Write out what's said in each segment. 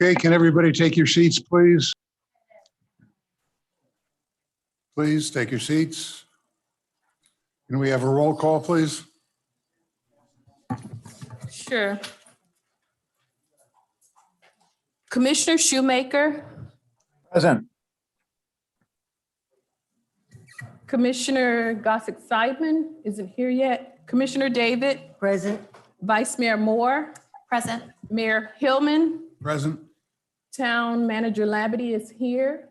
Okay, can everybody take your seats, please? Please take your seats. Can we have a roll call, please? Sure. Commissioner Shoemaker, Present. Commissioner Gossick-Seidman isn't here yet. Commissioner David, Present. Vice Mayor Moore, Present. Mayor Hillman, Present. Town Manager Labadie is here.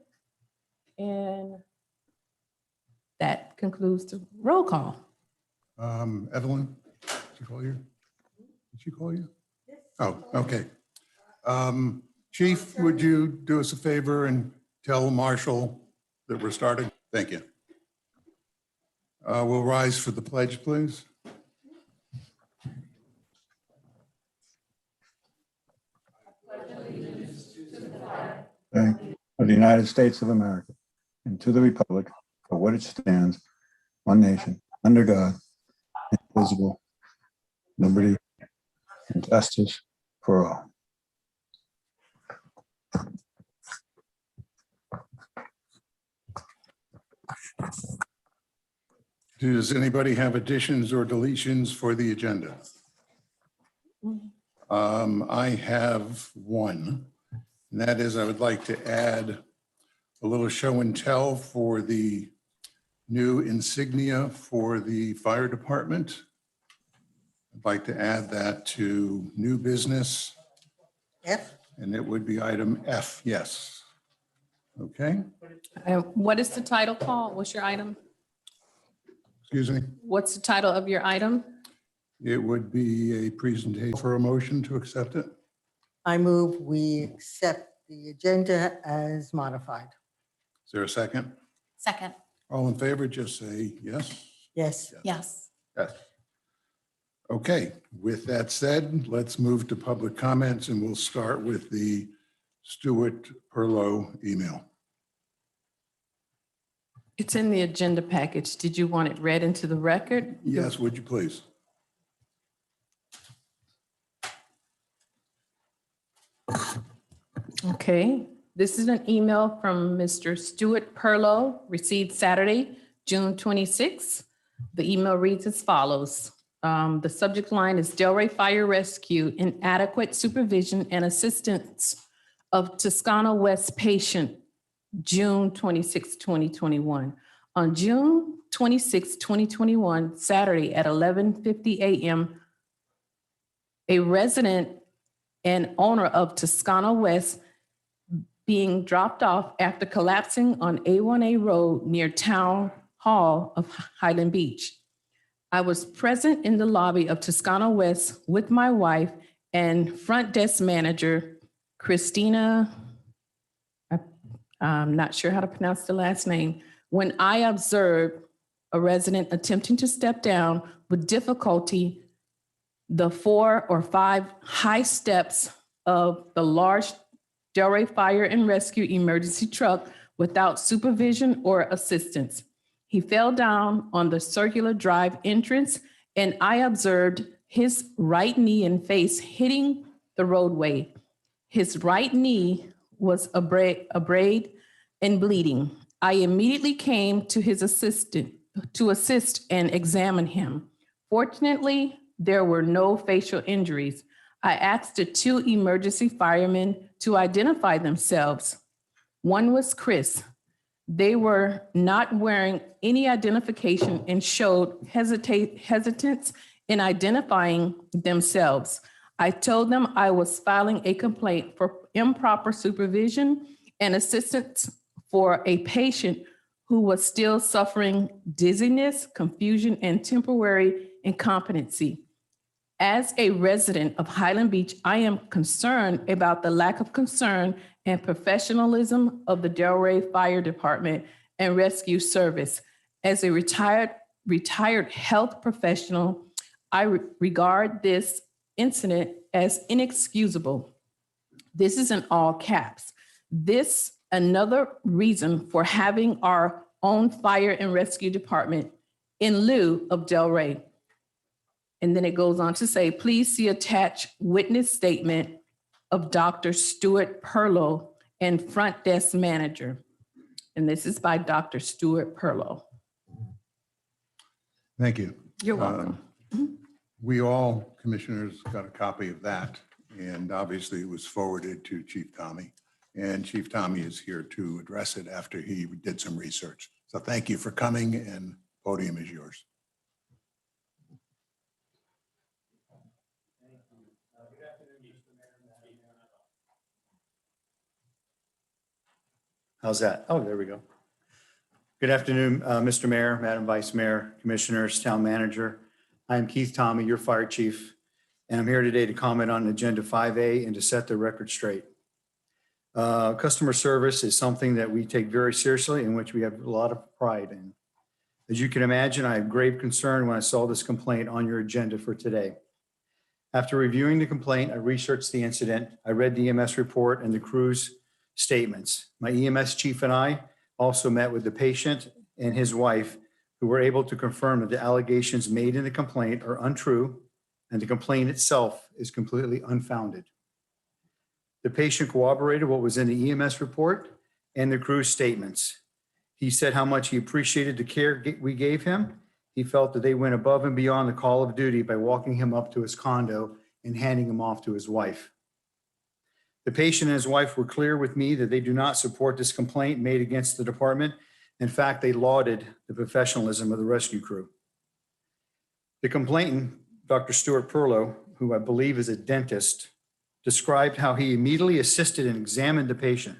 And that concludes the roll call. Evelyn, did she call you? Did she call you? Yes. Oh, okay. Chief, would you do us a favor and tell Marshall that we're starting? Thank you. We'll rise for the pledge, please. Flag of the United States of America and to the republic for what it stands, one nation, under God, indivisible, liberty and justice for all. Does anybody have additions or deletions for the agenda? I have one, and that is I would like to add a little show and tell for the new insignia for the fire department. I'd like to add that to new business, F. and it would be item F, yes. Okay, What is the title called? What's your item? excuse me. What's the title of your item? It would be a presentation for a motion to accept it. I move we accept the agenda as modified. Is there a second? Second. All in favor, just say yes. Yes. Yes. Yes. Okay, with that said, let's move to public comments and we'll start with the Stuart Perlow email. It's in the agenda package. Did you want it read into the record? Yes, would you please? Okay, this is an email from Mr. Stuart Perlow, received Saturday, June 26. The email reads as follows. The subject line is Delray Fire Rescue, inadequate supervision and assistance of Toscana West patient, June 26, 2021. On June 26, 2021, Saturday at 11:50 a.m., a resident and owner of Toscana West being dropped off after collapsing on A1A Road near Town Hall of Highland Beach. I was present in the lobby of Toscana West with my wife and front desk manager, Christina, I'm not sure how to pronounce the last name, when I observed a resident attempting to step down with difficulty the 4 or 5 high steps of the large Delray Fire and Rescue emergency truck without supervision or assistance. He fell down on the circular drive entrance, and I observed his right knee and face hitting the roadway. His right knee was abraid and bleeding. I immediately came to his assistant to assist and examine him. Fortunately, there were no facial injuries. I asked the 2 emergency firemen to identify themselves. One was Chris. They were not wearing any identification and showed hesitance in identifying themselves. I told them I was filing a complaint for improper supervision and assistance for a patient who was still suffering dizziness, confusion, and temporary incompetency. As a resident of Highland Beach, I am concerned about the lack of concern and professionalism of the Delray Fire Department and Rescue Service. As a retired health professional, I regard this incident as inexcusable. This is in all caps. This another reason for having our own fire and rescue department in lieu of Delray. And then it goes on to say, please see attached witness statement of Dr. Stuart Perlow and front desk manager. And this is by Dr. Stuart Perlow. Thank you. You're welcome. We all, commissioners, got a copy of that, and obviously it was forwarded to Chief Tommy. And Chief Tommy is here to address it after he did some research. So thank you for coming, and podium is yours. How's that? Oh, there we go. Good afternoon, Mr. Mayor, Madam Vice Mayor, Commissioners, Town Manager. I'm Keith Tommy, your Fire Chief, and I'm here today to comment on Agenda 5A and to set the record straight. Customer service is something that we take very seriously, in which we have a lot of pride in. As you can imagine, I had grave concern when I saw this complaint on your agenda for today. After reviewing the complaint, I researched the incident, I read the EMS report and the crew's statements. My EMS chief and I also met with the patient and his wife, who were able to confirm that the allegations made in the complaint are untrue and the complaint itself is completely unfounded. The patient corroborated what was in the EMS report and the crew's statements. He said how much he appreciated the care we gave him. He felt that they went above and beyond the call of duty by walking him up to his condo and handing him off to his wife. The patient and his wife were clear with me that they do not support this complaint made against the department. In fact, they lauded the professionalism of the rescue crew. The complainant, Dr. Stuart Perlow, who I believe is a dentist, described how he immediately assisted and examined the patient.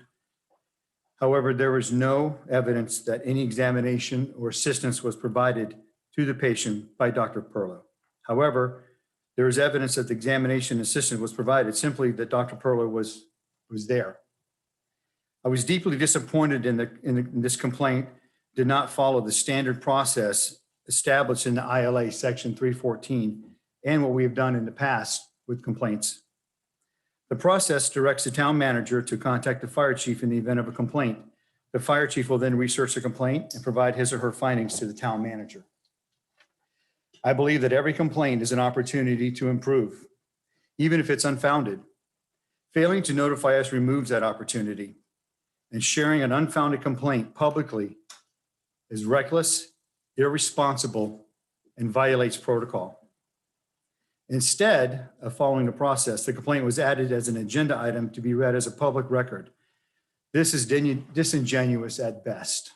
However, there was no evidence that any examination or assistance was provided to the patient by Dr. Perlow. However, there is evidence that the examination assistance was provided, simply that Dr. Perlow was there. I was deeply disappointed in this complaint did not follow the standard process established in the ILA section 314 and what we have done in the past with complaints. The process directs the town manager to contact the fire chief in the event of a complaint. The fire chief will then research the complaint and provide his or her findings to the town manager. I believe that every complaint is an opportunity to improve, even if it's unfounded. Failing to notify us removes that opportunity, and sharing an unfounded complaint publicly is reckless, irresponsible, and violates protocol. Instead of following the process, the complaint was added as an agenda item to be read as a public record. This is disingenuous at best.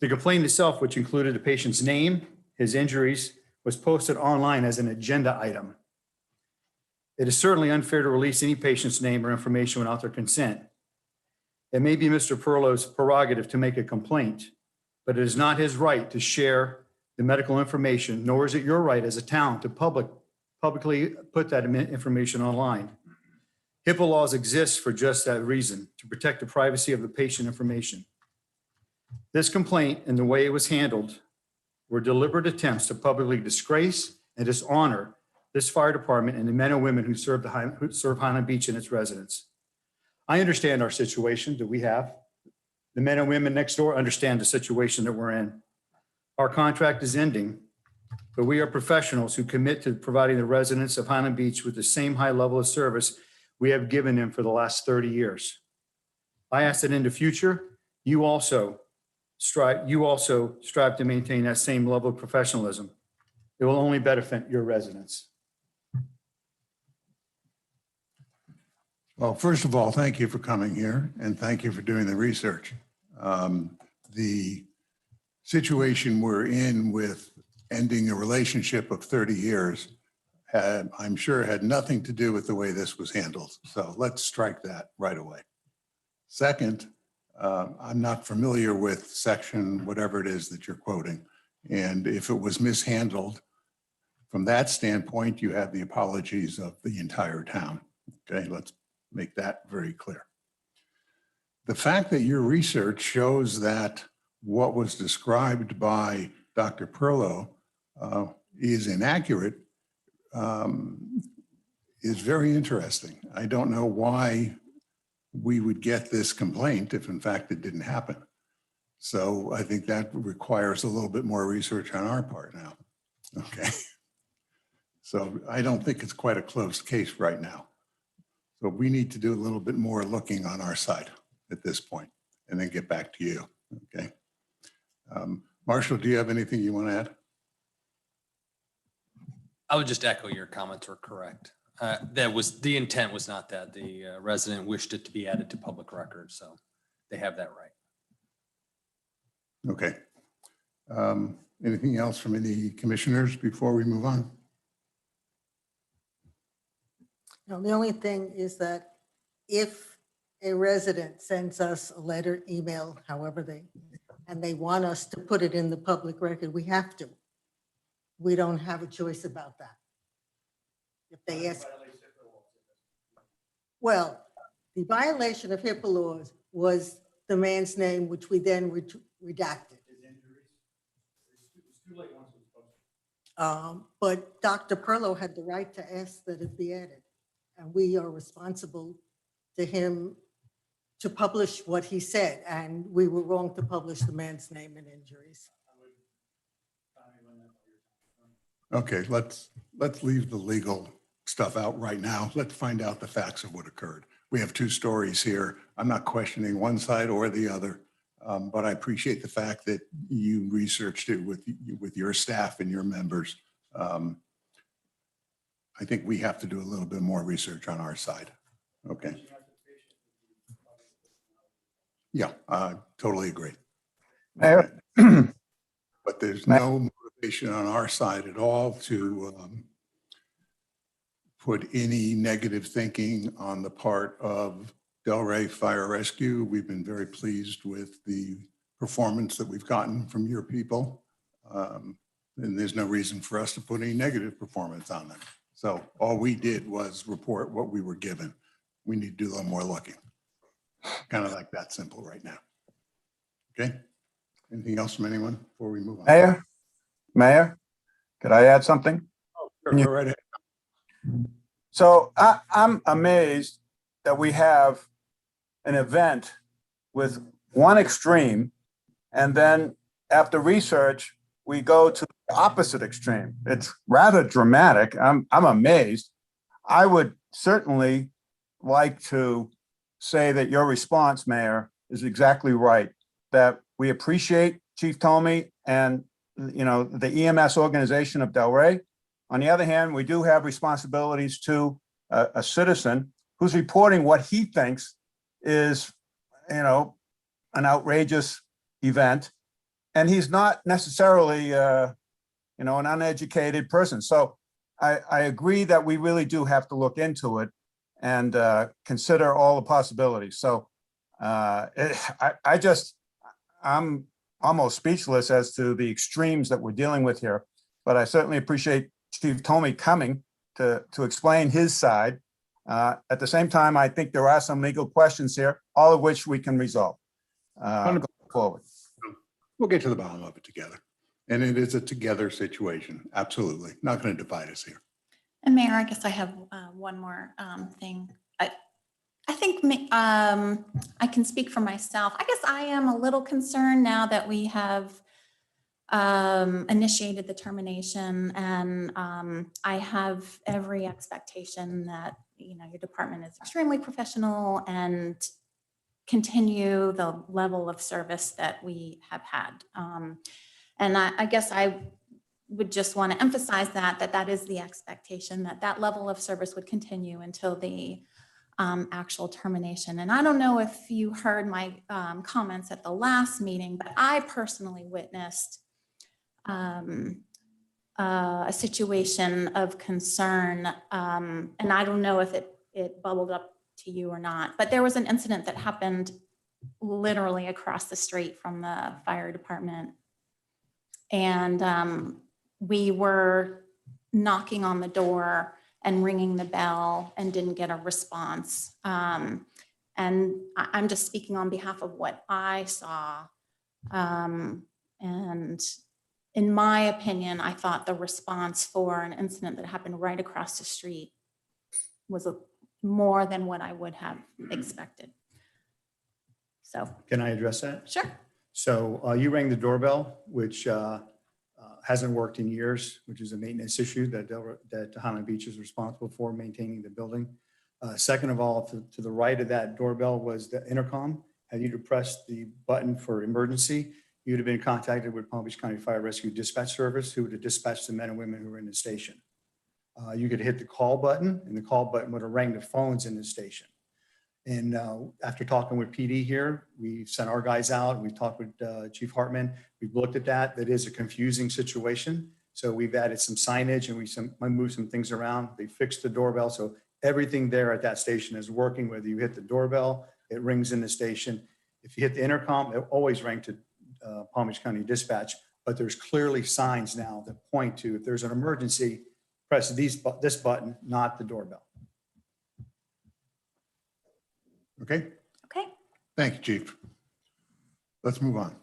The complaint itself, which included the patient's name, his injuries, was posted online as an agenda item. It is certainly unfair to release any patient's name or information without their consent. It may be Mr. Perlow's prerogative to make a complaint, but it is not his right to share the medical information, nor is it your right as a town to publicly put that information online. HIPAA laws exist for just that reason, to protect the privacy of the patient information. This complaint and the way it was handled were deliberate attempts to publicly disgrace and dishonor this fire department and the men and women who serve Highland Beach and its residents. I understand our situation that we have. The men and women next door understand the situation that we're in. Our contract is ending, but we are professionals who commit to providing the residents of Highland Beach with the same high level of service we have given them for the last 30 years. I ask that in the future, you also strive to maintain that same level of professionalism. It will only benefit your residents. Well, first of all, thank you for coming here, and thank you for doing the research. The situation we're in with ending a relationship of 30 years, I'm sure had nothing to do with the way this was handled. So let's strike that right away. Second, I'm not familiar with section whatever it is that you're quoting. And if it was mishandled, from that standpoint, you have the apologies of the entire town. Okay, let's make that very clear. The fact that your research shows that what was described by Dr. Perlow is inaccurate is very interesting. I don't know why we would get this complaint if in fact it didn't happen. So I think that requires a little bit more research on our part now. Okay. So I don't think it's quite a closed case right now. So we need to do a little bit more looking on our side at this point and then get back to you. Okay. Marshall, do you have anything you want to add? I would just echo your comments were correct. The intent was not that the resident wished it to be added to public record, so they have that right. Okay. Anything else from any commissioners before we move on? No, the only thing is that if a resident sends us a letter, email, however and they want us to put it in the public record, we have to. We don't have a choice about that. If they ask. Well, the violation of HIPAA laws was the man's name, which we then redacted. But Dr. Perlow had the right to ask that it be added. And we are responsible to him to publish what he said. And we were wrong to publish the man's name and injuries. Okay, let's leave the legal stuff out right now. Let's find out the facts of what occurred. We have two stories here. I'm not questioning one side or the other, but I appreciate the fact that you researched it with your staff and your members. I think we have to do a little bit more research on our side. Okay. Yeah, I totally agree. Mayor, But there's no motivation on our side at all to put any negative thinking on the part of Delray Fire Rescue. We've been very pleased with the performance that we've gotten from your people. And there's no reason for us to put any negative performance on them. So all we did was report what we were given. We need to do a little more looking. Kind of like that simple right now. Okay. Anything else from anyone before we move on? Mayor, could I add something? Sure, go right ahead. So I'm amazed that we have an event with one extreme, and then after research, we go to the opposite extreme. It's rather dramatic. I'm amazed. I would certainly like to say that your response, Mayor, is exactly right, that we appreciate Chief Tomey and the EMS organization of Delray. On the other hand, we do have responsibilities to a citizen who's reporting what he thinks is, an outrageous event, and he's not necessarily, an uneducated person. So I agree that we really do have to look into it and consider all the possibilities. So I'm almost speechless as to the extremes that we're dealing with here, but I certainly appreciate Chief Tomey coming to explain his side. At the same time, I think there are some legal questions here, all of which we can resolve going forward. We'll get to the bottom of it together. And it is a together situation. Absolutely. Not going to divide us here. And Mayor, I guess I have one more thing. I think I can speak for myself. I guess I am a little concerned now that we have initiated the termination, and I have every expectation that your department is extremely professional and continue the level of service that we have had. And I guess I would just want to emphasize that is the expectation, that level of service would continue until the actual termination. And I don't know if you heard my comments at the last meeting, but I personally witnessed a situation of concern, and I don't know if it bubbled up to you or not, but there was an incident that happened literally across the street from the fire department. And we were knocking on the door and ringing the bell and didn't get a response. And I'm just speaking on behalf of what I saw. And in my opinion, I thought the response for an incident that happened right across the street was more than what I would have expected. So. Can I address that? Sure. So you rang the doorbell, which hasn't worked in years, which is a maintenance issue that Highland Beach is responsible for maintaining the building. Second of all, to the right of that doorbell was the intercom. Had you depressed the button for emergency, you'd have been contacted with Palm Beach County Fire Rescue Dispatch Service, who would have dispatched the men and women who were in the station. You could hit the call button, and the call button would have rang the phones in the station. And after talking with PD here, we sent our guys out. We've talked with Chief Hartman. We've looked at that. That is a confusing situation. So we've added some signage and we moved some things around. They fixed the doorbell. So everything there at that station is working. Whether you hit the doorbell, it rings in the station. If you hit the intercom, it always rang to Palm Beach County Dispatch. But there's clearly signs now that point to if there's an emergency, press this button, not the doorbell. Okay, Okay. thank you, Chief. Let's move on.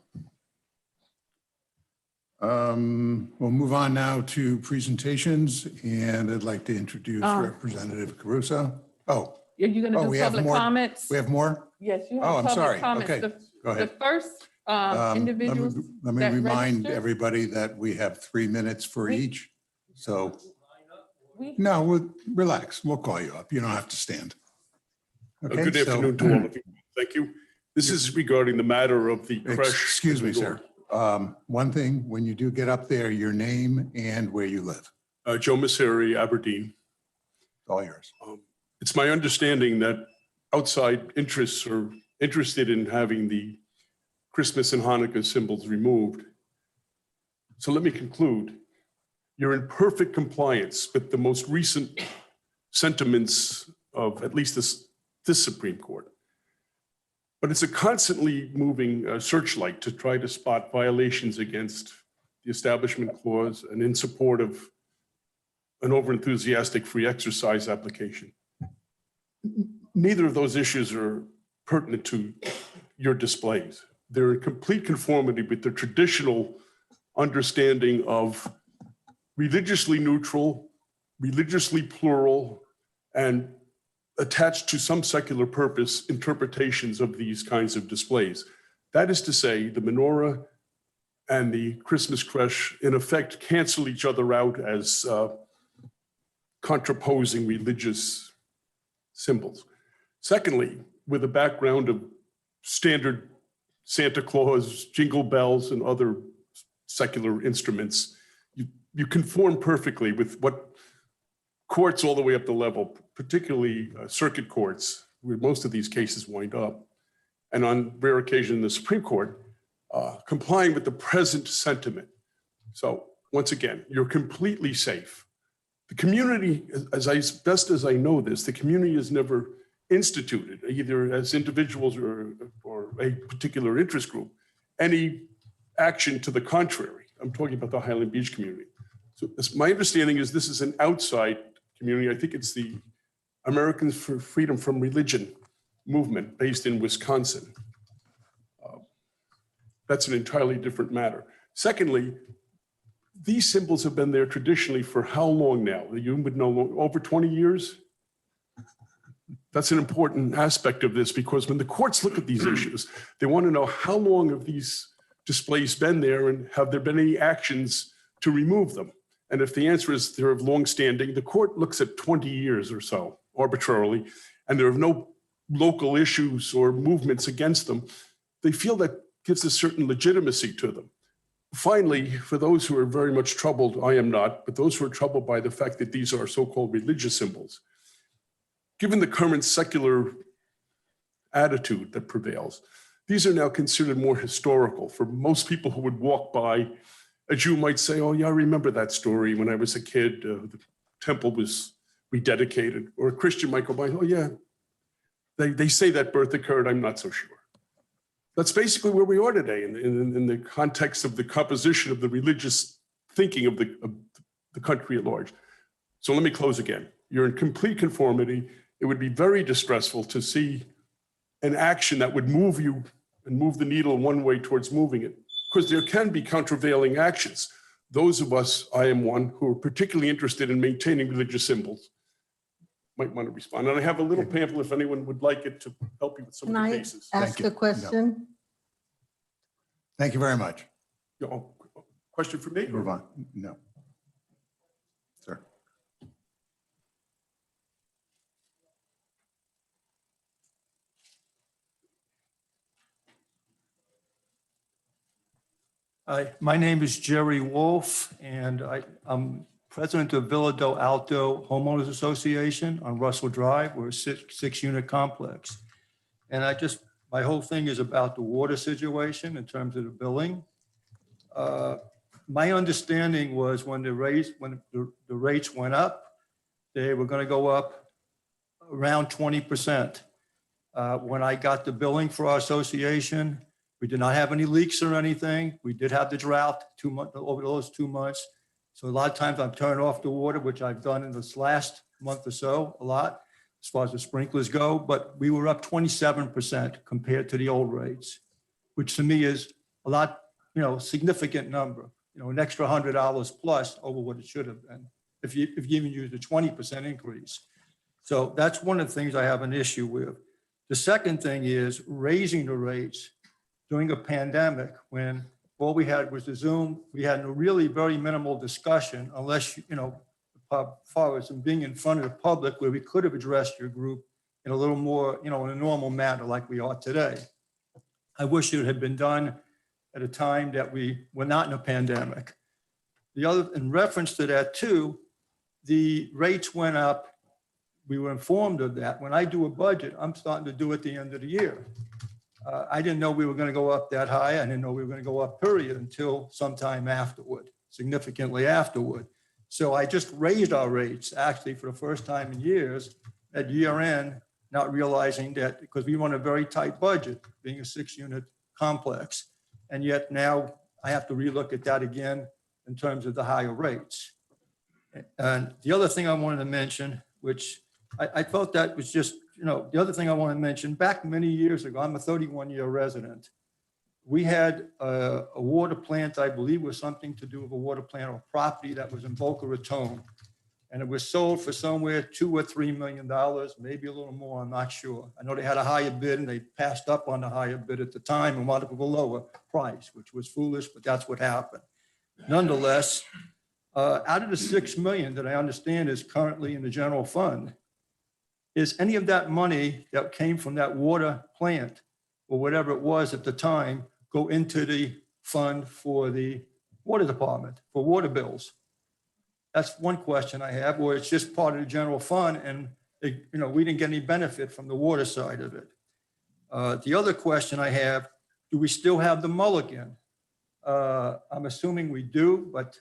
We'll move on now to presentations, and I'd like to introduce Representative Caruso. Oh, Are you going to we do have public more? comments? We have more? Yes, you Oh, have I'm sorry. public comments. Okay, The- go The ahead. first Let me- individuals. Let me that remind registered? everybody that we have 3 minutes for We- each. So, we- no, relax. We'll call you up. You don't have to stand. Okay, Good so- afternoon to all of you. Thank you. This is regarding the matter of the crash. Excuse me, sir. One thing, when you do get up there, your name and where you live. Joe Misery, Aberdeen. All yours. It's my understanding that outside interests are interested in having the Christmas and Hanukkah symbols removed. So let me conclude. You're in perfect compliance with the most recent sentiments of at least this Supreme Court. But it's a constantly moving searchlight to try to spot violations against the Establishment Clause and in support of an overenthusiastic free exercise application. Neither of those issues are pertinent to your displays. They're in complete conformity with the traditional understanding of religiously neutral, religiously plural, and attached to some secular purpose interpretations of these kinds of displays. That is to say, the menorah and the Christmas creche in effect cancel each other out as contraposing religious symbols. Secondly, with a background of standard Santa Claus, jingle bells, and other secular instruments, you conform perfectly with what courts all the way up the level, particularly circuit courts, where most of these cases wind up, and on rare occasion the Supreme Court, complying with the present sentiment. So once again, you're completely safe. The community, as best as I know this, the community has never instituted, either as individuals or a particular interest group, any action to the contrary. I'm talking about the Highland Beach community. So my understanding is this is an outside community. I think it's the Americans for Freedom from Religion movement based in Wisconsin. That's an entirely different matter. Secondly, these symbols have been there traditionally for how long now? You would know, over 20 years? That's an important aspect of this, because when the courts look at these issues, they want to know how long have these displays been there and have there been any actions to remove them? And if the answer is they're of longstanding, the court looks at 20 years or so arbitrarily, and there are no local issues or movements against them. They feel that gives a certain legitimacy to them. Finally, for those who are very much troubled, I am not, but those who are troubled by the fact that these are so-called religious symbols, given the current secular attitude that prevails, these are now considered more historical. For most people who would walk by, a Jew might say, oh yeah, I remember that story when I was a kid, the temple was rededicated. Or a Christian might go by, oh yeah, they say that birth occurred, I'm not so sure. That's basically where we are today in the context of the composition of the religious thinking of the country at large. So let me close again. You're in complete conformity. It would be very distressful to see an action that would move you and move the needle one way towards moving it, because there can be countervailing actions. Those of us, I am one, who are particularly interested in maintaining religious symbols might want to respond. And I have a little pamphlet if anyone would like it to help you with some Can of the I cases. ask you. a question? Thank you very much. Question for me? Move on. No. Sir. My name is Jerry Wolf, and I'm president of Villa do Alto Homeowners Association on Russell Drive. We're a six-unit complex. And my whole thing is about the water situation in terms of the billing. My understanding was when the rates went up, they were going to go up around 20%. When I got the billing for our association, we did not have any leaks or anything. We did have the drought over those 2 months. So a lot of times I'm turning off the water, which I've done in this last month or so, a lot, as far as the sprinklers go. But we were up 27% compared to the old rates, which to me is a lot, significant number, an extra $100 plus over what it should have been if you even use the 20% increase. So that's one of the things I have an issue with. The second thing is raising the rates during a pandemic when all we had was the Zoom. We had a really very minimal discussion unless, as far as being in front of the public where we could have addressed your group in a little more, in a normal manner like we are today. I wish it had been done at a time that we were not in a pandemic. In reference to that too, the rates went up. We were informed of that. When I do a budget, I'm starting to do at the end of the year. I didn't know we were going to go up that high. I didn't know we were going to go up, period, until sometime afterward, significantly afterward. So I just raised our rates actually for the first time in years at year end, not realizing that because we run a very tight budget, being a 6-unit complex. And yet now I have to relook at that again in terms of the higher rates. And the other thing I wanted to mention, which I felt that was just, the other thing I want to mention, back many years ago, I'm a 31-year resident. We had a water plant, I believe was something to do with a water plant or property that was in Boca Raton. And it was sold for somewhere $2 or $3 million, maybe a little more, I'm not sure. I know they had a higher bid and they passed up on the higher bid at the time and wanted to go lower price, which was foolish, but that's what happened. Nonetheless, out of the $6 million that I understand is currently in the general fund, is any of that money that came from that water plant or whatever it was at the time go into the fund for the water department for water bills? That's one question I have, or it's just part of the general fund and we didn't get any benefit from the water side of it. The other question I have, do we still have the mulligan? I'm assuming we do, but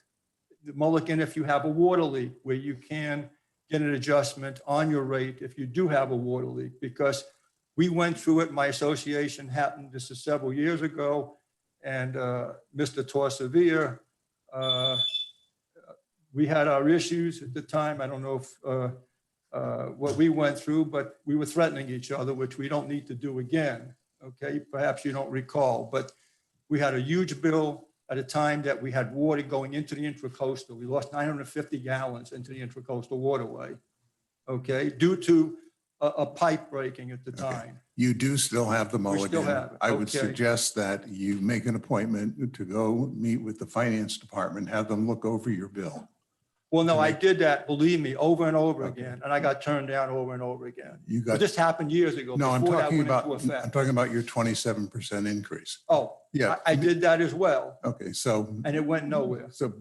the mulligan, if you have a water leak where you can get an adjustment on your rate if you do have a water leak, because we went through it. My association happened, this is several years ago, and Mr. Torsavere, we had our issues at the time. I don't know if what we went through, but we were threatening each other, which we don't need to do again. Okay, perhaps you don't recall, but we had a huge bill at a time that we had water going into the intracoastal. We lost 950 gallons into the intracoastal waterway, okay, due to a pipe breaking at the time. You do still have the We mulligan. still have it. I would Okay. suggest that you make an appointment to go meet with the finance department, have them look over your bill. Well, no, I did that, believe me, over and over again, and I got turned down over and over again. You But got, this happened years ago. no, I'm before that talking went about, into effect. I'm talking about your 27% increase. Oh, Yeah. I did that as well, Okay, so, and it went nowhere. so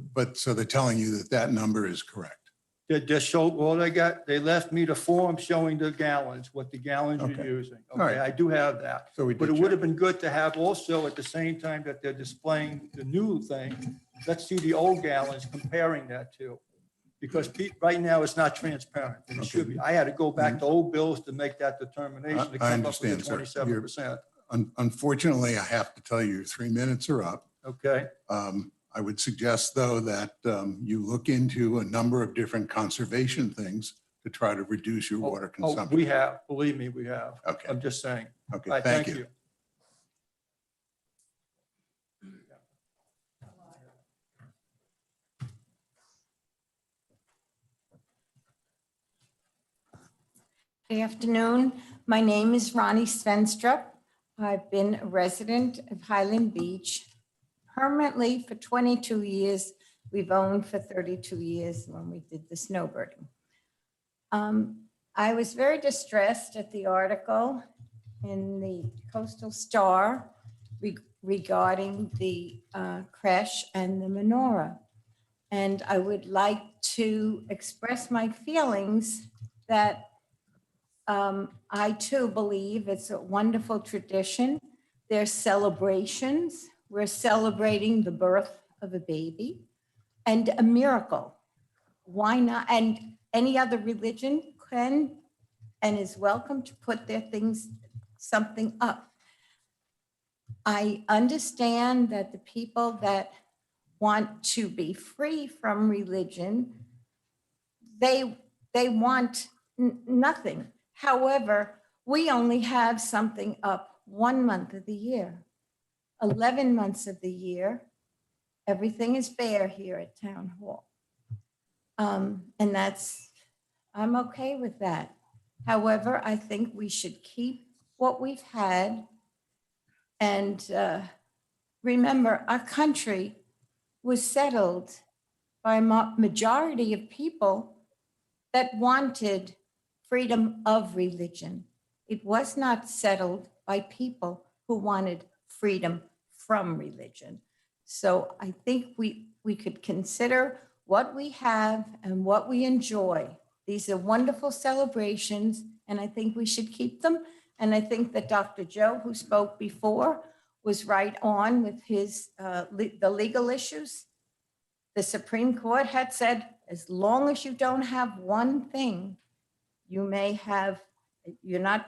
they're telling you that that number is correct. They just showed, all they left me the form showing the gallons, what the gallons you're Okay. using. All right. Okay, I do have that. So we But did it would check. have been good to have also at the same time that they're displaying the new thing, let's see the old gallons comparing that to. Because right now it's not transparent and it should be. I had to go back to old bills to make that determination to I come up with the understand, sir. You're- 27%. Unfortunately, I have to tell you, your 3 minutes are up. Okay, I would suggest, though, that you look into a number of different conservation things to try to reduce your water oh, consumption. we have, believe me, we have. Okay. I'm just saying. Okay, All right, thank you. Good afternoon. My name is Ronnie Svenstrup. I've been a resident of Highland Beach permanently for 22 years. We've owned for 32 years when we did the snowbirding. I was very distressed at the article in the Coastal Star regarding the creche and the menorah. And I would like to express my feelings that I too believe it's a wonderful tradition. There's celebrations. We're celebrating the birth of a baby and a miracle. Why not? And any other religion can and is welcome to put their things, something up. I understand that the people that want to be free from religion, they want nothing. However, we only have something up 1 month of the year. 11 months of the year, everything is bare here at Town Hall. And I'm okay with that. However, I think we should keep what we've had. And remember, our country was settled by a majority of people that wanted freedom of religion. It was not settled by people who wanted freedom from religion. So I think we could consider what we have and what we enjoy. These are wonderful celebrations, and I think we should keep them. And I think that Dr. Joe, who spoke before, was right on with his the legal issues. The Supreme Court had said, as long as you don't have one thing, you're not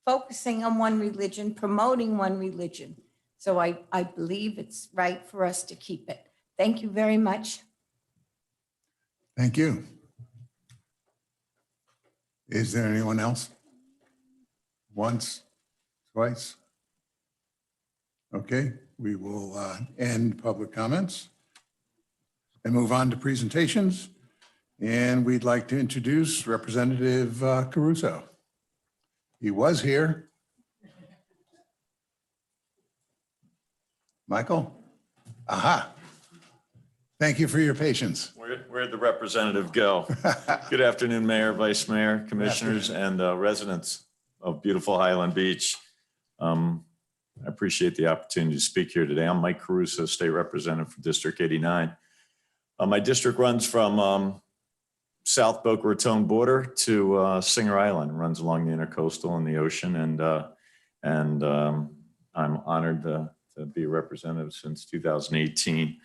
focusing on one religion, promoting one religion. So I believe it's right for us to keep it. Thank you very much. Thank you. Is there anyone else? Once, twice? Okay, we will end public comments and move on to presentations. And we'd like to introduce Representative Caruso. He was here. Michael? Aha. Thank you for your patience. Where'd the representative go? Good afternoon, Mayor, Vice Mayor, Commissioners, and residents of beautiful Highland Beach. I appreciate the opportunity to speak here today. I'm Mike Caruso, State Representative for District 89. My district runs from South Boca Raton border to Singer Island, runs along the intercoastal and the ocean, and I'm honored to be a representative since 2018.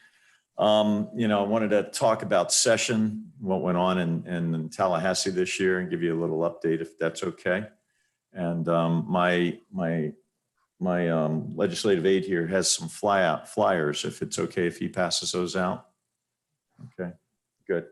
I wanted to talk about session, what went on in Tallahassee this year, and give you a little update if that's okay. And my legislative aide here has some flyers, if it's okay if he passes those out. Okay, good.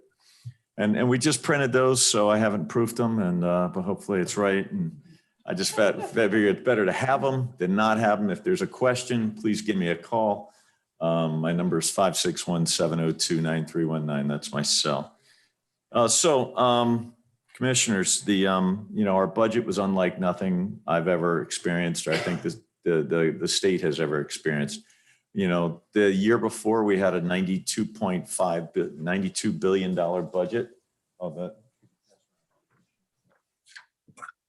And we just printed those, so I haven't proofed them, and but hopefully it's right. And I just figured it's better to have them than not have them. If there's a question, please give me a call. My number is 561-702-9319. That's my cell. Commissioners, our budget was unlike nothing I've ever experienced, or I think the state has ever experienced. The year before we had a $92 billion budget of it.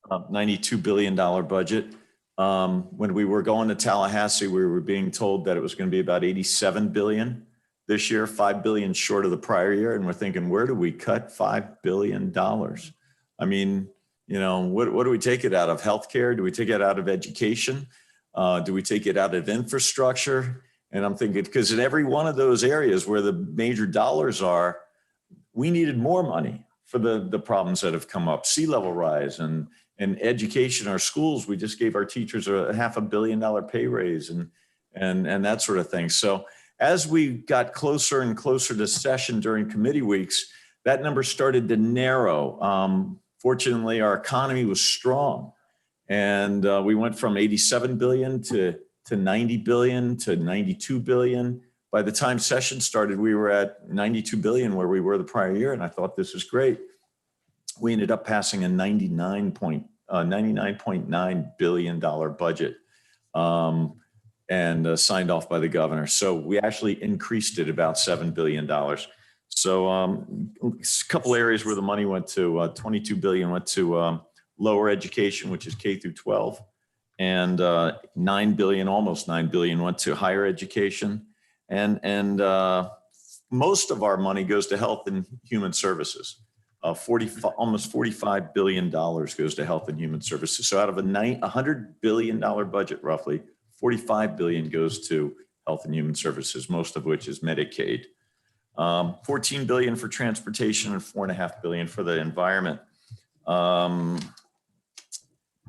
$92 billion budget. When we were going to Tallahassee, we were being told that it was going to be about 87 billion this year, 5 billion short of the prior year. And we're thinking, where do we cut $5 billion? I mean, what do we take it out of? Healthcare? Do we take it out of education? Do we take it out of infrastructure? And I'm thinking, because in every one of those areas where the major dollars are, we needed more money for the problems that have come up, sea level rise and education, our schools. We just gave our teachers a $500 million pay raise and that sort of thing. So as we got closer and closer to session during committee weeks, that number started to narrow. Fortunately, our economy was strong, and we went from 87 billion to 90 billion to 92 billion. By the time session started, we were at 92 billion where we were the prior year, and I thought this was great. We ended up passing a $99.9 billion budget and signed off by the governor. So we actually increased it about $7 billion. So a couple areas where the money went to, 22 billion went to lower education, which is K through 12, and 9 billion, almost 9 billion went to higher education. And most of our money goes to health and human services. Almost $45 billion goes to health and human services. So out of a $100 billion budget, roughly, 45 billion goes to health and human services, most of which is Medicaid. 14 billion for transportation and 4.5 billion for the environment.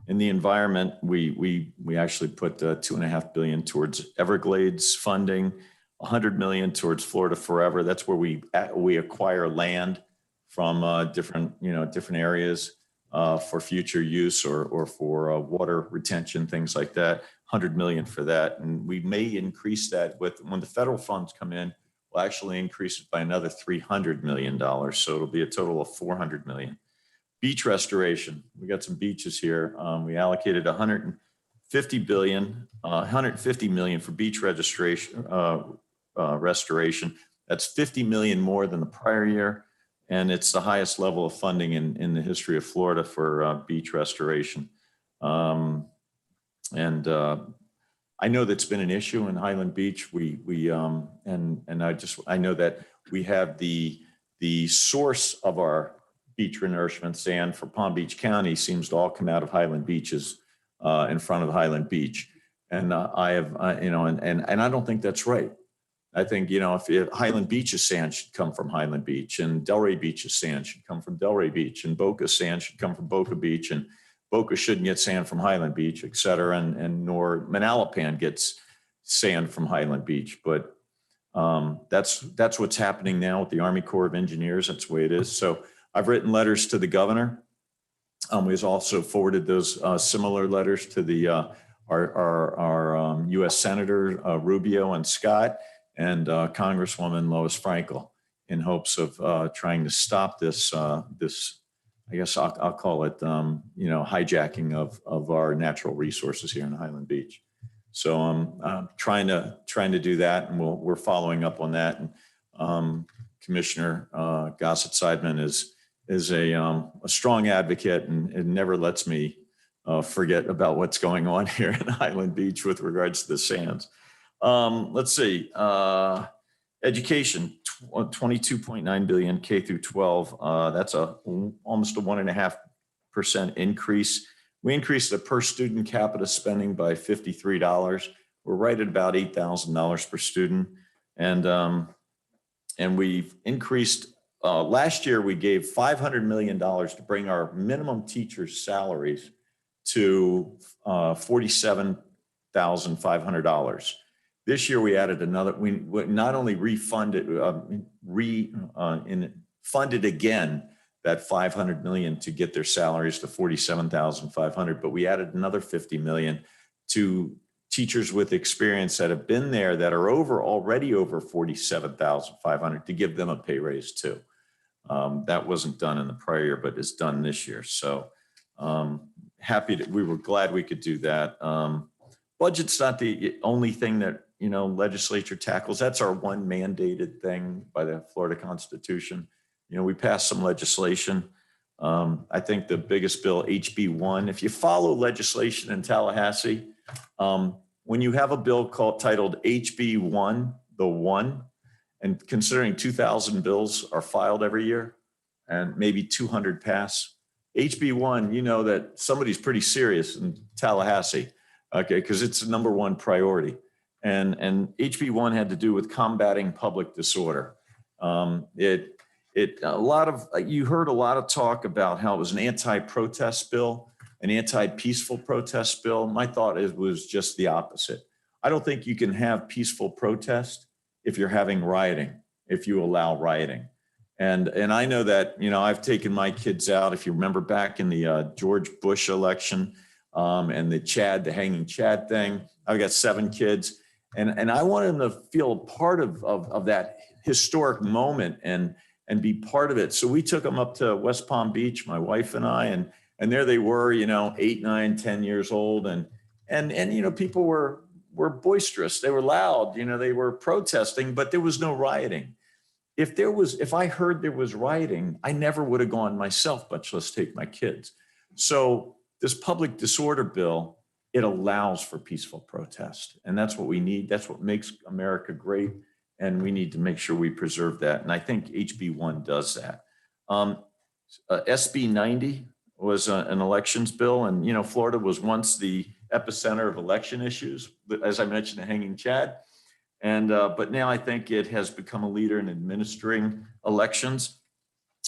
In the environment, we actually put 2.5 billion towards Everglades funding, 100 million towards Florida Forever. That's where we acquire land from different areas for future use or for water retention, things like that. 100 million for that, and we may increase that when the federal funds come in. We'll actually increase it by another $300 million, so it'll be a total of 400 million. Beach restoration. We got some beaches here. We allocated 150 million for beach restoration. That's 50 million more than the prior year. And it's the highest level of funding in the history of Florida for beach restoration. I know that's been an issue in Highland Beach. I know that we have the source of our beach renourishment sand for Palm Beach County seems to all come out of Highland Beaches in front of Highland Beach. And I don't think that's right. I think, if Highland Beach's sand should come from Highland Beach, and Delray Beach's sand should come from Delray Beach, and Boca's sand should come from Boca Beach, and Boca shouldn't get sand from Highland Beach, et cetera, and nor Manalapan gets sand from Highland Beach. But that's what's happening now with the Army Corps of Engineers. That's the way it is. So I've written letters to the governor. We've also forwarded those similar letters to our U.S. Senator Rubio and Scott and Congresswoman Lois Frankel in hopes of trying to stop this, I guess I'll call it, hijacking of our natural resources here in Highland Beach. So I'm trying to do that, and we're following up on that. And Commissioner Gossett-Seidman is a strong advocate and never lets me forget about what's going on here in Highland Beach with regards to the sands. Let's see, education, 22.9 billion K through 12. That's almost a 1.5% increase. We increased the per student capita spending by $53. We're right at about $8,000 per student. And we've increased, last year we gave $500 million to bring our minimum teachers' salaries to $47,500. This year we added another, we not only funded again that 500 million to get their salaries to 47,500, but we added another 50 million to teachers with experience that have been there that are already over 47,500 to give them a pay raise too. That wasn't done in the prior year, but it's done this year. So we were glad we could do that. Budget's not the only thing that, legislature tackles. That's our one mandated thing by the Florida Constitution. We passed some legislation. I think the biggest bill, HB1, if you follow legislation in Tallahassee, when you have a bill titled HB1, the one, and considering 2,000 bills are filed every year and maybe 200 pass, HB1, that somebody's pretty serious in Tallahassee, okay, because it's the number one priority. And HB1 had to do with combating public disorder. You heard a lot of talk about how it was an anti-protest bill, an anti-peaceful protest bill. My thought was just the opposite. I don't think you can have peaceful protest if you're having rioting, if you allow rioting. And I know that, I've taken my kids out. If you remember back in the George Bush election and the hanging Chad thing, I've got 7 kids. And I want them to feel part of that historic moment and be part of it. So we took them up to West Palm Beach, my wife and I, and there they were, 8, 9, 10 years old. And people were boisterous. They were loud, they were protesting, but there was no rioting. If I heard there was rioting, I never would have gone myself, much less take my kids. So this public disorder bill it allows for peaceful protest. And that's what we need. That's what makes America great. And we need to make sure we preserve that. And I think HB1 does that. SB 90 was an elections bill. And, you know, Florida was once the epicenter of election issues, as I mentioned, the hanging Chad. And, but now I think it has become a leader in administering elections.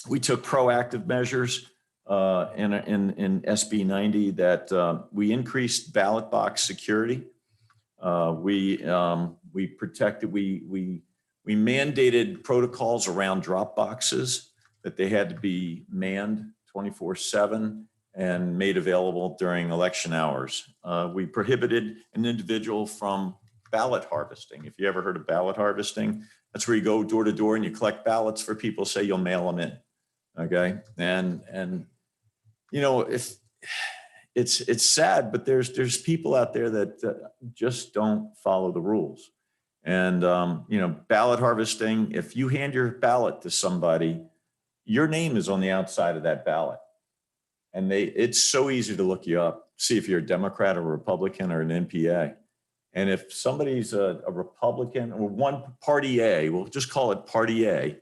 We took proactive measures in SB 90 that we increased ballot box security. We protected, we mandated protocols around drop boxes, that they had to be manned 24/7 and made available during election hours. We prohibited an individual from ballot harvesting. If you ever heard of ballot harvesting, that's where you go door to door and you collect ballots for people, say you'll mail them in. Okay. And you know, if it's sad, but there's people out there that just don't follow the rules. And you know, ballot harvesting, if you hand your ballot to somebody, your name is on the outside of that ballot. And it's so easy to look you up, see if you're a Democrat or a Republican or an NPA. And if somebody's a Republican or one party A, we'll just call it party A,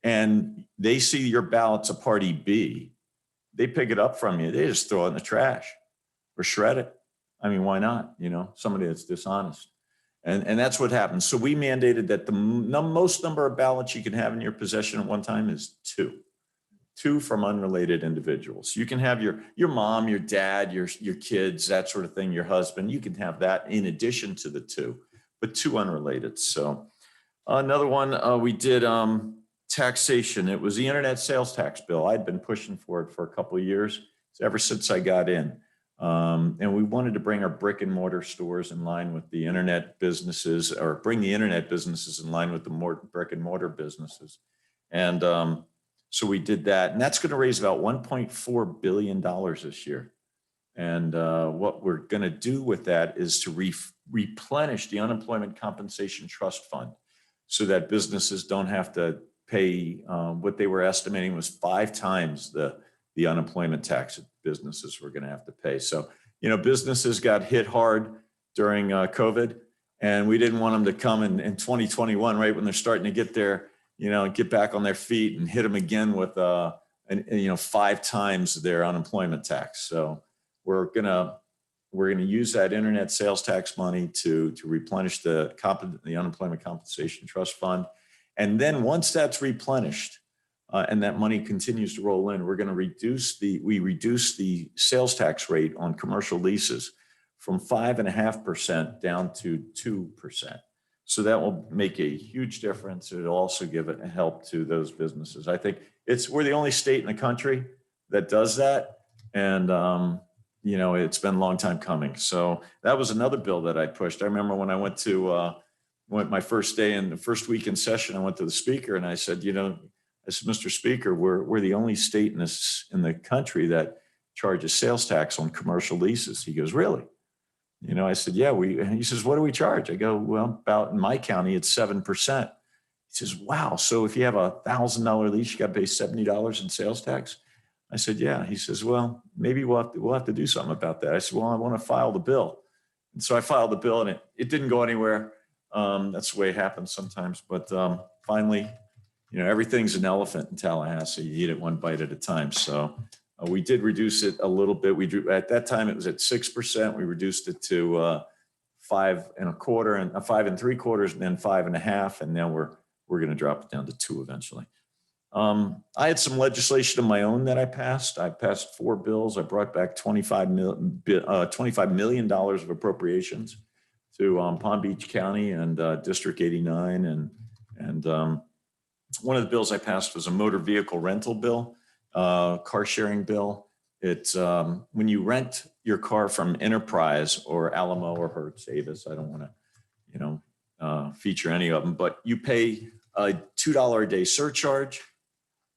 and they see your ballot's a party B, they pick it up from you. They just throw it in the trash or shred it. I mean, why not? You know, somebody that's dishonest. And that's what happens. So we mandated that the most number of ballots you can have in your possession at one time is two from unrelated individuals. You can have your mom, your dad, your kids, that sort of thing, your husband. You can have that in addition to the two, but two unrelated. So another one, we did taxation. It was the internet sales tax bill. I'd been pushing for it for a couple of years, ever since I got in. And we wanted to bring our brick and mortar stores in line with the internet businesses, or bring the internet businesses in line with the more brick and mortar businesses. And so we did that, and that's going to raise about $1.4 billion this year. And what we're going to do with that is to replenish the unemployment compensation trust fund, so that businesses don't have to pay what they were estimating was 5 times the unemployment tax that businesses were going to have to pay. So, you know, businesses got hit hard during COVID, and we didn't want them to come in 2021, right when they're starting to get their, you know, get back on their feet and hit them again with, you know, 5 times their unemployment tax. So we're gonna use that internet sales tax money to replenish the unemployment compensation trust fund. And then once that's replenished, and that money continues to roll in, we're going to reduce the sales tax rate on commercial leases from 5.5% down to 2%. So that will make a huge difference. It'll also give a help to those businesses. I think we're the only state in the country that does that. And, you know, it's been a long time coming. So that was another bill that I pushed. I remember when I went to my first day in the first week in session, I went to the speaker and I said, you know, I said, Mr. Speaker, we're the only state in the country that charges sales tax on commercial leases. He goes, really? You know, I said, yeah, he says, what do we charge? I go, well, about in my county, it's 7%. He says, wow. So if you have a $1,000 lease, you got to pay $70 in sales tax. I said, yeah. He says, well, maybe we'll have to do something about that. I said, well, I want to file the bill. And so I filed the bill, and it didn't go anywhere. That's the way it happens sometimes. But finally, you know, everything's an elephant in Tallahassee. You eat it one bite at a time. So we did reduce it a little bit. At that time, it was at 6%. We reduced it to 5 1/4 and 5 3/4, and then 5 1/2. And now we're going to drop it down to 2 eventually. I had some legislation of my own that I passed. I passed 4 bills. I brought back $25 million of appropriations to Palm Beach County and District 89. And one of the bills I passed was a motor vehicle rental bill, car sharing bill. It's when you rent your car from Enterprise or Alamo or Hertz, Avis, I don't want to, you know, feature any of them, but you pay a $2 a day surcharge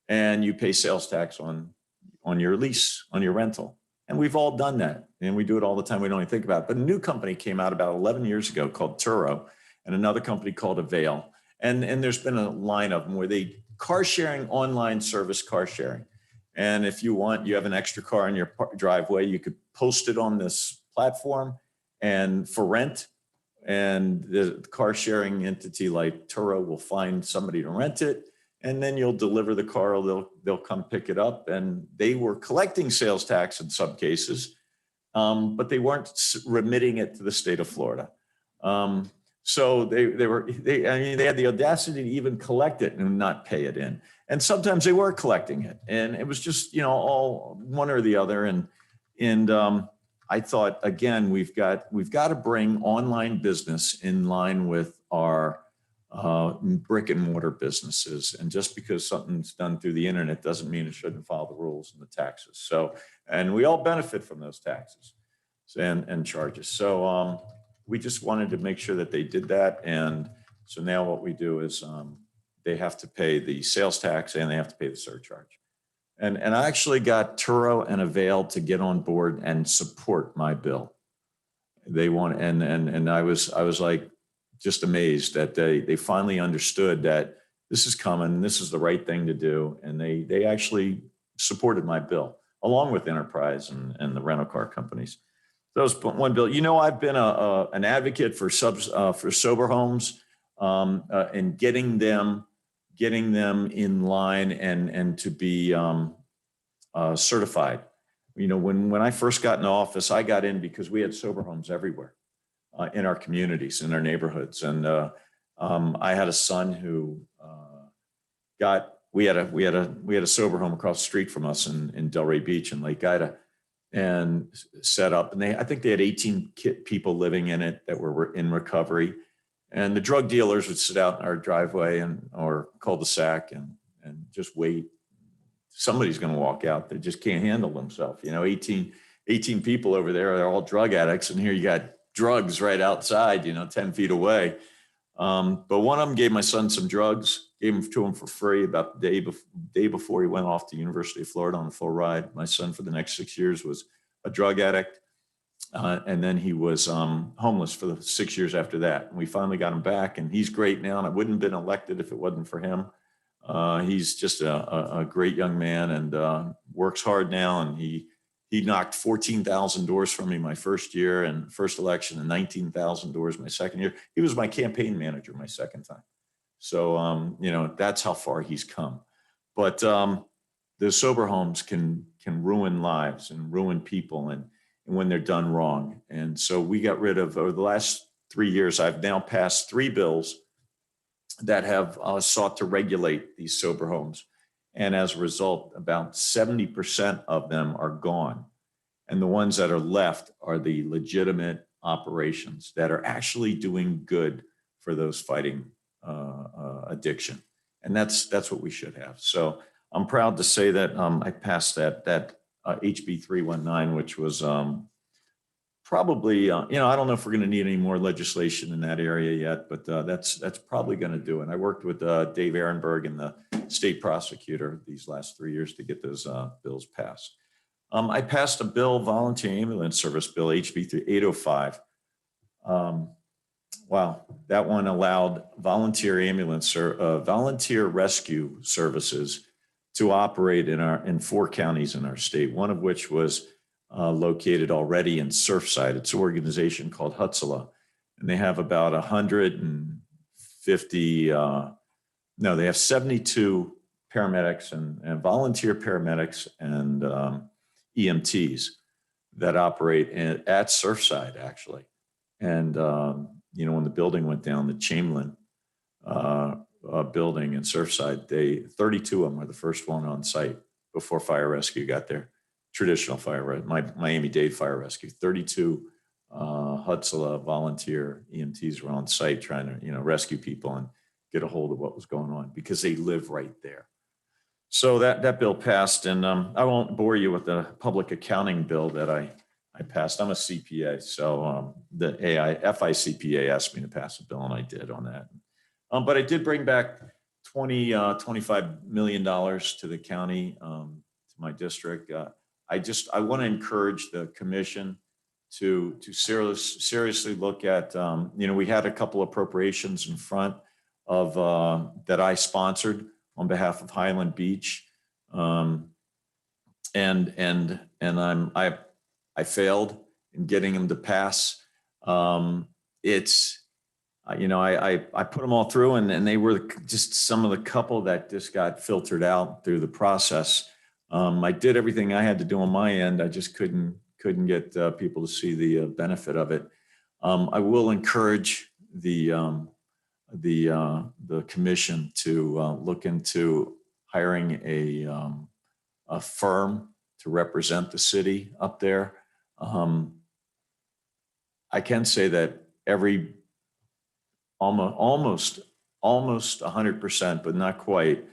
and you pay sales tax on your lease, on your rental. And we've all done that, and we do it all the time. We don't even think about it. But a new company came out about 11 years ago called Turo, and another company called Avail. And there's been a line of them where car sharing, online service car sharing. And if you want, you have an extra car in your driveway, you could post it on this platform and for rent. And the car sharing entity like Turo will find somebody to rent it, and then you'll deliver the car, or they'll come pick it up. And they were collecting sales tax in some cases, but they weren't remitting it to the state of Florida. So they had the audacity to even collect it and not pay it in. And sometimes they were collecting it, and it was just, all one or the other. And I thought, again, we've got to bring online business in line with our brick and mortar businesses. And just because something's done through the internet doesn't mean it shouldn't follow the rules and the taxes. So, and we all benefit from those taxes and charges. So we just wanted to make sure that they did that. And so now what we do is they have to pay the sales tax and they have to pay the surcharge. And I actually got Turo and Avail to get on board and support my bill. They want, and I was like just amazed that they finally understood that this is coming, this is the right thing to do. And they actually supported my bill along with Enterprise and the rental car companies. That was one bill. I've been an advocate for sober homes and getting them in line and to be certified. When I first got into office, I got in because we had sober homes everywhere in our communities, in our neighborhoods. And I had a son who we had a sober home across the street from us in Delray Beach and Lake Ida, and set up. And I think they had 18 people living in it that were in recovery. And the drug dealers would sit out in our driveway or cul-de-sac and just wait. Somebody's going to walk out. They just can't handle themselves. 18 people over there, they're all drug addicts. And here you got drugs right outside, 10 feet away. But one of them gave my son some drugs, gave them to him for free about the day before he went off to University of Florida on a full ride. My son for the next 6 years was a drug addict. And then he was homeless for the 6 years after that. And we finally got him back, and he's great now. And I wouldn't have been elected if it wasn't for him. He's just a great young man and works hard now. And he knocked 14,000 doors from me my first year and first election, and 19,000 doors my second year. He was my campaign manager my second time. So, that's how far he's come. But the sober homes can ruin lives and ruin people and when they're done wrong. And so we got rid of, over the last 3 years, I've now passed 3 bills that have sought to regulate these sober homes. And as a result, about 70% of them are gone. And the ones that are left are the legitimate operations that are actually doing good for those fighting addiction. And that's what we should have. So I'm proud to say that I passed that HB 319, which was probably, I don't know if we're going to need any more legislation in that area yet, but that's probably going to do it. I worked with Dave Ehrenberg and the state prosecutor these last 3 years to get those bills passed. I passed a bill, volunteer ambulance service bill, HB 805. Wow, that one allowed volunteer volunteer rescue services to operate in 4 counties in our state, one of which was located already in Surfside. It's an organization called Hutzela, and they have about 150, they have 72 paramedics and volunteer paramedics and EMTs that operate at Surfside, actually. And, when the building went down, the Chamberlain building in Surfside, 32 of them were the first one on site before fire rescue got there. Traditional fire, Miami-Dade fire rescue, 32 Hutzela volunteer EMTs were on site trying to, rescue people and get a hold of what was going on because they live right there. So that bill passed, and I won't bore you with the public accounting bill that I passed. I'm a CPA, so the FICPA asked me to pass a bill, and I did on that. But I did bring back $25 million to the county, to my district. I want to encourage the commission to seriously look at, we had a couple appropriations in front of that I sponsored on behalf of Highland Beach, and I failed and getting them to pass. It's, I put them all through, and they were just some of the couple that just got filtered out through the process. I did everything I had to do on my end. I just couldn't get people to see the benefit of it. I will encourage the commission to look into hiring a firm to represent the city up there. I can say that almost 100%, but not quite,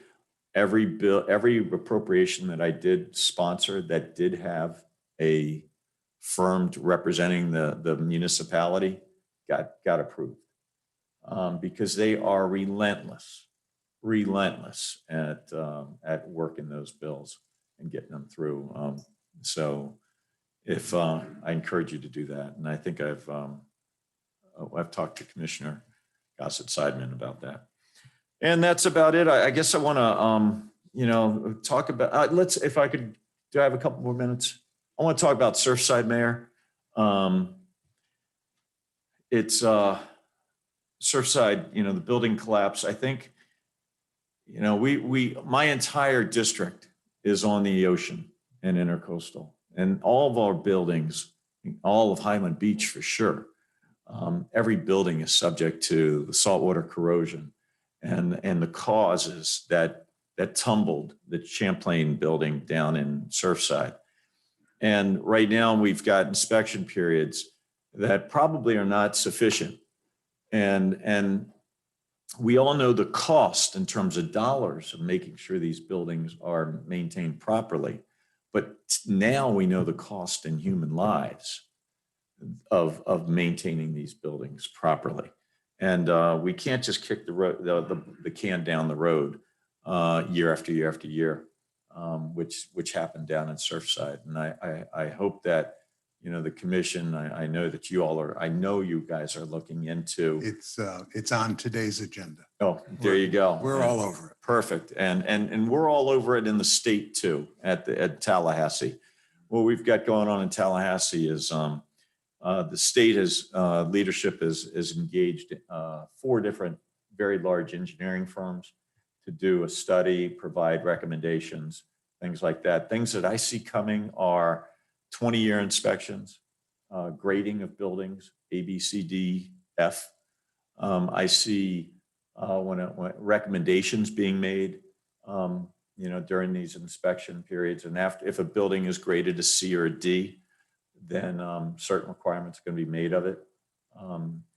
every appropriation that I did sponsor that did have a firm representing the municipality got approved, because they are relentless at working those bills and getting them through. So if I encourage you to do that, and I think I've talked to Commissioner Gossett-Seidman about that. And that's about it. I guess I want to, talk about, if I could, do I have a couple more minutes? I want to talk about Surfside, Mayor. It's Surfside, the building collapse. I think, my entire district is on the ocean and intercoastal, and all of our buildings, all of Highland Beach for sure. Every building is subject to the saltwater corrosion and the causes that tumbled the Champlain building down in Surfside. And right now we've got inspection periods that probably are not sufficient. And we all know the cost in terms of dollars of making sure these buildings are maintained properly. But now we know the cost in human lives of maintaining these buildings properly. And we can't just kick the can down the road year after year after year, which happened down in Surfside. And I hope that, the commission, I know that I know you guys are looking into. It's on today's agenda. Oh, there you go. We're all over it. Perfect. And we're all over it in the state too, at Tallahassee. What we've got going on in Tallahassee is the state leadership is engaged 4 different very large engineering firms to do a study, provide recommendations, things like that. Things that I see coming are 20-year inspections, grading of buildings, A, B, C, D, F. I see when recommendations being made, during these inspection periods, and if a building is graded a C or a D, then certain requirements are going to be made of it.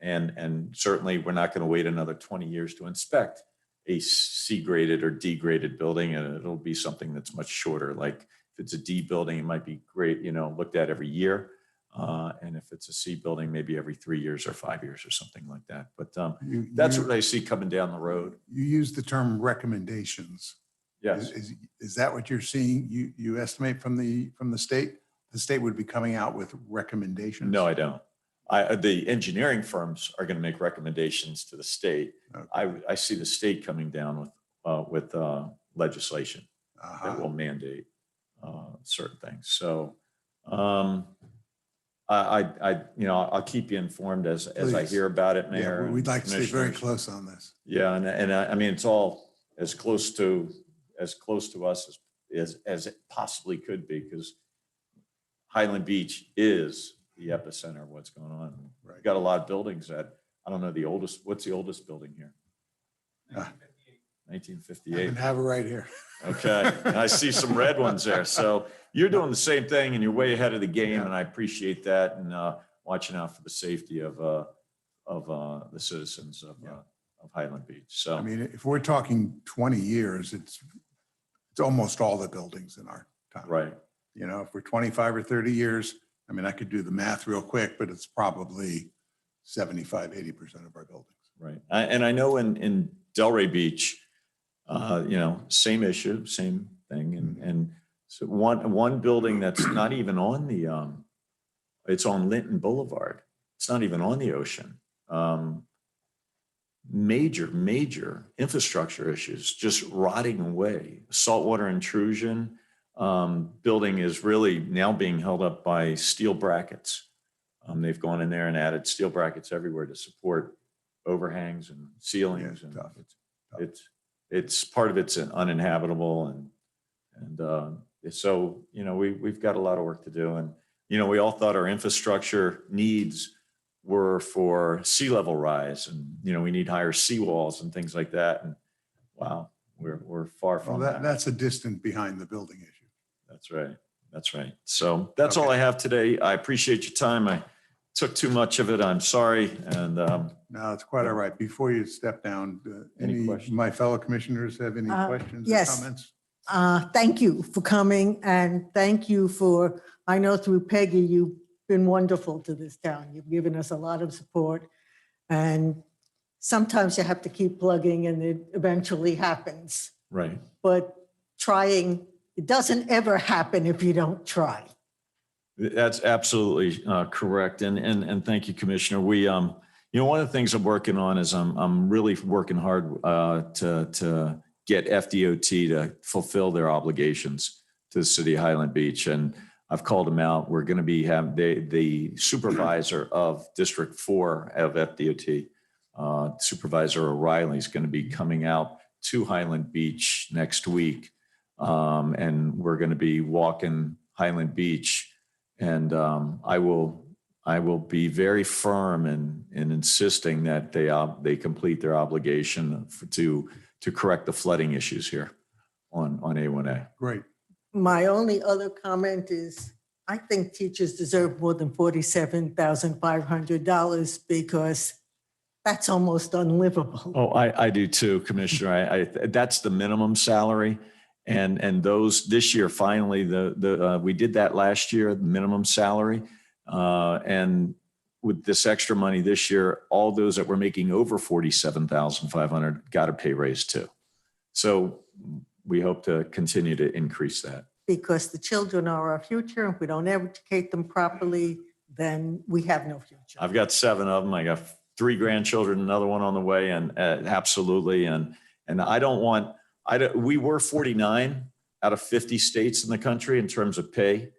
And certainly we're not going to wait another 20 years to inspect a C graded or D graded building, and it'll be something that's much shorter. Like if it's a D building, it might be great, looked at every year. And if it's a C building, maybe every 3 years or 5 years or something like that. But that's what I see coming down the road. You use the term recommendations. Yes. Is that what you're seeing? You estimate from the state? The state would be coming out with recommendations? No, I don't. The engineering firms are going to make recommendations to the state. Okay. I see the state coming down with legislation that will mandate certain things. So I'll keep you informed as I hear about it, Mayor. Yeah, we'd like to stay very close on this. Yeah, and I mean, it's all as close to us as it possibly could be, because Highland Beach is the epicenter of what's going on. Right. We've got a lot of buildings that, I don't know what's the oldest building here? 1958. I have it right here. Okay, and I see some red ones there. So you're doing the same thing and you're way ahead of the game, and I appreciate that, and watching out for the safety of the citizens of Highland Beach. So I mean, if we're talking 20 years, it's almost all the buildings in our town. right. If we're 25 or 30 years, I mean, I could do the math real quick, but it's probably 75, 80% of our buildings. Right. And I know in Delray Beach, same issue, same thing. And so one building that's not even on it's on Linton Boulevard. It's not even on the ocean. Major infrastructure issues, just rotting away. Saltwater intrusion. Building is really now being held up by steel brackets. They've gone in there and added steel brackets everywhere to support overhangs and ceilings. Yeah, And tough. it's part of it's uninhabitable. And so, we've got a lot of work to do. And, we all thought our infrastructure needs were for sea level rise and, we need higher seawalls and things like that. And wow, we're far Well, from that. that's a distant behind the building issue. That's right. That's right. So that's all I have today. I appreciate your time. I took too much of it. I'm sorry. And No, it's quite all right. Before you step down, Any any, questions? my fellow commissioners have any questions or yes. comments? Thank you for coming and thank you for, I know through Peggy, you've been wonderful to this town. You've given us a lot of support and sometimes you have to keep plugging and it eventually happens. right. But trying, it doesn't ever happen if you don't try. That's absolutely correct. And thank you, Commissioner. We, one of the things I'm working on is I'm really working hard to get FDOT to fulfill their obligations to the city of Highland Beach. And I've called them out. We're going to be the supervisor of District 4 of FDOT, Supervisor O'Reilly, is going to be coming out to Highland Beach next week. And we're going to be walking Highland Beach. And I will be very firm in insisting that they complete their obligation to correct the flooding issues here on A1A. Great. My only other comment is, I think teachers deserve more than $47,500 because that's almost unlivable. Oh, I do too, Commissioner. That's the minimum salary. And those this year, finally, we did that last year, the minimum salary. And with this extra money this year, all those that were making over $47,500 got a pay raise too. So we hope to continue to increase that. Because the children are our future. If we don't educate them properly, then we have no future. I've got 7 of them. I got 3 grandchildren, another one on the way, and absolutely. And we were 49 out of 50 states in the country in terms of pay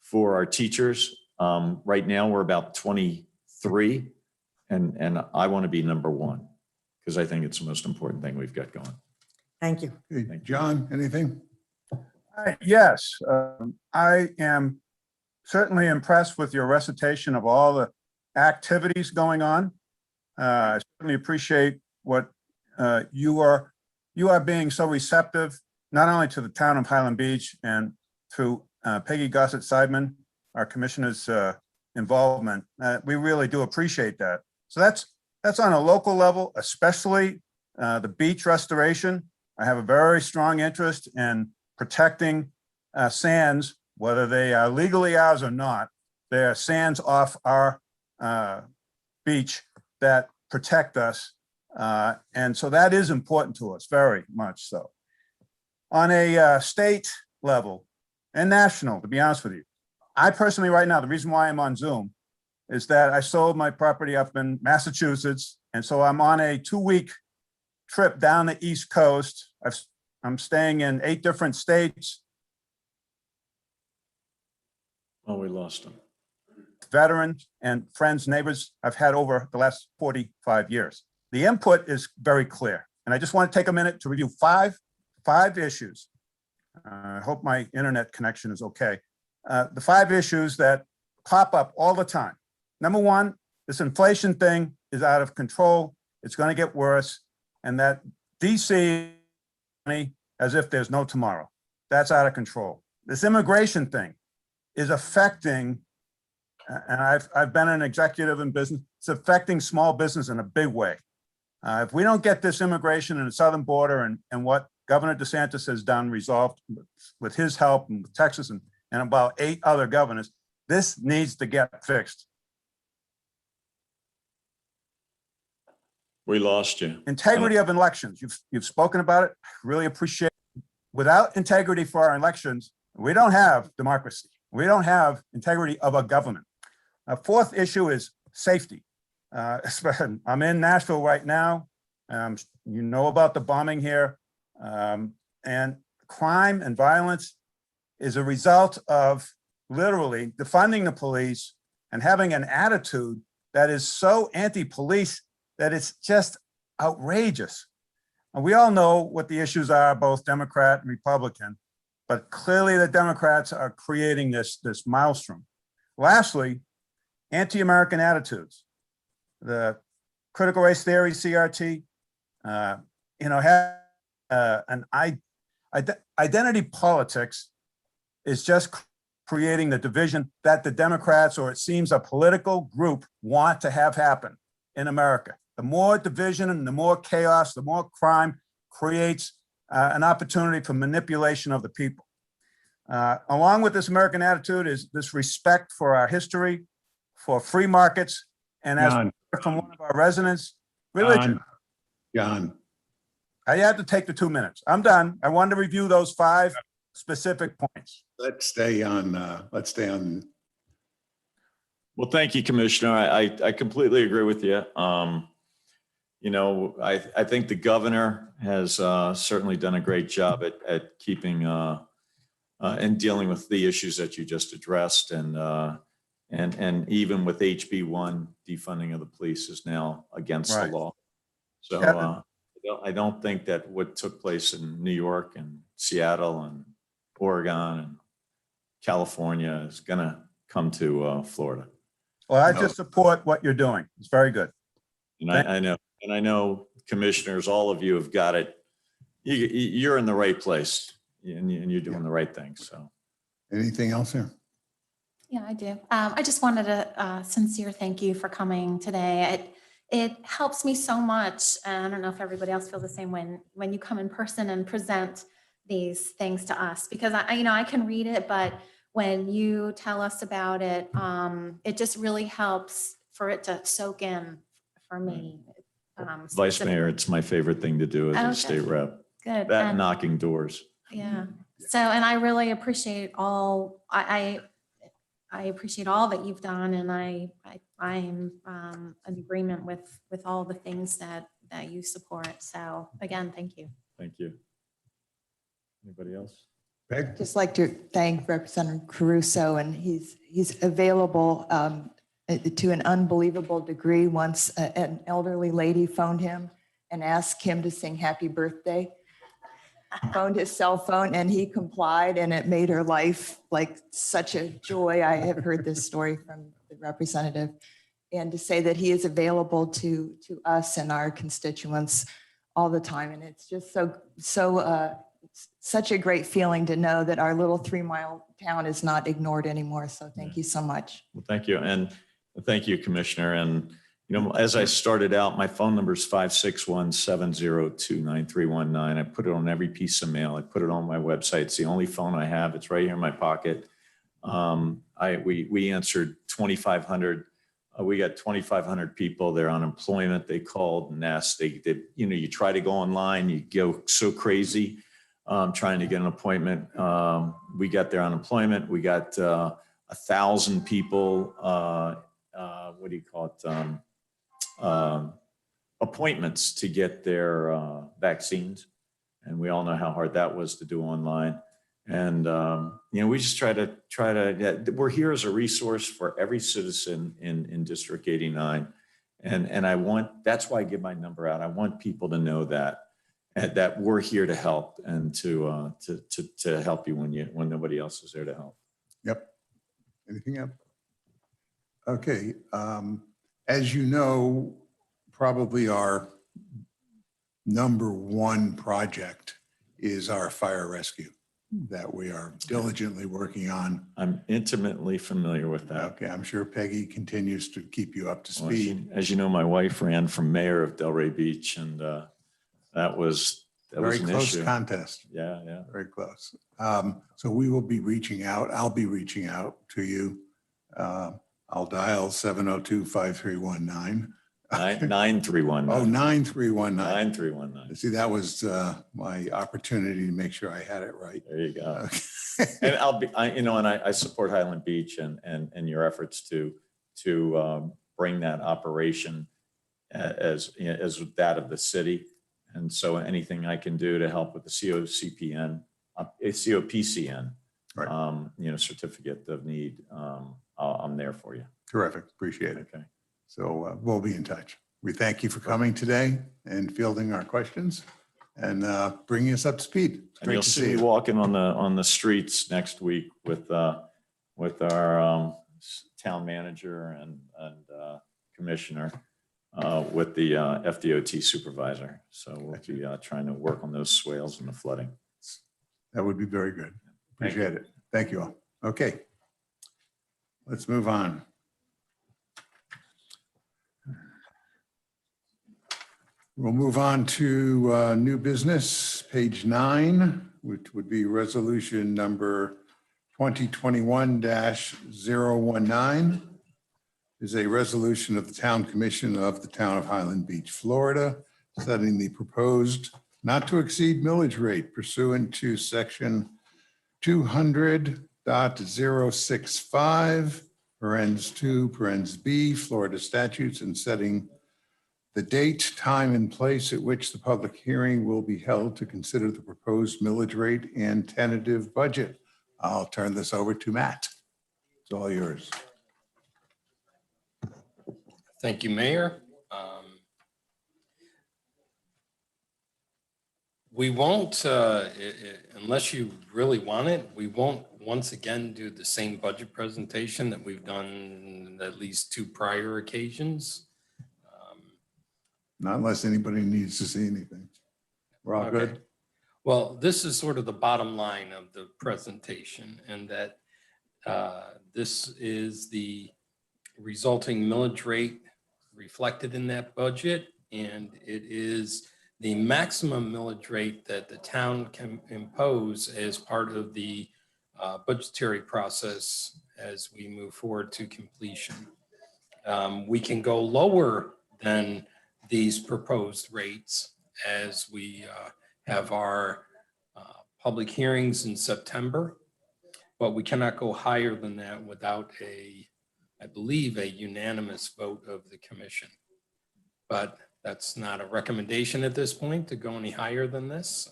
for our teachers. Right now we're about 23, and I want to be number 1 because I think it's the most important thing we've got going. Thank you. Okay, John, anything? Yes, I am certainly impressed with your recitation of all the activities going on. I certainly appreciate what you are being so receptive, not only to the town of Highland Beach and through Peggy Gossett-Seidman, our commissioner's involvement. We really do appreciate that. So that's on a local level, especially the beach restoration. I have a very strong interest in protecting sands, whether they are legally ours or not. They are sands off our beach that protect us. And so that is important to us, very much so. On a state level and national, to be honest with you, I personally right now, the reason why I'm on Zoom is that I sold my property up in Massachusetts. And so I'm on a 2-week trip down the East Coast. I'm staying in 8 different states. Oh, we lost them. Veterans and friends, neighbors I've had over the last 45 years. The input is very clear. And I just want to take a minute to review five issues. I hope my internet connection is okay. The 5 issues that pop up all the time. Number 1, this inflation thing is out of control. It's going to get worse. And that DC money as if there's no tomorrow. That's out of control. This immigration thing is affecting, and I've been an executive in business, it's affecting small business in a big way. If we don't get this immigration in the southern border and what Governor DeSantis has done resolved with his help and with Texas and about 8 other governors, this needs to get fixed. We lost you. Integrity of elections. You've spoken about it. Really appreciate it. Without integrity for our elections, we don't have democracy. We don't have integrity of a government. A 4th issue is safety. I'm in Nashville right now. You know about the bombing here. And crime and violence is a result of literally defunding the police and having an attitude that is so anti-police that it's just outrageous. And we all know what the issues are, both Democrat and Republican, but clearly the Democrats are creating this maelstrom. Lastly, anti-American attitudes. The critical race theory, CRT, identity politics is just creating the division that the Democrats, or it seems a political group, want to have happen in America. The more division and the more chaos, the more crime creates an opportunity for manipulation of the people. Along with this American attitude is this respect for our history, for free markets, and as John, from one of our residents, religion. John, I had to take the 2 minutes. I'm done. I wanted to review those 5 specific points. let's stay on. Well, thank you, Commissioner. I completely agree with you. I think the governor has certainly done a great job at keeping and dealing with the issues that you just addressed. And even with HB1, defunding of the police is now against the law. So I don't think that what took place in New York and Seattle and Oregon and California is going to come to Florida. Well, I just support what you're doing. It's very good. And I know commissioners, all of you have got it. You're in the right place and you're doing the right thing. So Anything else here? Yeah, I do. I just wanted a sincere thank you for coming today. It helps me so much. And I don't know if everybody else feels the same when you come in person and present these things to us, because I can read it, but when you tell us about it, it just really helps for it to soak in for me. Vice Mayor, it's my favorite thing to do as a state rep. Good. That And- knocking doors. Yeah. So, and I really appreciate all, I appreciate all that you've done, and I'm in agreement with all the things that you support. So again, thank you. Thank you. Anybody else? Peg? Just like to thank Representative Caruso, and he's available to an unbelievable degree. Once an elderly lady phoned him and asked him to sing happy birthday, phoned his cell phone, and he complied, and it made her life like such a joy. I have heard this story from the representative, and to say that he is available to us and our constituents all the time. And it's just such a great feeling to know that our little 3-mile town is not ignored anymore. So thank you so much. Well, thank you. And thank you, Commissioner. And, as I started out, my phone number is 561-702-9319. I put it on every piece of mail. I put it on my website. It's the only phone I have. It's right here in my pocket. We answered 2,500. We got 2,500 people. They're on unemployment. They called and asked. You try to go online, you go so crazy trying to get an appointment. We got their unemployment. We got 1,000 people. What do you call it? Appointments to get their vaccines. And we all know how hard that was to do online. And, we just try to, we're here as a resource for every citizen in District 89. And that's why I give my number out. I want people to know that we're here to help and to help you when nobody else is there to help. Yep. Anything else? Okay. As you know, probably our number one project is our fire rescue that we are diligently working on. I'm intimately familiar with that. Okay, I'm sure Peggy continues to keep you up to Well, speed. as you know, my wife ran for mayor of Delray Beach, and that was Very an close issue. contest. Yeah. Very close. So we will be reaching out. I'll be reaching out to you. I'll dial 702-5319. 9319. Oh, 9319. 9319. See, that was my opportunity to make sure I had it right. There you go. Okay. And I support Highland Beach and your efforts to bring that operation as that of the city. And so anything I can do to help with the COPCN, Right. certificate of need, I'm there for you. Terrific. Appreciate it. Okay. So we'll be in touch. We thank you for coming today and fielding our questions and bringing us up to speed. It's And great you'll to see see me you. walking on the streets next week with our town manager and commissioner with the FDOT supervisor. So we'll be trying to work on those swales and the flooding. That would be very good. Thank you. Appreciate it. Thank you all. Okay. Let's move on. We'll move on to new business, page 9, which would be resolution number 2021-019. Is a resolution of the Town Commission of the Town of Highland Beach, Florida, setting the proposed not to exceed millage rate pursuant to section 200.065, parens 2, parens B, Florida statutes, and setting the date, time, and place at which the public hearing will be held to consider the proposed millage rate and tentative budget. I'll turn this over to Matt. It's all yours. Thank you, Mayor. We won't, unless you really want it, we won't once again do the same budget presentation that we've done at least 2 prior occasions. Not unless anybody needs to see anything. We're all good. Okay. Well, this is sort of the bottom line of the presentation, and that this is the resulting millage rate reflected in that budget, and it is the maximum millage rate that the town can impose as part of the budgetary process as we move forward to completion. We can go lower than these proposed rates as we have our public hearings in September, but we cannot go higher than that without I believe, a unanimous vote of the commission. But that's not a recommendation at this point to go any higher than this.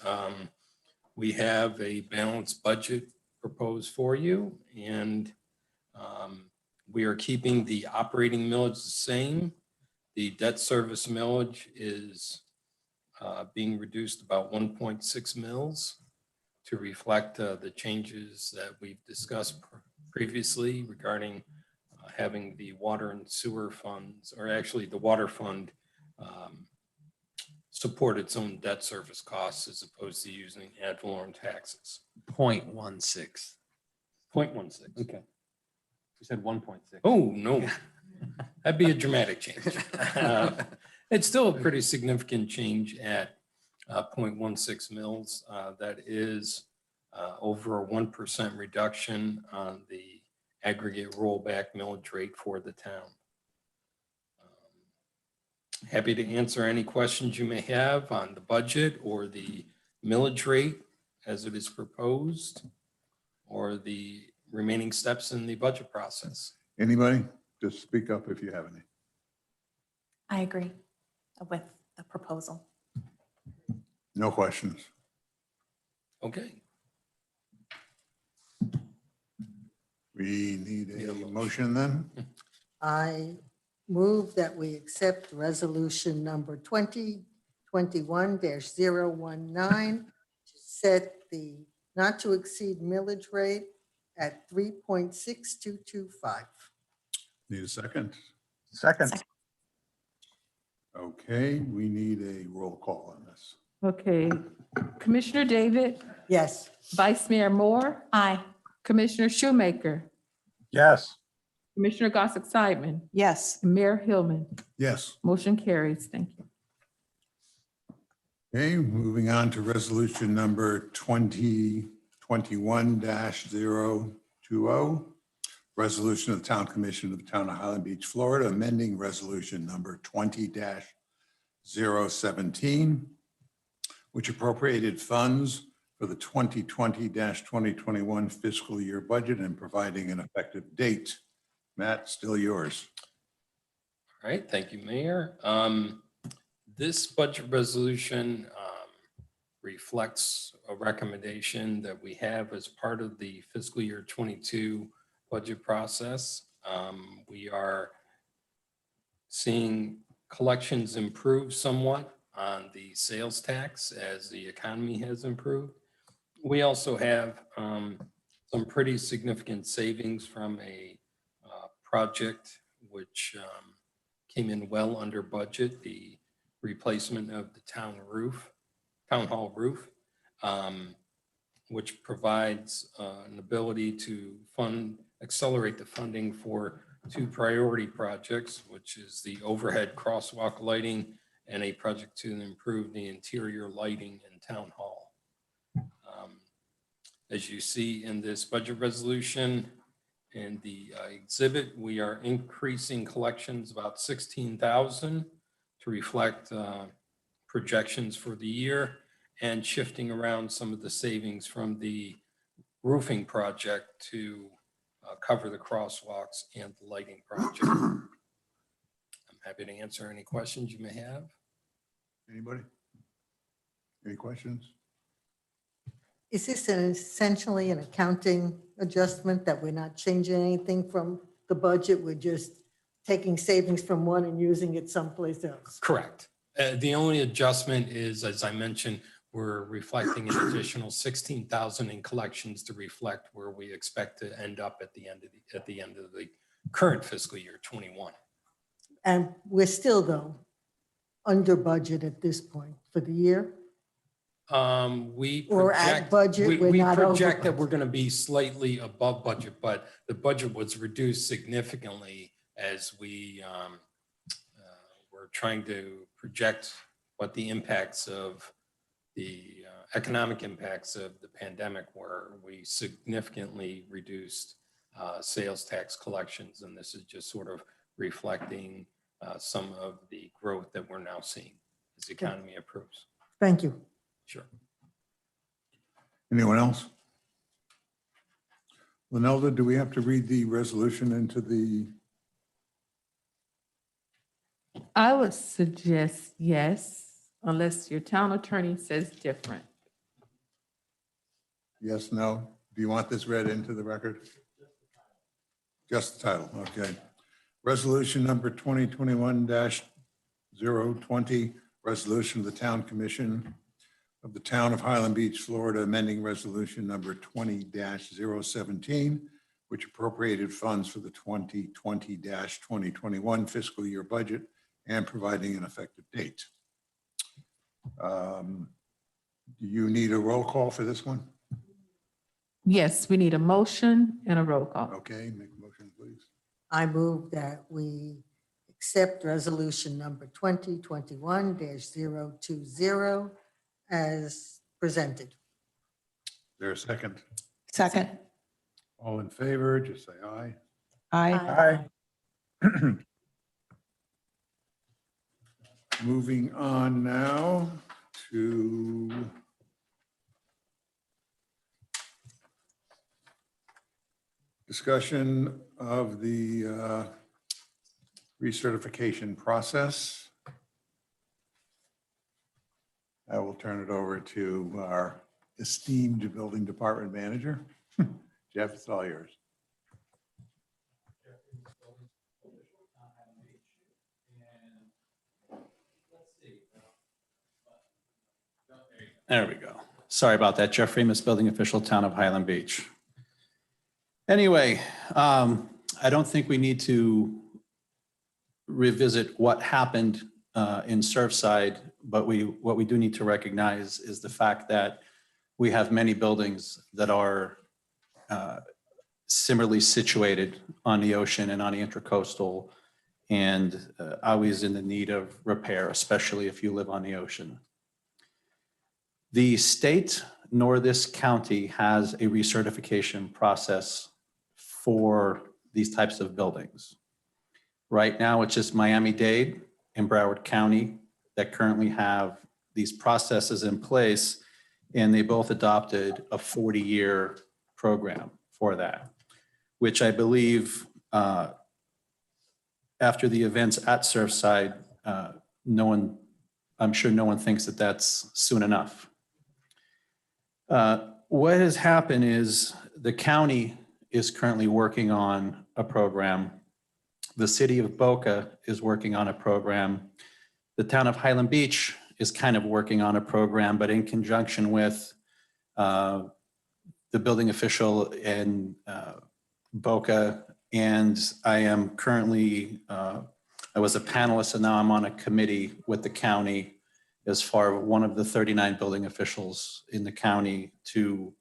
We have a balanced budget proposed for you, and we are keeping the operating millage the same. The debt service millage is being reduced about 1.6 mils to reflect the changes that we've discussed previously regarding having the water and sewer funds, or actually the water fund, support its own debt service costs as opposed to using ad valorem taxes. 0.16. 0.16. Okay. You said 1.6. Oh, no. That'd be a dramatic change. It's still a pretty significant change at 0.16 mils. That is over a 1% reduction on the aggregate rollback millage rate for the town. Happy to answer any questions you may have on the budget or the millage rate as it is proposed, or the remaining steps in the budget process. Anybody? Just speak up if you have any. I agree with the proposal. No questions. Okay. We need a motion then. I move that we accept resolution number 2021-019 to set the not to exceed millage rate at 3.6225. Need a second? Second. Okay, we need a roll call on this. Okay. Commissioner David, Yes. Vice Mayor Moore, Aye. Commissioner Shoemaker, Yes. Commissioner Gossick-Sideman, Yes. and Mayor Hillman. Yes. Motion carries. Thank you. Okay, moving on to resolution number 2021-020. Resolution of the Town Commission of the Town of Highland Beach, Florida, amending resolution number 20-017, which appropriated funds for the 2020-2021 fiscal year budget and providing an effective date. Matt, still yours. All right, thank you, Mayor. This budget resolution reflects a recommendation that we have as part of the fiscal year 22 budget process. We are seeing collections improve somewhat on the sales tax as the economy has improved. We also have some pretty significant savings from a project which came in well under budget, the replacement of the town hall roof, which provides an ability to accelerate the funding for 2 priority projects, which is the overhead crosswalk lighting and a project to improve the interior lighting in town hall. As you see in this budget resolution and the exhibit, we are increasing collections about 16,000 to reflect projections for the year and shifting around some of the savings from the roofing project to cover the crosswalks and the lighting project. I'm happy to answer any questions you may have. Anybody? Any questions? Is this essentially an accounting adjustment that we're not changing anything from the budget? We're just taking savings from one and using it someplace else? Correct. The only adjustment is, as I mentioned, we're reflecting an additional 16,000 in collections to reflect where we expect to end up at the end of the current fiscal year 21. And we're still, though, under budget at this point for the year? We Or at project, budget, we're we not over project that budget. we're going to be slightly above budget, but the budget was reduced significantly as we were trying to project what the impacts of the economic impacts of the pandemic were. We significantly reduced sales tax collections, and this is just sort of reflecting some of the growth that we're now seeing as the economy improves. Thank you. Sure. Anyone else? Linelda, do we have to read the resolution into the, I would suggest yes, unless your town attorney says different. yes, no? Do you want this read into the record? Just the title, okay. Resolution number 2021-020, resolution of the Town Commission of the Town of Highland Beach, Florida, amending resolution number 20-017, which appropriated funds for the 2020-2021 fiscal year budget and providing an effective date. Do you need a roll call for this one? Yes, we need a motion and a roll call. Okay, make a motion, please. I move that we accept resolution number 2021-020 as presented. Is there a second? Second. All in favor, just say aye. Aye. Moving on now to discussion of the recertification process. I will turn it over to our esteemed building department manager. Jeff, it's all yours. There we go. Sorry about that. Jeff Remus, building official, Town of Highland Beach. Anyway, I don't think we need to revisit what happened in Surfside, but what we do need to recognize is the fact that we have many buildings that are similarly situated on the ocean and on the intracoastal and always in the need of repair, especially if you live on the ocean. The state nor this county has a recertification process for these types of buildings. Right now, it's just Miami-Dade and Broward County that currently have these processes in place, and they both adopted a 40-year program for that, which I believe after the events at Surfside, I'm sure no one thinks that that's soon enough. What has happened is the county is currently working on a program The city of Boca is working on a program. The town of Highland Beach is kind of working on a program, but in conjunction with the building official in Boca. And I am currently, I was a panelist and now I'm on a committee with the county as far as one of the 39 building officials in the county to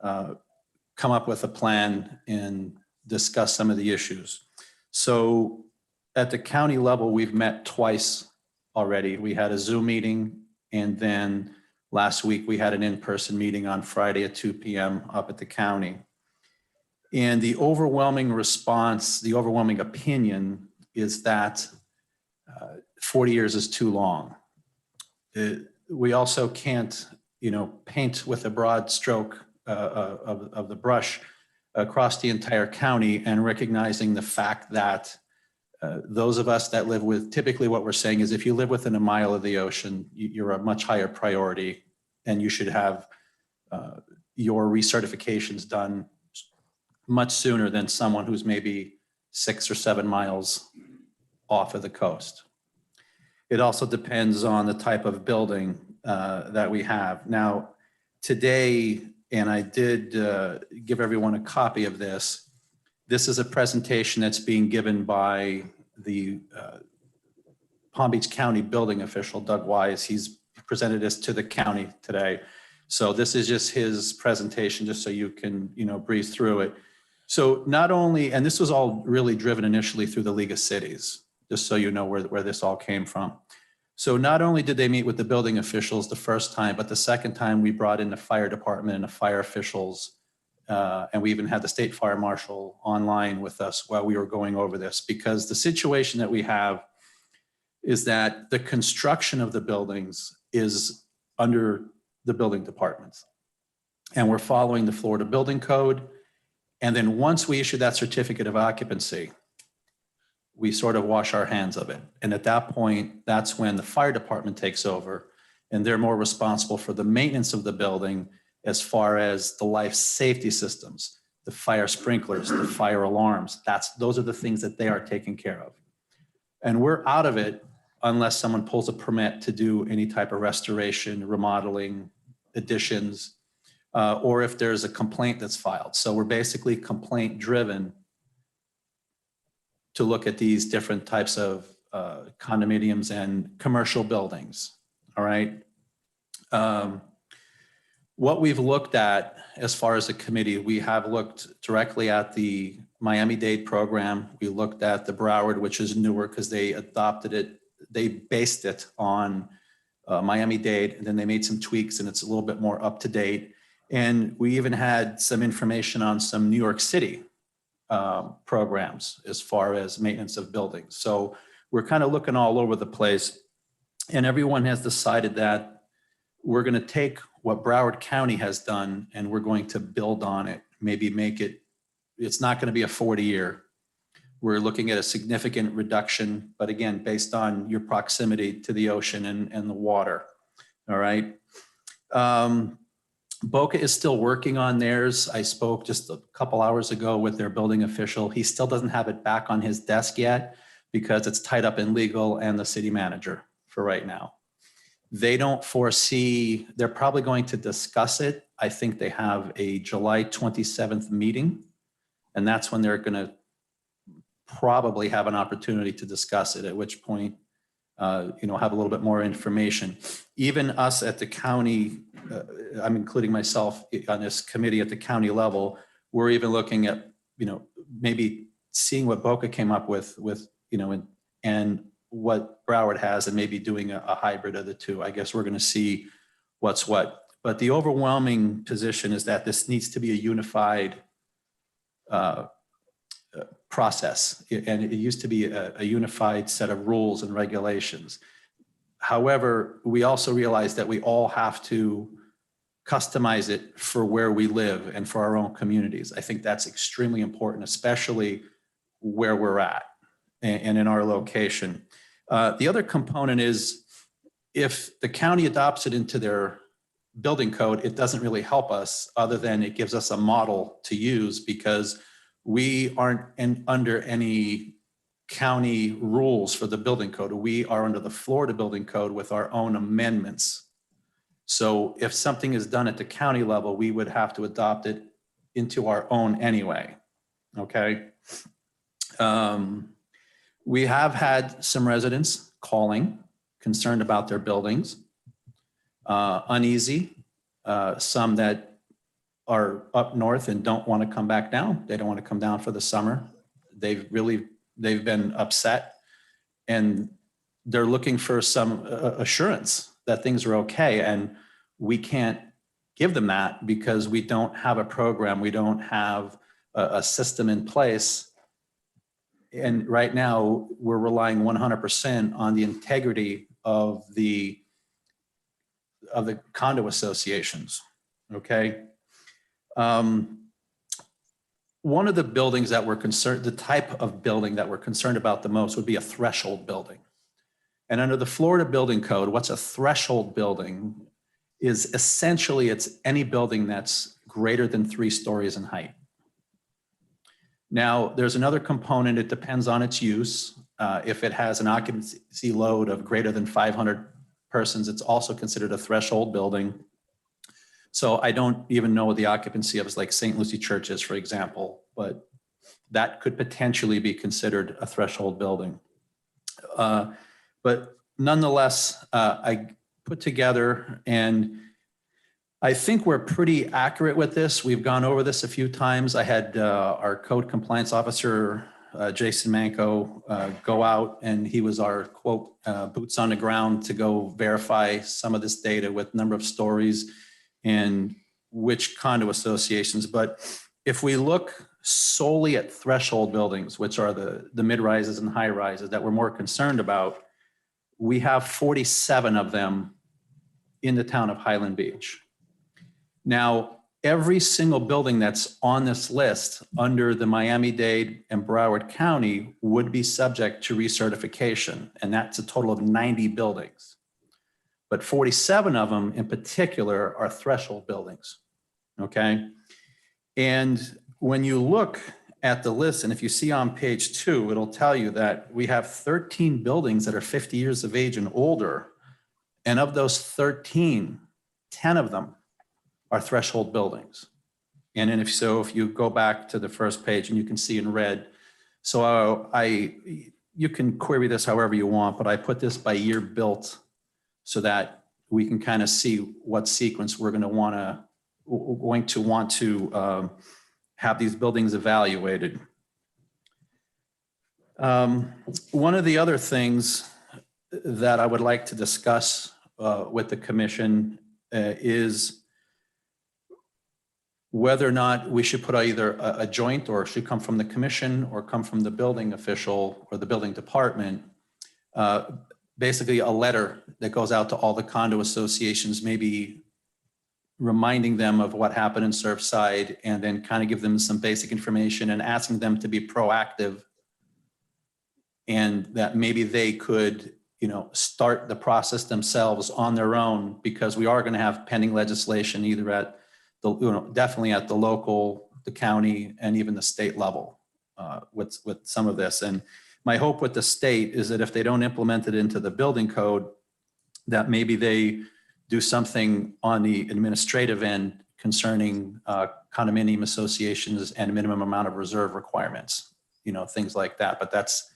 come up with a plan and discuss some of the issues. So at the county level, we've met twice already. We had a Zoom meeting, and then last week we had an in-person meeting on Friday at 2 p.m. up at the county. And the overwhelming response, the overwhelming opinion is that 40 years is too long. We also can't, paint with a broad stroke of the brush across the entire county, and recognizing the fact that those of us that live with, typically what we're saying is if you live within a mile of the ocean, you're a much higher priority, and you should have your recertifications done much sooner than someone who's maybe 6 or 7 miles off of the coast. It also depends on the type of building that we have. Now, today, and I did give everyone a copy of this. This is a presentation that's being given by the Palm Beach County building official, Doug Wise. He's presented this to the county today. So this is just his presentation, just so you can, breeze through it. So not only, and this was all really driven initially through the League of Cities, just so you know where this all came from. So not only did they meet with the building officials the first time, but the second time we brought in the fire department and the fire officials, and we even had the state fire marshal online with us while we were going over this, because the situation that we have is that the construction of the buildings is under the building departments. And we're following the Florida Building Code. And then once we issue that certificate of occupancy, we sort of wash our hands of it. And at that point, that's when the fire department takes over, and they're more responsible for the maintenance of the building as far as the life safety systems, the fire sprinklers, the fire alarms. Those are the things that they are taking care of. And we're out of it unless someone pulls a permit to do any type of restoration, remodeling, additions, or if there's a complaint that's filed. So we're basically complaint driven to look at these different types of condominiums and commercial buildings, all right? What we've looked at as far as a committee, we have looked directly at the Miami-Dade program. We looked at the Broward, which is newer because they adopted it. They based it on Miami-Dade, and then they made some tweaks, and it's a little bit more up to date. And we even had some information on some New York City programs as far as maintenance of buildings. So we're kind of looking all over the place, and everyone has decided that we're going to take what Broward County has done and we're going to build on it, maybe make it, it's not going to be a 40-year. We're looking at a significant reduction, but again, based on your proximity to the ocean and the water, all right? Boca is still working on theirs. I spoke just a couple hours ago with their building official. He still doesn't have it back on his desk yet because it's tied up in legal and the city manager for right now. They don't foresee, they're probably going to discuss it. I think they have a July 27th meeting, and that's when they're going to probably have an opportunity to discuss it, at which point, have a little bit more information. Even us at the county, I'm including myself on this committee at the county level, we're even looking at, maybe seeing what Boca came up with, and what Broward has, and maybe doing a hybrid of the two. I guess we're going to see what's what. But the overwhelming position is that this needs to be a unified process. And it used to be a unified set of rules and regulations. However, we also realize that we all have to customize it for where we live and for our own communities. I think that's extremely important, especially where we're at and in our location. The other component is if the county adopts it into their building code, it doesn't really help us other than it gives us a model to use, because we aren't under any county rules for the building code. We are under the Florida building code with our own amendments. So if something is done at the county level, we would have to adopt it into our own anyway, okay? We have had some residents calling, concerned about their buildings, uneasy, some that are up north and don't want to come back down. They don't want to come down for the summer. They've been upset, and they're looking for some assurance that things are okay. And we can't give them that because we don't have a program. We don't have a system in place. And right now we're relying 100% on the integrity of the condo associations. Okay. One of the buildings that we're concerned, the type of building that we're concerned about the most would be a threshold building. And under the Florida Building Code, what's a threshold building is essentially it's any building that's greater than 3 stories in height. Now, there's another component. It depends on its use. If it has an occupancy load of greater than 500 persons, it's also considered a threshold building. So I don't even know what the occupancy of like St. Lucie Church is, for example, but that could potentially be considered a threshold building. But nonetheless, I put together, and I think we're pretty accurate with this. We've gone over this a few times. I had our code compliance officer, Jason Manco, go out, and he was our quote, boots on the ground to go verify some of this data with number of stories and which condo associations. But if we look solely at threshold buildings, which are the mid-rises and high-rises that we're more concerned about, we have 47 of them in the town of Highland Beach. Now, every single building that's on this list under the Miami-Dade and Broward County would be subject to recertification, and that's a total of 90 buildings. But 47 of them in particular are threshold buildings, okay? And when you look at the list, and if you see on page 2, it'll tell you that we have 13 buildings that are 50 years of age and older. And of those 13, 10 of them are threshold buildings. And then if you go back to the first page and you can see in red, so you can query this however you want, but I put this by year built so that we can kind of see what sequence we're going to want to have these buildings evaluated. One of the other things that I would like to discuss with the commission is whether or not we should put either a joint, or it should come from the commission or come from the building official or the building department, basically a letter that goes out to all the condo associations, maybe reminding them of what happened in Surfside, and then kind of give them some basic information and asking them to be proactive, and that maybe they could, start the process themselves on their own, because we are going to have pending legislation either at definitely at the local, the county, and even the state level with some of this. And my hope with the state is that if they don't implement it into the building code, that maybe they do something on the administrative end concerning condominium associations and minimum amount of reserve requirements, things like that. But that's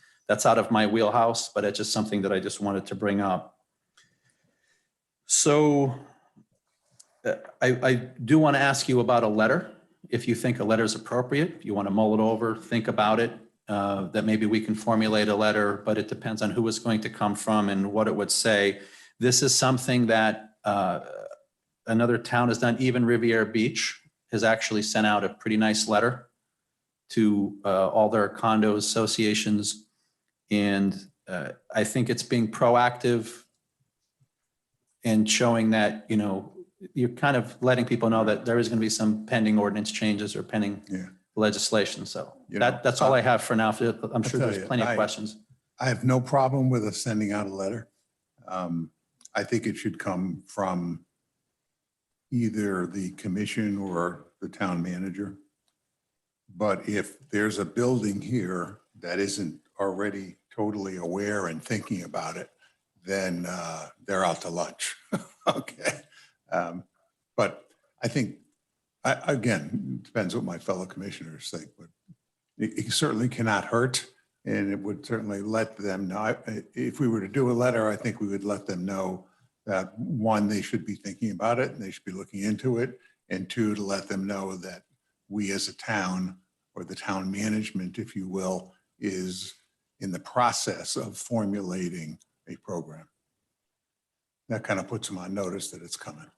out of my wheelhouse, but it's just something that I just wanted to bring up. So I do want to ask you about a letter. If you think a letter is appropriate, if you want to mull it over, think about it, that maybe we can formulate a letter, but it depends on who it's going to come from and what it would say. This is something that another town has done. Even Riviera Beach has actually sent out a pretty nice letter to all their condo associations. And I think it's being proactive and showing that, you're kind of letting people know that there is going to be some pending ordinance changes or pending legislation. So that's all I have for now. I'm sure there's plenty of questions. I have no problem with us sending out a letter. I think it should come from either the commission or the town manager. But if there's a building here that isn't already totally aware and thinking about it, then they're out to lunch. Okay. But I think, again, it depends what my fellow commissioners think, but it certainly cannot hurt. And it would certainly let them know. If we were to do a letter, I think we would let them know that, one, they should be thinking about it and they should be looking into it. And two, to let them know that we as a town, or the town management, if you will, is in the process of formulating a program. That kind of puts them on notice that it's coming.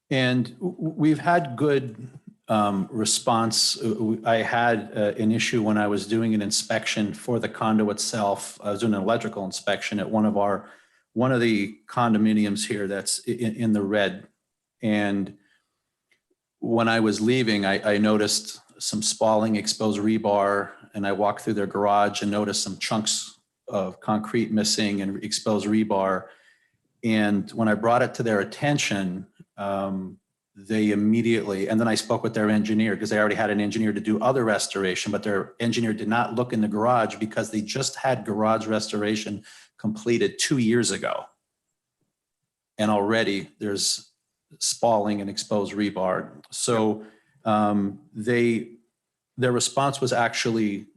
And we've had good response. I had an issue when I was doing an inspection for the condo itself. I was doing an electrical inspection at one of the condominiums here that's in the red. And when I was leaving, I noticed some spalling exposed rebar, and I walked through their garage and noticed some chunks of concrete missing and exposed rebar. And when I brought it to their attention, they immediately, and then I spoke with their engineer, because they already had an engineer to do other restoration, but their engineer did not look in the garage because they just had garage restoration completed 2 years ago. And already there's spalling and exposed rebar. So their response was actually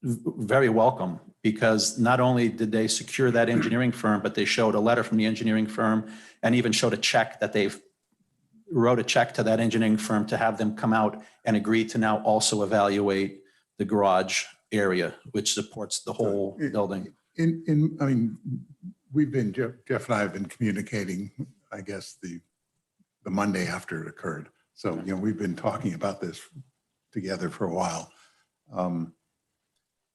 very welcome, because not only did they secure that engineering firm, but they showed a letter from the engineering firm and even showed a check that they've wrote a check to that engineering firm to have them come out and agree to now also evaluate the garage area, which supports the whole building. I mean, Jeff and I have been communicating, I guess, the Monday after it occurred. So, we've been talking about this together for a while.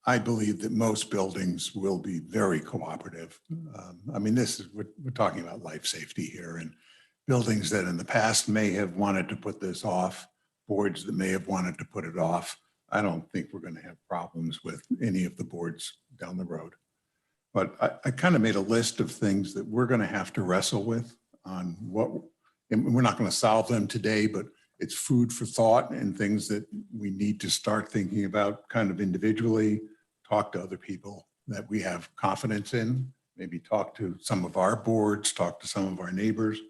I believe that most buildings will be very cooperative. I mean, we're talking about life safety here, and buildings that in the past may have wanted to put this off, boards that may have wanted to put it off. I don't think we're going to have problems with any of the boards down the road. But I kind of made a list of things that we're going to have to wrestle with on and we're not going to solve them today, but it's food for thought and things that we need to start thinking about kind of individually, talk to other people that we have confidence in, maybe talk to some of our boards, talk to some of our neighbors,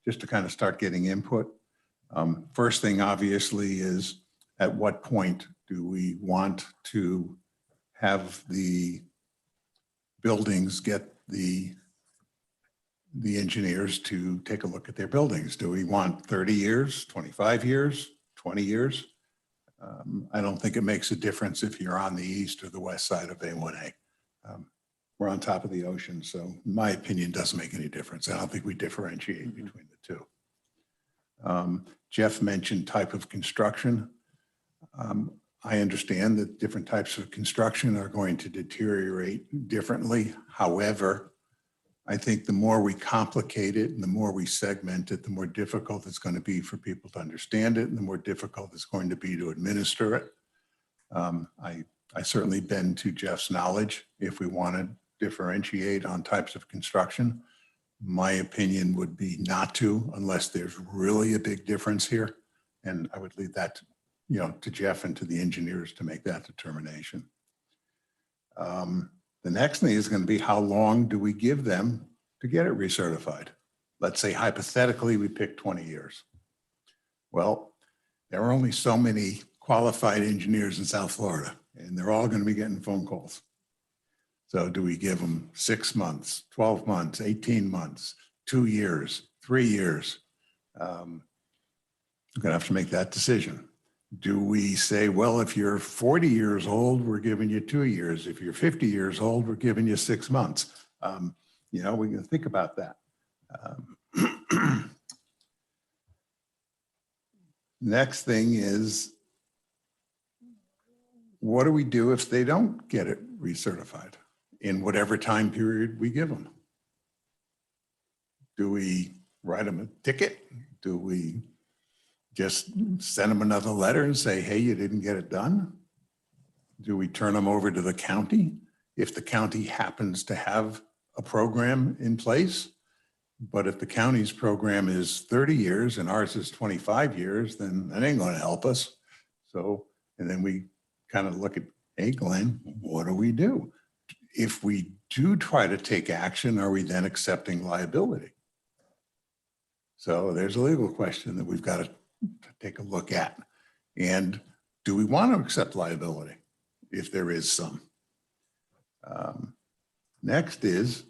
just to kind of start getting input. First thing, obviously, is at what point do we want to have the buildings get the engineers to take a look at their buildings? Do we want 30 years, 25 years, 20 years? I don't think it makes a difference if you're on the east or the west side of A1A. We're on top of the ocean, so in my opinion, doesn't make any difference. I don't think we differentiate between the two. Jeff mentioned type of construction. I understand that different types of construction are going to deteriorate differently. However, I think the more we complicate it and the more we segment it, the more difficult it's going to be for people to understand it, and the more difficult it's going to be to administer it. I certainly bend to Jeff's knowledge if we want to differentiate on types of construction. My opinion would be not to, unless there's really a big difference here. And I would leave that to Jeff and to the engineers to make that determination. The next thing is going to be, how long do we give them to get it recertified? Let's say hypothetically we pick 20 years. Well, there are only so many qualified engineers in South Florida, and they're all going to be getting phone calls. So do we give them 6 months, 12 months, 18 months, 2 years, 3 years? We're going to have to make that decision. Do we say, well, if you're 40 years old, we're giving you 2 years. If you're 50 years old, we're giving you 6 months. We can think about that. Next thing is, what do we do if they don't get it recertified in whatever time period we give them? Do we write them a ticket? Do we just send them another letter and say, hey, you didn't get it done? Do we turn them over to the county? If the county happens to have a program in place, but if the county's program is 30 years and ours is 25 years, then that ain't going to help us. So And then we kind of look at, hey, Glenn, what do we do? If we do try to take action, are we then accepting liability? So there's a legal question that we've got to take a look at. And do we want to accept liability if there is some? Next is,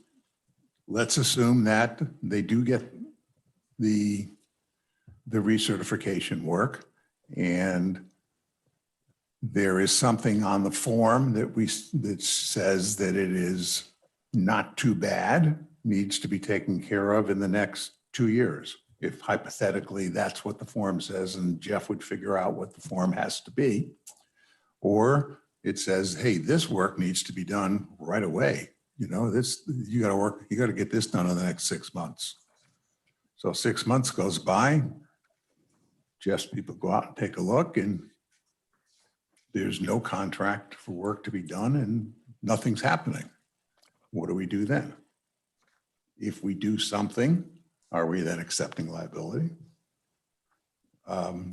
let's assume that they do get the recertification work, and there is something on the form that says that it is not too bad, needs to be taken care of in the next 2 years. If hypothetically that's what the form says, and Jeff would figure out what the form has to be. Or it says, hey, this work needs to be done right away. You know, you got to get this done in the next 6 months. So 6 months goes by, Jeff's people go out and take a look, and there's no contract for work to be done and nothing's happening. What do we do then? If we do something, are we then accepting liability?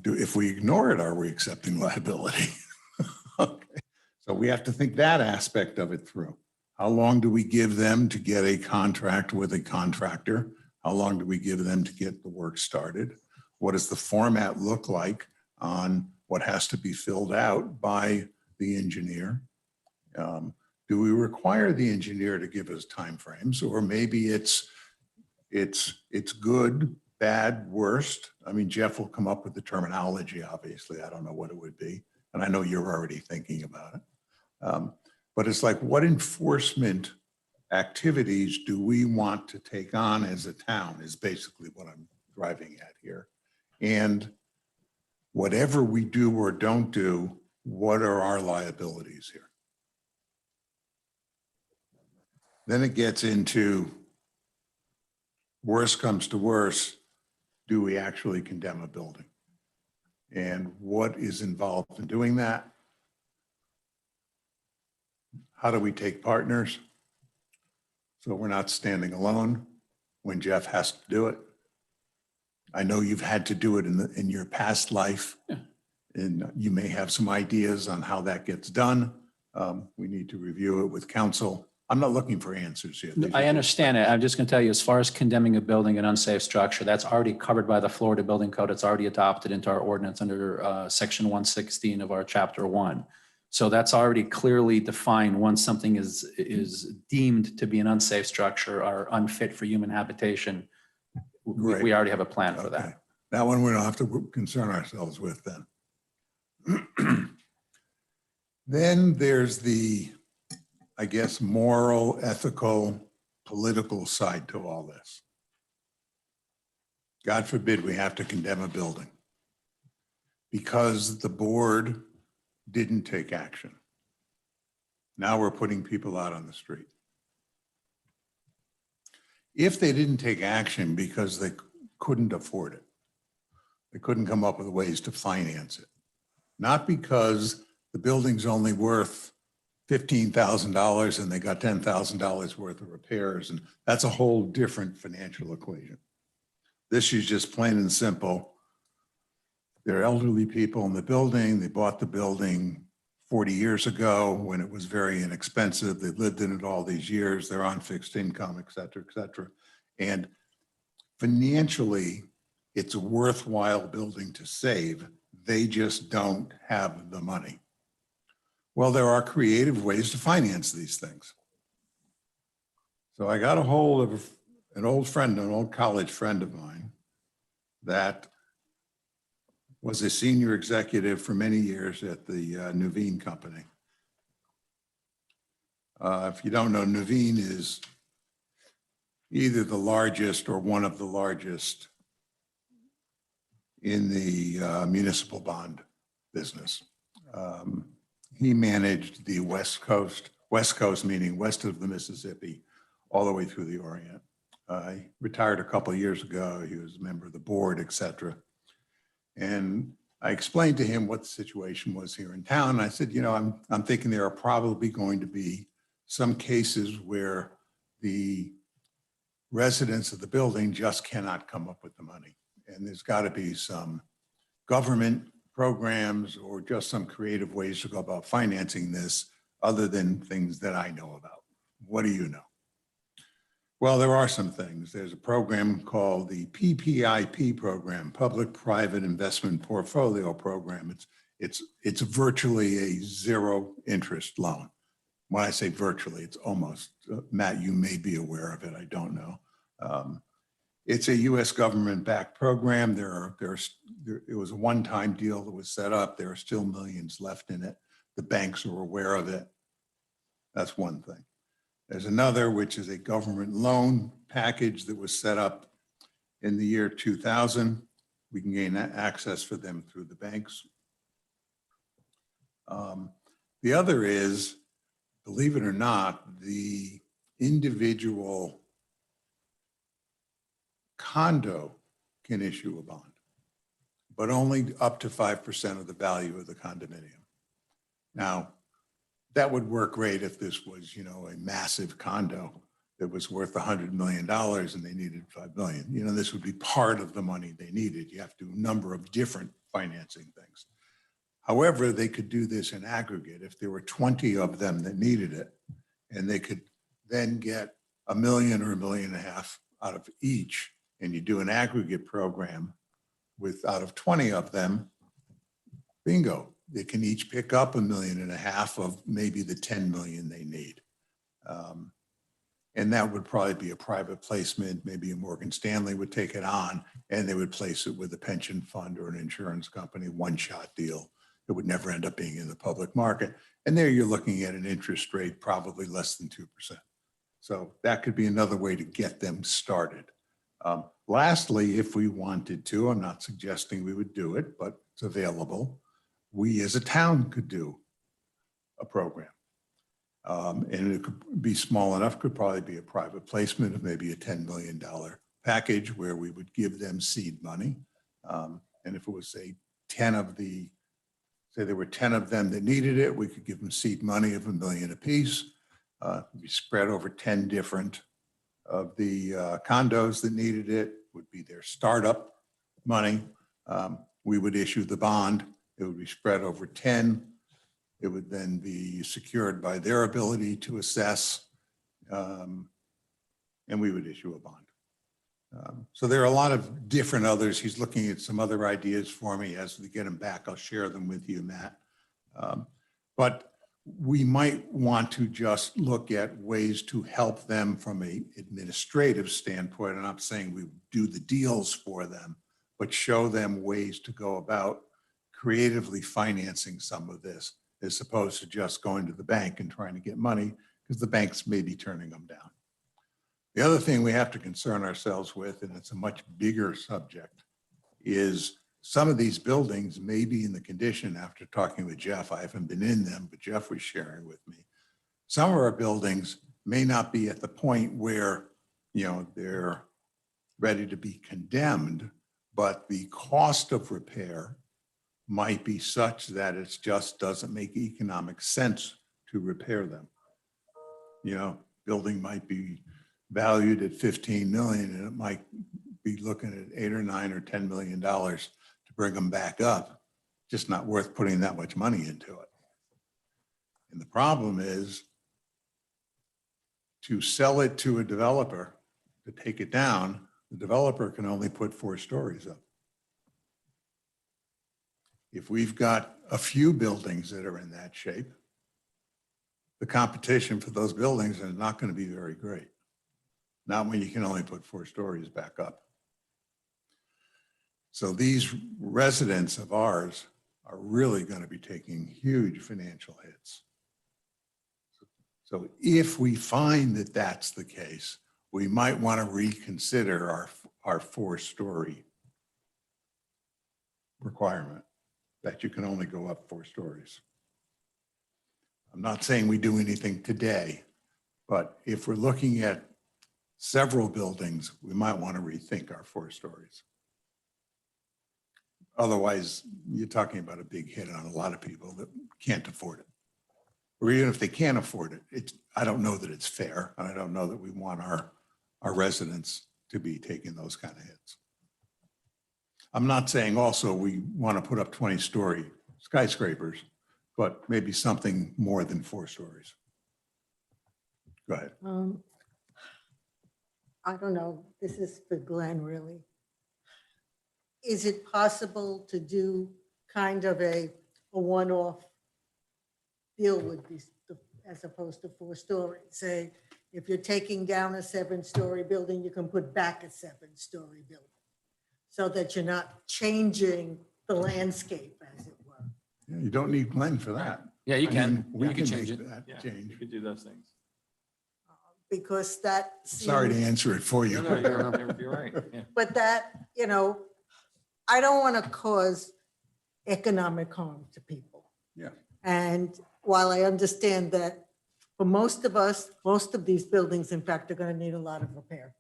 If we ignore it, are we accepting liability? Okay. So we have to think that aspect of it through. How long do we give them to get a contract with a contractor? How long do we give them to get the work started? What does the format look like on what has to be filled out by the engineer? Do we require the engineer to give us timeframes, or maybe it's good, bad, worst? I mean, Jeff will come up with the terminology, obviously. I don't know what it would be. And I know you're already thinking about it. But it's like, what enforcement activities do we want to take on as a town is basically what I'm driving at here. And whatever we do or don't do, what are our liabilities here? Then it gets into worst comes to worst, do we actually condemn a building? And what is involved in doing that? How do we take partners? So we're not standing alone when Jeff has to do it. I know you've had to do it in your past life, and you may have some ideas on how that gets done. We need to review it with council. I'm not looking for answers yet. I understand it. I'm just going to tell you, as far as condemning a building, an unsafe structure, that's already covered by the Florida Building Code. It's already adopted into our ordinance under section 116 of our chapter 1. So that's already clearly defined. Once something is deemed to be an unsafe structure or unfit for human habitation, we already have a plan for that. That one we don't have to concern ourselves with then. Then there's the, I guess, moral, ethical, political side to all this. God forbid we have to condemn a building because the board didn't take action. Now we're putting people out on the street. If they didn't take action because they couldn't afford it, they couldn't come up with ways to finance it, not because the building's only worth $15,000 and they got $10,000 worth of repairs, and that's a whole different financial equation. This is just plain and simple. There are elderly people in the building. They bought the building 40 years ago when it was very inexpensive. They've lived in it all these years. They're on fixed income, et cetera, et cetera. And financially, it's a worthwhile building to save. They just don't have the money. Well, there are creative ways to finance these things. So I got a hold of an old friend, an old college friend of mine that was a senior executive for many years at the Nuveen company. If you don't know, Nuveen is either the largest or one of the largest in the municipal bond business. He managed the West Coast meaning west of the Mississippi, all the way through the Orient. He retired a couple of years ago. He was a member of the board, et cetera. And I explained to him what the situation was here in town. I said, you know, I'm thinking there are probably going to be some cases where the residents of the building just cannot come up with the money. And there's got to be some government programs or just some creative ways to go about financing this other than things that I know about. What do you know? Well, there are some things. There's a program called the PPIP program, Public-Private Investment Portfolio Program. It's virtually a zero interest loan. When I say virtually, it's almost, Matt, you may be aware of it. I don't know. It's a U.S. government-backed program. It was a one-time deal that was set up. There are still millions left in it. The banks are aware of it. That's one thing. There's another, which is a government loan package that was set up in the year 2000. We can gain access for them through the banks. The other is, believe it or not, the individual condo can issue a bond, but only up to 5% of the value of the condominium. Now, that would work great if this was, a massive condo that was worth $100 million and they needed $5 million. This would be part of the money they needed. You have to do a number of different financing things. However, they could do this in aggregate. If there were 20 of them that needed it, and they could then get $1 million or $1.5 million out of each, and you do an aggregate program with out of 20 of them, bingo, they can each pick up $1.5 million of maybe the 10 million they need. And that would probably be a private placement. Maybe a Morgan Stanley would take it on and they would place it with a pension fund or an insurance company, one-shot deal. It would never end up being in the public market. And there you're looking at an interest rate probably less than 2%. So that could be another way to get them started. Lastly, if we wanted to, I'm not suggesting we would do it, but it's available. We as a town could do a program. And it could be small enough, could probably be a private placement of maybe a $10 million package where we would give them seed money. And if it was say there were 10 of them that needed it, we could give them seed money of $1 million apiece. Be spread over 10 different of the condos that needed it, would be their startup money. We would issue the bond. It would be spread over 10. It would then be secured by their ability to assess, and we would issue a bond. So there are a lot of different others. He's looking at some other ideas for me. As we get them back, I'll share them with you, Matt. But we might want to just look at ways to help them from an administrative standpoint. I'm not saying we do the deals for them, but show them ways to go about creatively financing some of this, as opposed to just going to the bank and trying to get money, because the banks may be turning them down. The other thing we have to concern ourselves with, and it's a much bigger subject, is some of these buildings may be in the condition, after talking with Jeff, I haven't been in them, but Jeff was sharing with me. Some of our buildings may not be at the point where, they're ready to be condemned, but the cost of repair might be such that it just doesn't make economic sense to repair them. Building might be valued at 15 million and it might be looking at $8 or $9 or $10 million to bring them back up. Just not worth putting that much money into it. And the problem is to sell it to a developer, to take it down, the developer can only put 4 stories up. If we've got a few buildings that are in that shape, the competition for those buildings is not going to be very great. Not when you can only put 4 stories back up. So these residents of ours are really going to be taking huge financial hits. So if we find that that's the case, we might want to reconsider our 4-story requirement, that you can only go up 4 stories. I'm not saying we do anything today, but if we're looking at several buildings, we might want to rethink our 4 stories. Otherwise, you're talking about a big hit on a lot of people that can't afford it. Or even if they can't afford it, I don't know that it's fair. And I don't know that we want our residents to be taking those kind of hits. I'm not saying also we want to put up 20-story skyscrapers, but maybe something more than 4 stories. Go ahead. I don't know, this is for Glenn, really. Is it possible to do kind of a one-off deal with these, as opposed to 4 stories? Say, if you're taking down a 7-story building, you can put back a 7-story building, so that you're not changing the landscape, as it were. Yeah, you don't need Glenn for that. Yeah, you I can. mean, we You can can change make it. that Yeah, change. you could do those things. Because that Sorry to seems- answer it for you. No, you're right. Yeah. But that, you know, I don't want to cause economic harm to people. Yeah. And while I understand that for most of us, most of these buildings, in fact, are going to need a lot of repair.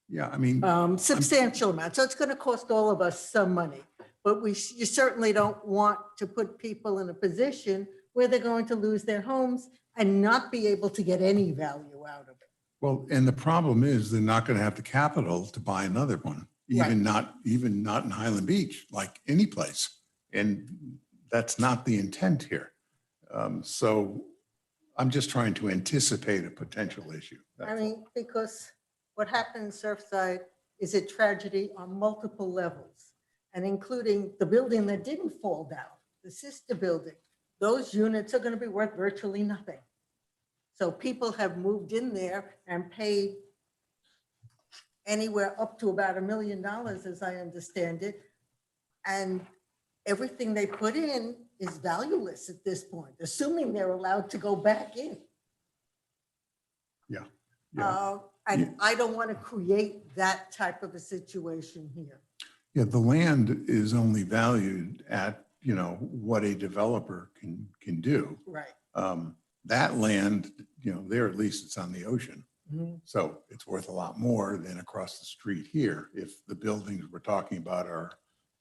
Yeah, I mean, Substantial amount. So it's going to cost all of us some money. But you certainly don't want to put people in a position where they're going to lose their homes and not be able to get any value out of it. well, and the problem is they're not going to have the capital to buy another one, even not in Highland Beach, like any place. And that's not the intent here. So I'm just trying to anticipate a potential issue. I mean, because what happened in Surfside is a tragedy on multiple levels, and including the building that didn't fall down, the sister building. Those units are going to be worth virtually nothing. So people have moved in there and paid anywhere up to about $1 million, as I understand it. And everything they put in is valueless at this point, assuming they're allowed to go back in. Yeah. And I don't want to create that type of a situation here. Yeah, the land is only valued at, you know, what a developer can do. Right. That land, you know, there at least it's on the ocean. Mhm. So it's worth a lot more than across the street here. If the buildings we're talking about are,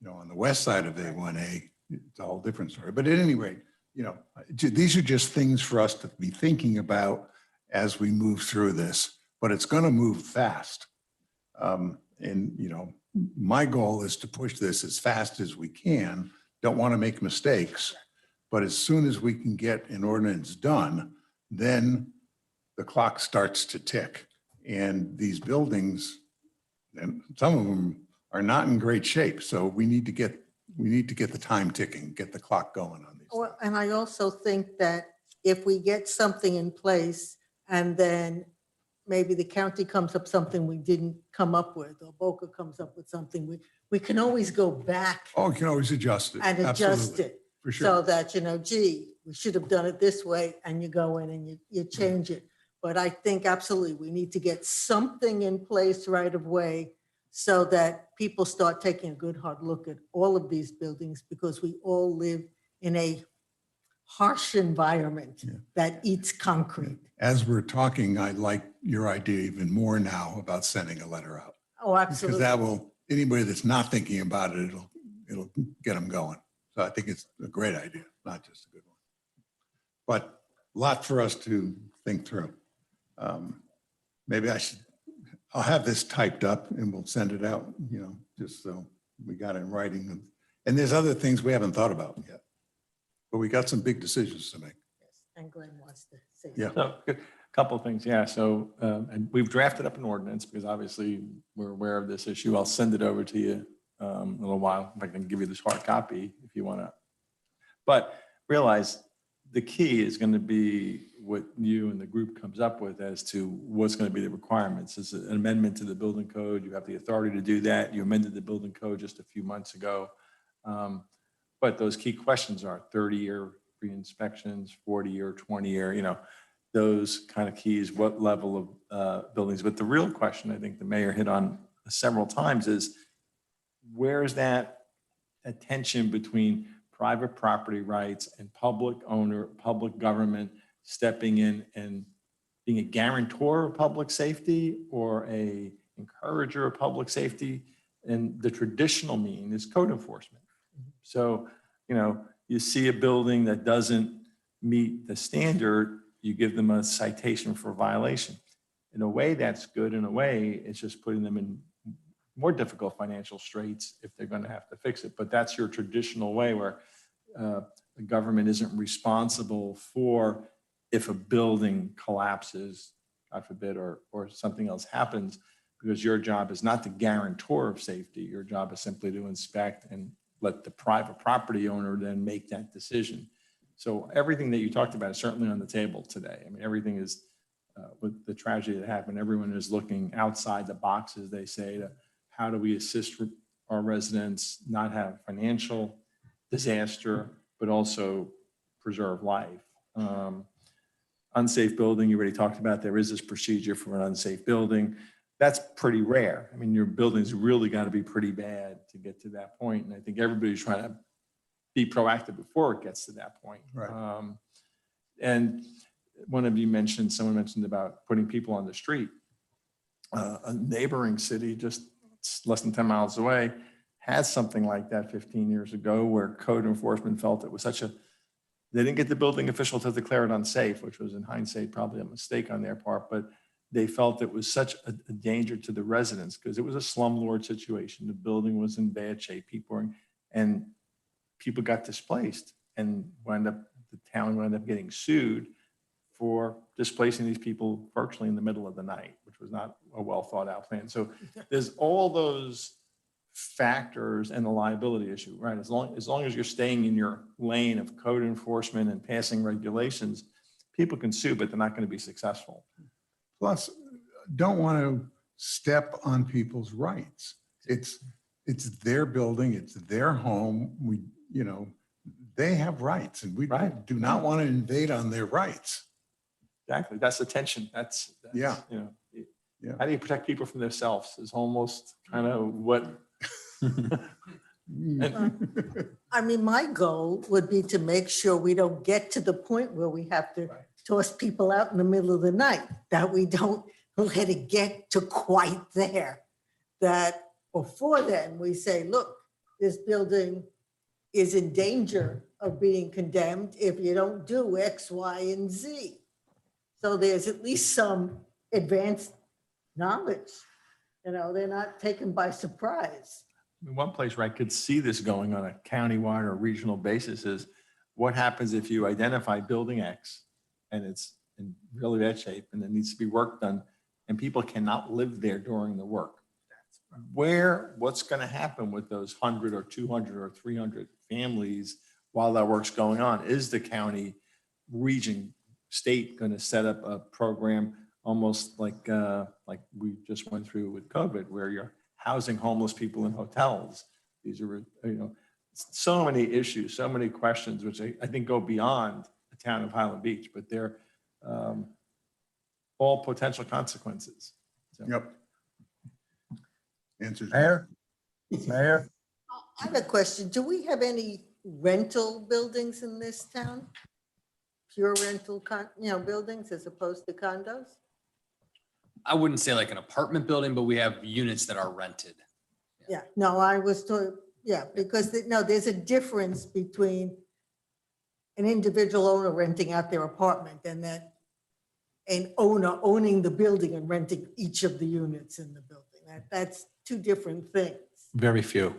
you know, on the west side of A1A, it's a whole different story. But at any rate, you know, these are just things for us to be thinking about as we move through this, but it's going to move fast. And, you know, my goal is to push this as fast as we can. Don't want to make mistakes, but as soon as we can get an ordinance done, then the clock starts to tick. And these buildings, and some of them are not in great shape. So we need to get the time ticking, get the clock going on these. Well, and I also think that if we get something in place and then maybe the county comes up something we didn't come up with, or Boca comes up with something, we can always go back Oh, you can always adjust it. and adjust Absolutely. it. For So sure. that, you know, gee, we should have done it this way, and you go in and you change it. But I think absolutely we need to get something in place right away so that people start taking a good hard look at all of these buildings, because we all live in a harsh environment that eats concrete. As we're talking, I like your idea even more now about sending a letter out. Oh, Because absolutely. that will, anybody that's not thinking about it, it'll get them going. So I think it's a great idea, not just a good one. But a lot for us to think through. Maybe I'll have this typed up and we'll send it out, you know, just so we got it in writing. And there's other things we haven't thought about yet, but we got some big decisions to make. Yes, and Glenn wants to say. Yeah. So, a couple of things, yeah. So, and we've drafted up an ordinance because obviously we're aware of this issue. I'll send it over to you in a little while. If I can give you this hard copy if you want to. But realize the key is going to be what you and the group comes up with as to what's going to be the requirements. It's an amendment to the building code. You have the authority to do that. You amended the building code just a few months ago. But those key questions are 30-year pre-inspections, 40-year, 20-year, you know, those kind of keys, what level of buildings. But the real question I think the mayor hit on several times is where's that attention between private property rights and public owner, public government stepping in and being a guarantor of public safety or a encourager of public safety. And the traditional mean is code enforcement. So, you know, you see a building that doesn't meet the standard, you give them a citation for violation. In a way, that's good. In a way, it's just putting them in more difficult financial straits if they're going to have to fix it. But that's your traditional way where the government isn't responsible for if a building collapses, God forbid, or something else happens, because your job is not the guarantor of safety. Your job is simply to inspect and let the private property owner then make that decision. So everything that you talked about is certainly on the table today. I mean, everything is, with the tragedy that happened, everyone is looking outside the boxes, they say, to how do we assist our residents not have financial disaster, but also preserve life. Unsafe building, you already talked about, there is this procedure for an unsafe building. That's pretty rare. I mean, your building's really got to be pretty bad to get to that point. And I think everybody's trying to be proactive before it gets to that point. Right. And someone mentioned about putting people on the street. A neighboring city just less than 10 miles away had something like that 15 years ago, where code enforcement felt it was they didn't get the building official to declare it unsafe, which was in hindsight probably a mistake on their part, but they felt it was such a danger to the residents because it was a slumlord situation. The building was in bad shape. People got displaced, and the town wound up getting sued for displacing these people virtually in the middle of the night, which was not a well thought out plan. So there's all those factors and the liability issue, right? As long as you're staying in your lane of code enforcement and passing regulations, people can sue, but they're not going to be successful. Plus, don't want to step on people's rights. It's their building, it's their home. They have rights, and we do not want to invade on their rights. Exactly. That's the tension. That's yeah. How do you protect people from themselves is almost kind of what. I mean, my goal would be to make sure we don't get to the point where we have to toss people out in the middle of the night, that we don't let it get to quite there. That before then we say, look, this building is in danger of being condemned if you don't do X, Y, and Z. So there's at least some advanced knowledge. They're not taken by surprise. One place where I could see this going on a countywide or regional basis is what happens if you identify building X and it's in really bad shape and it needs to be work done and people cannot live there during the work. What's going to happen with those 100 or 200 or 300 families while that work's going on? Is the county, region, state going to set up a program almost like we just went through with COVID, where you're housing homeless people in hotels? These are, so many issues, so many questions, which I think go beyond the town of Highland Beach, but they're all potential consequences. So. Yep. Answers. Mayor? I have a question. Do we have any rental buildings in this town? Pure rental, buildings as opposed to condos? I wouldn't say like an apartment building, but we have units that are rented. Yeah, no, I was told, because there's a difference between an individual owner renting out their apartment and that an owner owning the building and renting each of the units in the building. That's two different things. Very few.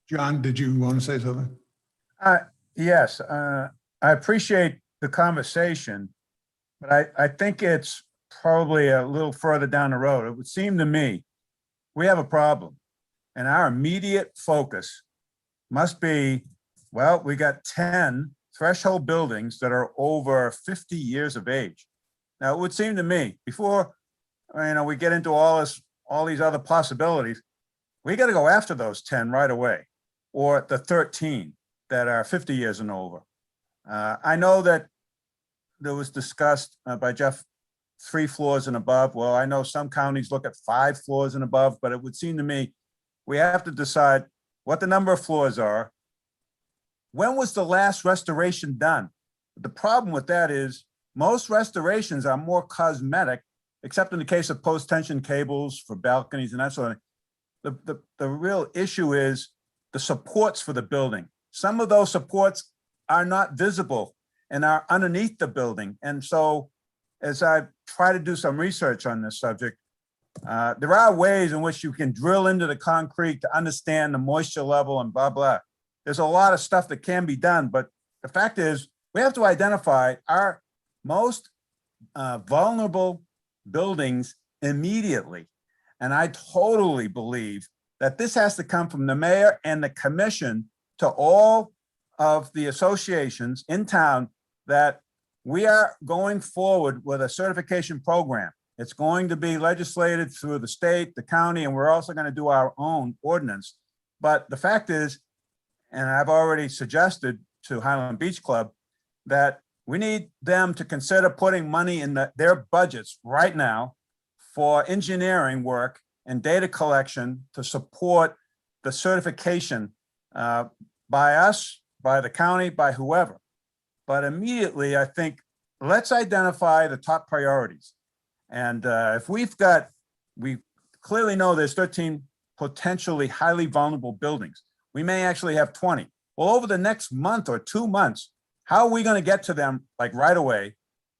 John, did you want to say something? Yes, I appreciate the conversation, but I think it's probably a little further down the road. It would seem to me we have a problem, and our immediate focus must be, well, we got 10 threshold buildings that are over 50 years of age. Now, it would seem to me, before we get into all these other possibilities, we got to go after those 10 right away, or the 13 that are 50 years and over. I know that there was discussed by Jeff 3 floors and above. Well, I know some counties look at 5 floors and above, but it would seem to me we have to decide what the number of floors are. When was the last restoration done? The problem with that is most restorations are more cosmetic, except in the case of post-tension cables for balconies and that sort of thing. The real issue is the supports for the building. Some of those supports are not visible and are underneath the building. And so as I try to do some research on this subject, There are ways in which you can drill into the concrete to understand the moisture level and blah, blah. There's a lot of stuff that can be done, but the fact is we have to identify our most vulnerable buildings immediately. And I totally believe that this has to come from the mayor and the commission to all of the associations in town that we are going forward with a certification program. It's going to be legislated through the state, the county, and we're also going to do our own ordinance. But the fact is, and I've already suggested to Highland Beach Club, that we need them to consider putting money in their budgets right now for engineering work and data collection to support the certification by us, by the county, by whoever. But immediately, I think, let's identify the top priorities. And if we clearly know there's 13 potentially highly vulnerable buildings. We may actually have 20. Well, over the next month or 2 months, how are we going to get to them like right away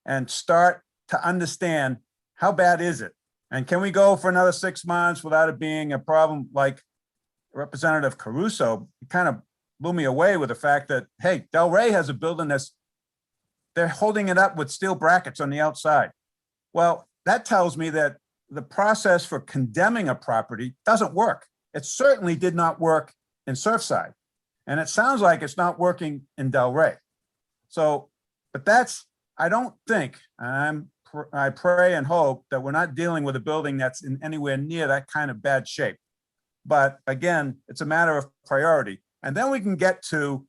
and start to understand how bad is it? And can we go for another 6 months without it being a problem? Like Representative Caruso kind of blew me away with the fact that, hey, Del Rey has a building they're holding it up with steel brackets on the outside. Well, that tells me that the process for condemning a property doesn't work. It certainly did not work in Surfside. And it sounds like it's not working in Del Rey. So, but I don't think, and I pray and hope that we're not dealing with a building that's in anywhere near that kind of bad shape. But again, it's a matter of priority. And then we can get to,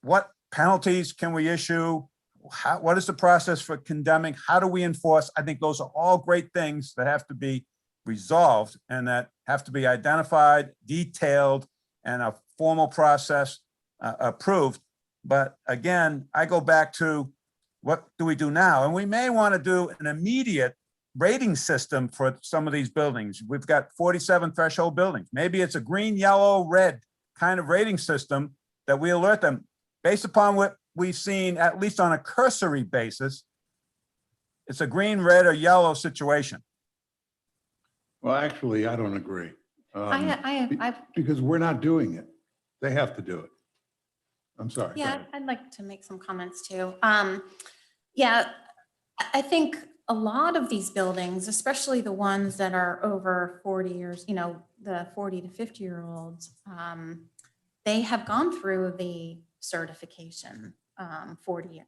what penalties can we issue? What is the process for condemning? How do we enforce? I think those are all great things that have to be resolved and that have to be identified, detailed, and a formal process approved. But again, I go back to what do we do now? And we may want to do an immediate rating system for some of these buildings. We've got 47 threshold buildings. Maybe it's a green, yellow, red kind of rating system that we alert them based upon what we've seen, at least on a cursory basis. It's a green, red, or yellow situation. Well, actually, I don't agree. I've Because we're not doing it. They have to do it. I'm sorry. Go Yeah, ahead. I'd like to make some comments too. Yeah, I think a lot of these buildings, especially the ones that are over 40 years, the 40 to 50-year-olds, they have gone through the certification 40 years.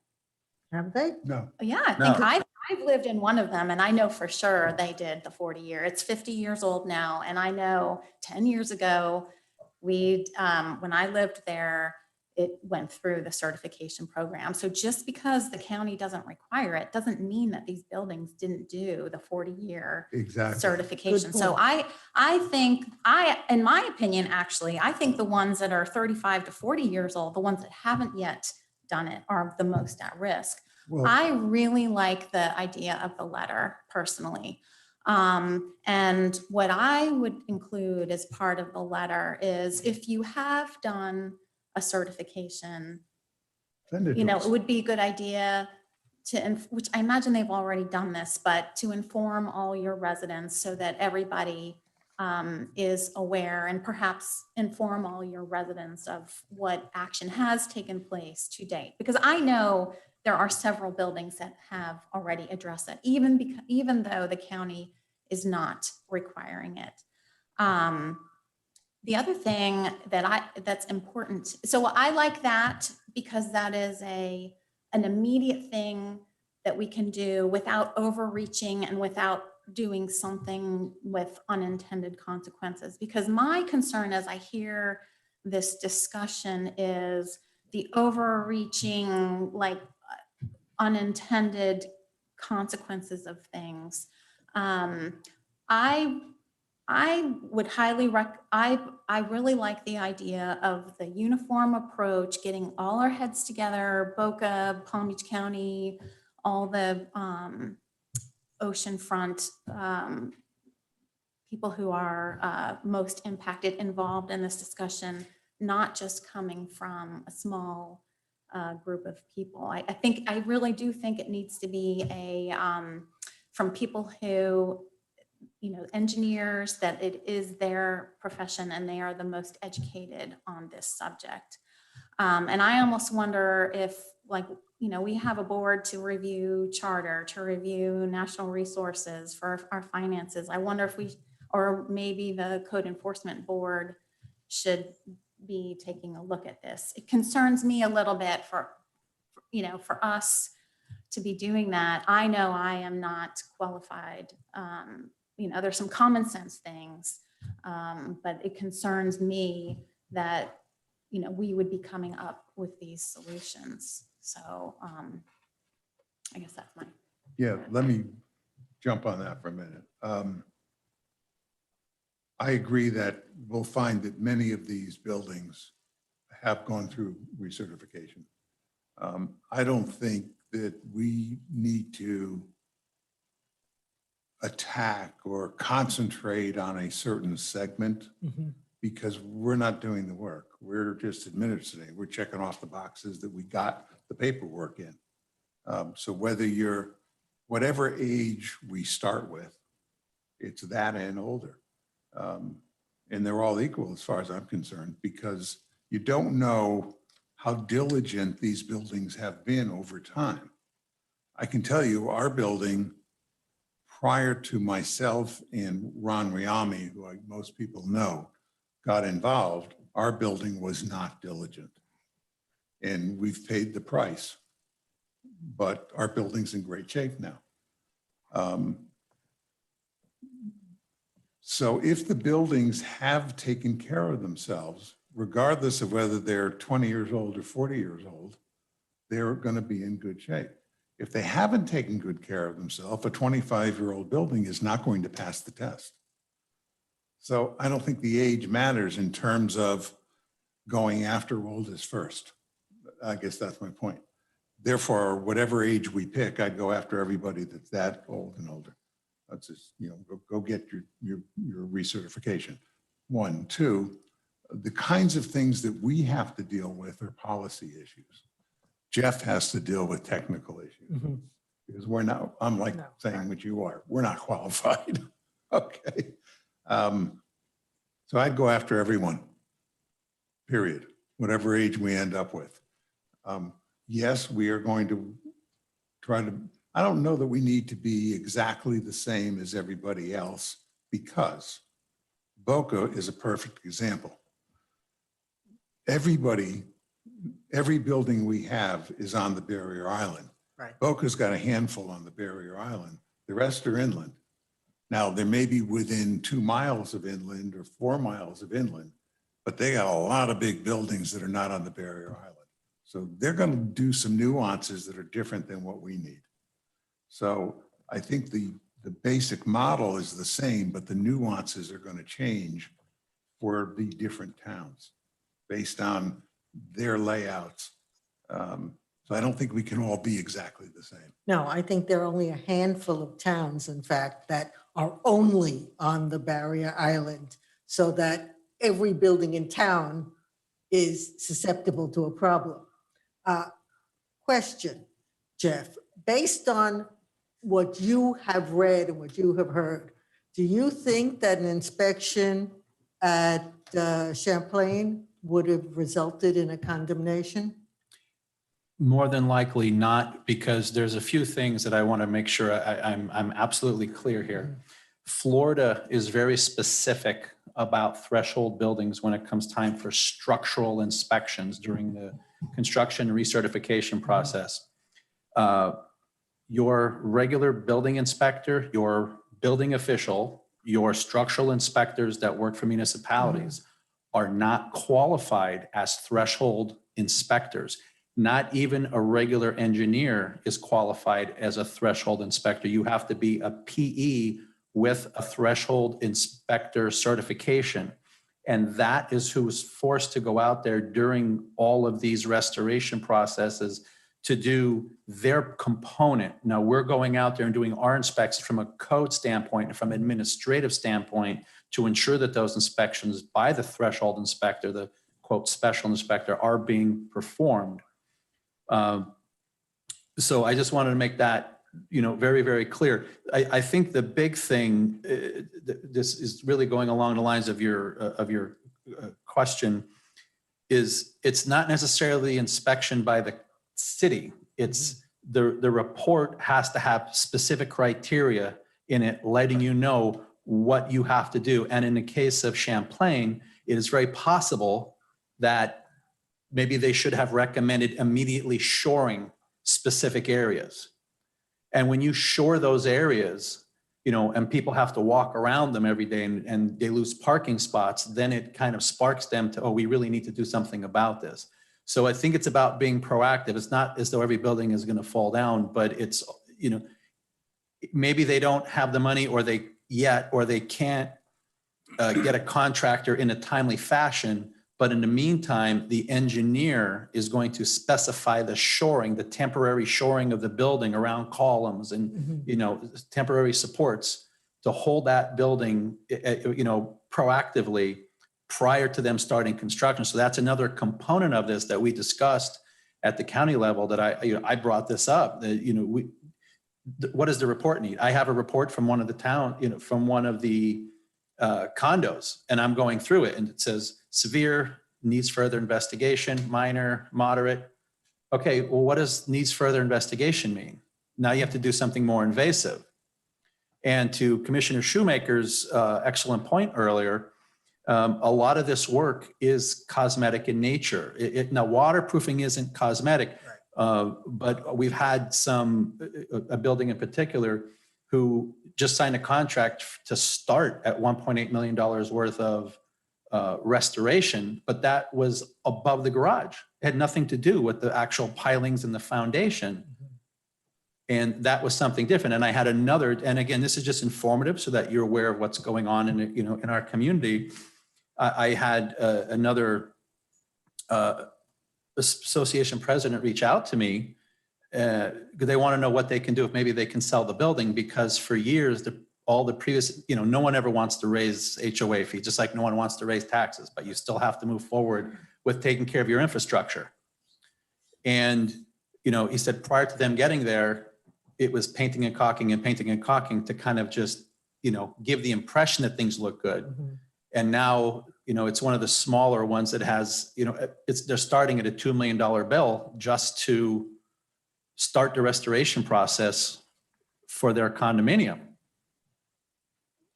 Have they? No. Yeah, I think I've lived in one of them and I know for sure they did the 40 year. It's 50 years old now. And I know 10 years ago, when I lived there, it went through the certification program. So just because the county doesn't require it, doesn't mean that these buildings didn't do the 40-year Exactly. certification. So I think, in my opinion, actually, I think the ones that are 35 to 40 years old, the ones that haven't yet done it, are the most at risk. Well, I really like the idea of the letter personally. And what I would include as part of the letter is if you have done a certification, send it to us. it would be a good idea which I imagine they've already done this, but to inform all your residents so that everybody is aware, and perhaps inform all your residents of what action has taken place to date. Because I know there are several buildings that have already addressed it, even though the county is not requiring it. The other thing that's important, so I like that because that is an immediate thing that we can do without overreaching and without doing something with unintended consequences. Because my concern as I hear this discussion is the overreaching, like unintended consequences of things. I would highly I really like the idea of the uniform approach, getting all our heads together, Boca, Palm Beach County, all the oceanfront people who are most impacted, involved in this discussion, not just coming from a small group of people. I really do think it needs to be from people who engineers, that it is their profession and they are the most educated on this subject. And I almost wonder if, we have a board to review charter, to review national resources for our finances. I wonder if or maybe the code enforcement board should be taking a look at this. It concerns me a little bit for us to be doing that. I know I am not qualified. There's some common sense things, but it concerns me that, we would be coming up with these solutions. So I guess that's my. Yeah, let me jump on that for a minute. I agree that we'll find that many of these buildings have gone through recertification. I don't think that we need to attack or concentrate on a certain segment because we're not doing the work. We're just administrating. We're checking off the boxes that we got the paperwork in. So whatever age we start with, it's that and older. And they're all equal as far as I'm concerned, because you don't know how diligent these buildings have been over time. I can tell you our building, prior to myself and Ron Riami, who most people know, got involved, our building was not diligent. And we've paid the price, but our building's in great shape now. So if the buildings have taken care of themselves, regardless of whether they're 20 years old or 40 years old, they're going to be in good shape. If they haven't taken good care of themselves, a 25-year-old building is not going to pass the test. So I don't think the age matters in terms of going after oldest first. I guess that's my point. Therefore, whatever age we pick, I'd go after everybody that's that old and older. That's just, go get your recertification. 1, 2, the kinds of things that we have to deal with are policy issues. Jeff has to deal with technical issues because I'm like saying what you are. We're not qualified. Okay. So I'd go after everyone, period, whatever age we end up with. Yes, we are going to try to, I don't know that we need to be exactly the same as everybody else because Boca is a perfect example. Every building we have is on the barrier island. Right. Boca's got a handful on the barrier island. The rest are inland. Now, they may be within 2 miles of inland or 4 miles of inland, but they got a lot of big buildings that are not on the barrier island. So they're going to do some nuances that are different than what we need. So I think the basic model is the same, but the nuances are going to change for the different towns based on their layouts. So I don't think we can all be exactly the same. No, I think there are only a handful of towns, in fact, that are only on the barrier island so that every building in town is susceptible to a problem. Question, Jeff, based on what you have read and what you have heard, do you think that an inspection at Champlain would have resulted in a condemnation? More than likely not, because there's a few things that I want to make sure I'm absolutely clear here. Florida is very specific about threshold buildings when it comes time for structural inspections during the construction recertification process. Your regular building inspector, your building official, your structural inspectors that work for municipalities are not qualified as threshold inspectors. Not even a regular engineer is qualified as a threshold inspector. You have to be a PE with a threshold inspector certification. And that is who is forced to go out there during all of these restoration processes to do their component. Now we're going out there and doing our inspections from a code standpoint and from an administrative standpoint to ensure that those inspections by the threshold inspector, the quote special inspector, are being performed. So I just wanted to make that very, very clear. I think the big thing, this is really going along the lines of your question, is it's not necessarily inspection by the city. It's the report has to have specific criteria in it, letting you know what you have to do. And in the case of Champlain, it is very possible that maybe they should have recommended immediately shoring specific areas. And when you shore those areas, and people have to walk around them every day and they lose parking spots, then it kind of sparks them to, oh, we really need to do something about this. So I think it's about being proactive. It's not as though every building is going to fall down, but it's, maybe they don't have the money or they can't get a contractor in a timely fashion. But in the meantime, the engineer is going to specify the shoring, the temporary shoring of the building around columns and, temporary supports to hold that building, proactively prior to them starting construction. So that's another component of this that we discussed at the county level that I brought this up. What does the report need? I have a report from one of the from one of the condos, and I'm going through it, and it says severe, needs further investigation, minor, moderate. Okay, well, what does needs further investigation mean? Now you have to do something more invasive. And to Commissioner Shoemaker's excellent point earlier, a lot of this work is cosmetic in nature. Now, waterproofing isn't cosmetic, but we've had a building in particular who just signed a contract to start at $1.8 million worth of restoration, but that was above the garage. It had nothing to do with the actual pilings and the foundation. And that was something different. And I had another, and again, this is just informative so that you're aware of what's going on in our community. I had another association president reach out to me because they want to know what they can do if maybe they can sell the building, because for years all the previous, no one ever wants to raise HOA fee, just like no one wants to raise taxes, but you still have to move forward with taking care of your infrastructure. And, he said prior to them getting there, it was painting and caulking to kind of just, give the impression that things look good. And now, it's one of the smaller ones that has, they're starting at a $2 million bill just to start the restoration process for their condominium.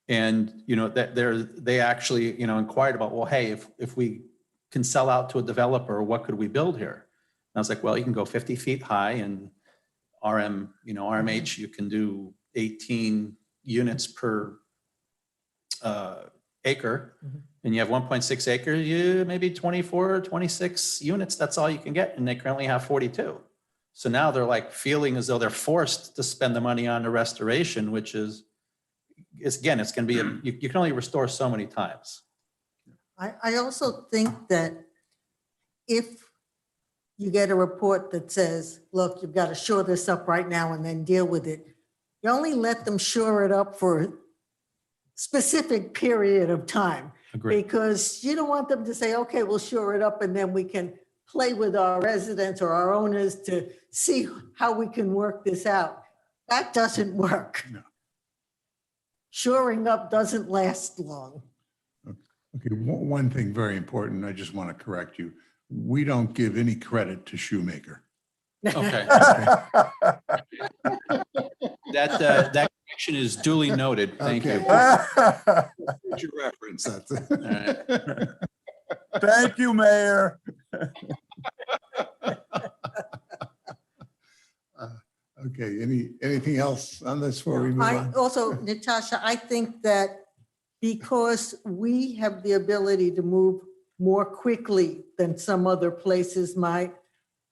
And, they actually, inquired about, well, hey, if we can sell out to a developer, what could we build here? And I was like, well, you can go 50 feet high, and RMH, you can do 18 units per acre, and you have 1.6 acres, maybe 24 or 26 units, that's all you can get. And they currently have 42. So now they're like feeling as though they're forced to spend the money on the restoration, which is, it's going to be, you can only restore so many times. I also think that if you get a report that says, look, you've got to shore this up right now and then deal with it, you only let them shore it up for a specific period of time. Agreed. Because you don't want them to say, okay, we'll shore it up and then we can play with our residents or our owners to see how we can work this out. That doesn't work. No. Shoring up doesn't last long. Okay, one thing very important, I just want to correct you. We don't give any credit to Shoemaker. Okay. That correction is duly noted. Thank you. Your reference, that's it. All right. Thank you, Mayor. Okay, anything else on this before we move on? Also, Natasha, I think that because we have the ability to move more quickly than some other places might,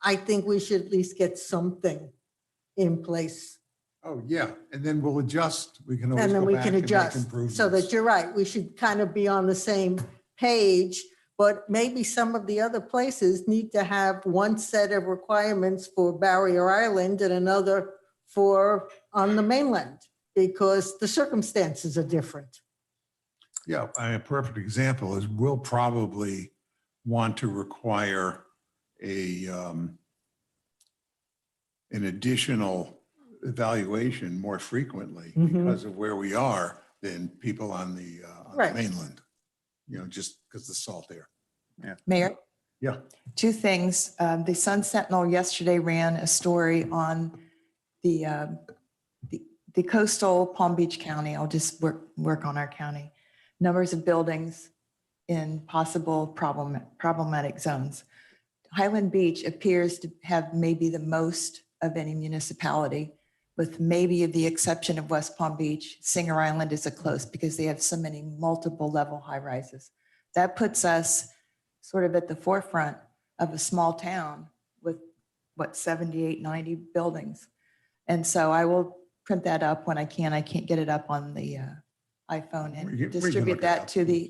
I think we should at least get something in place. Oh, yeah, and then we'll adjust. We can always And then go we back can and make adjust. improvements. So that you're right, we should kind of be on the same page, but maybe some of the other places need to have one set of requirements for Barrier Island and another for on the mainland, because the circumstances are different. Yeah, a perfect example is we'll probably want to require an additional evaluation more frequently Mhm. because of where we are than people on the Right. mainland, just because the salt there. Mayor? Yeah. Two things. The Sun Sentinel yesterday ran a story on the coastal Palm Beach County. I'll just work on our county. Numbers of buildings in possible problematic zones. Highland Beach appears to have maybe the most of any municipality, with maybe the exception of West Palm Beach. Singer Island is a close because they have so many multiple level high rises. That puts us sort of at the forefront of a small town with 78, 90 buildings. And so I will print that up when I can. I can't get it up on the iPhone We can and look distribute it that up.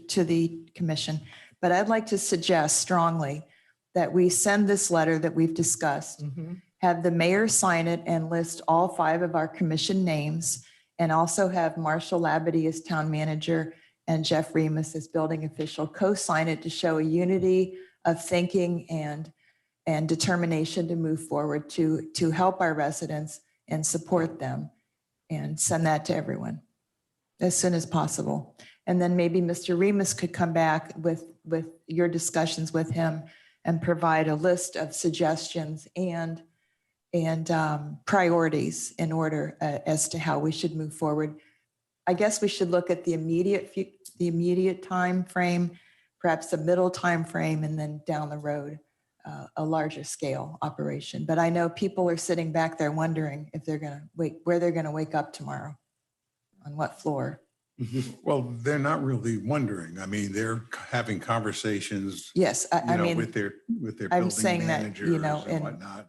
to the commission. But I'd like to suggest strongly that we send this letter that we've discussed, have the mayor sign it and list all 5 of our commission names, and also have Marshall Labadie as town manager and Jeff Remus as building official co-sign it to show a unity of thinking and determination to move forward to help our residents and support them, and send that to everyone as soon as possible. And then maybe Mr. Remus could come back with your discussions with him and provide a list of suggestions and priorities in order as to how we should move forward. I guess we should look at the immediate time frame, perhaps the middle time frame, and then down the road, a larger scale operation. But I know people are sitting back there wondering if they're going to where they're going to wake up tomorrow, on what floor. Well, they're not really wondering. I mean, they're having conversations, Yes, I mean, with their I'm building saying that, managers and and whatnot.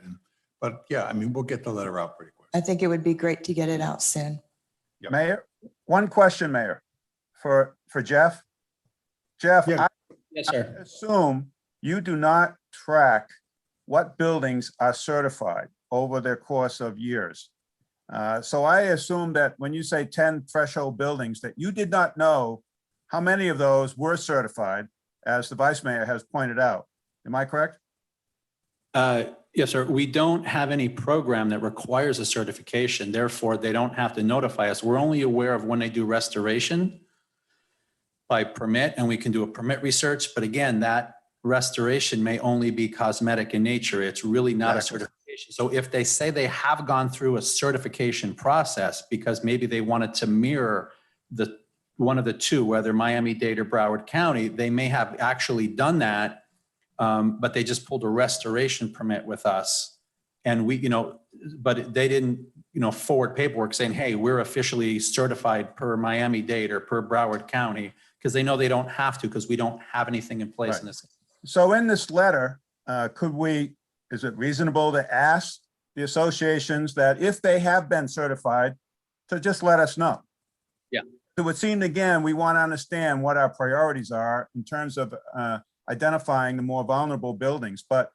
But yeah, I mean, we'll get the letter out pretty quick. I think it would be great to get it out soon. Yep. Mayor, one question, Mayor, for Jeff. Jeff, Yeah. Yes, I assume you do not track what buildings are certified over their course of years. So I assume that when you say 10 threshold buildings, that you did not know how many of those were certified, as the vice mayor has pointed out. Am I correct? Yes, sir. We don't have any program that requires a certification. Therefore, they don't have to notify us. We're only aware of when they do restoration by permit, and we can do a permit research. But again, that restoration may only be cosmetic in nature. It's really not a certification. So if they say they have gone through a certification process because maybe they wanted to mirror one of the two, whether Miami-Dade or Broward County, they may have actually done that, but they just pulled a restoration permit with us. And we, but they didn't, forward paperwork saying, hey, we're officially certified per Miami-Dade or per Broward County, because they know they don't have to, because we don't have anything in place in this. So in this letter, is it reasonable to ask the associations that if they have been certified, to just let us know? Yeah. It would seem, again, we want to understand what our priorities are in terms of identifying the more vulnerable buildings, but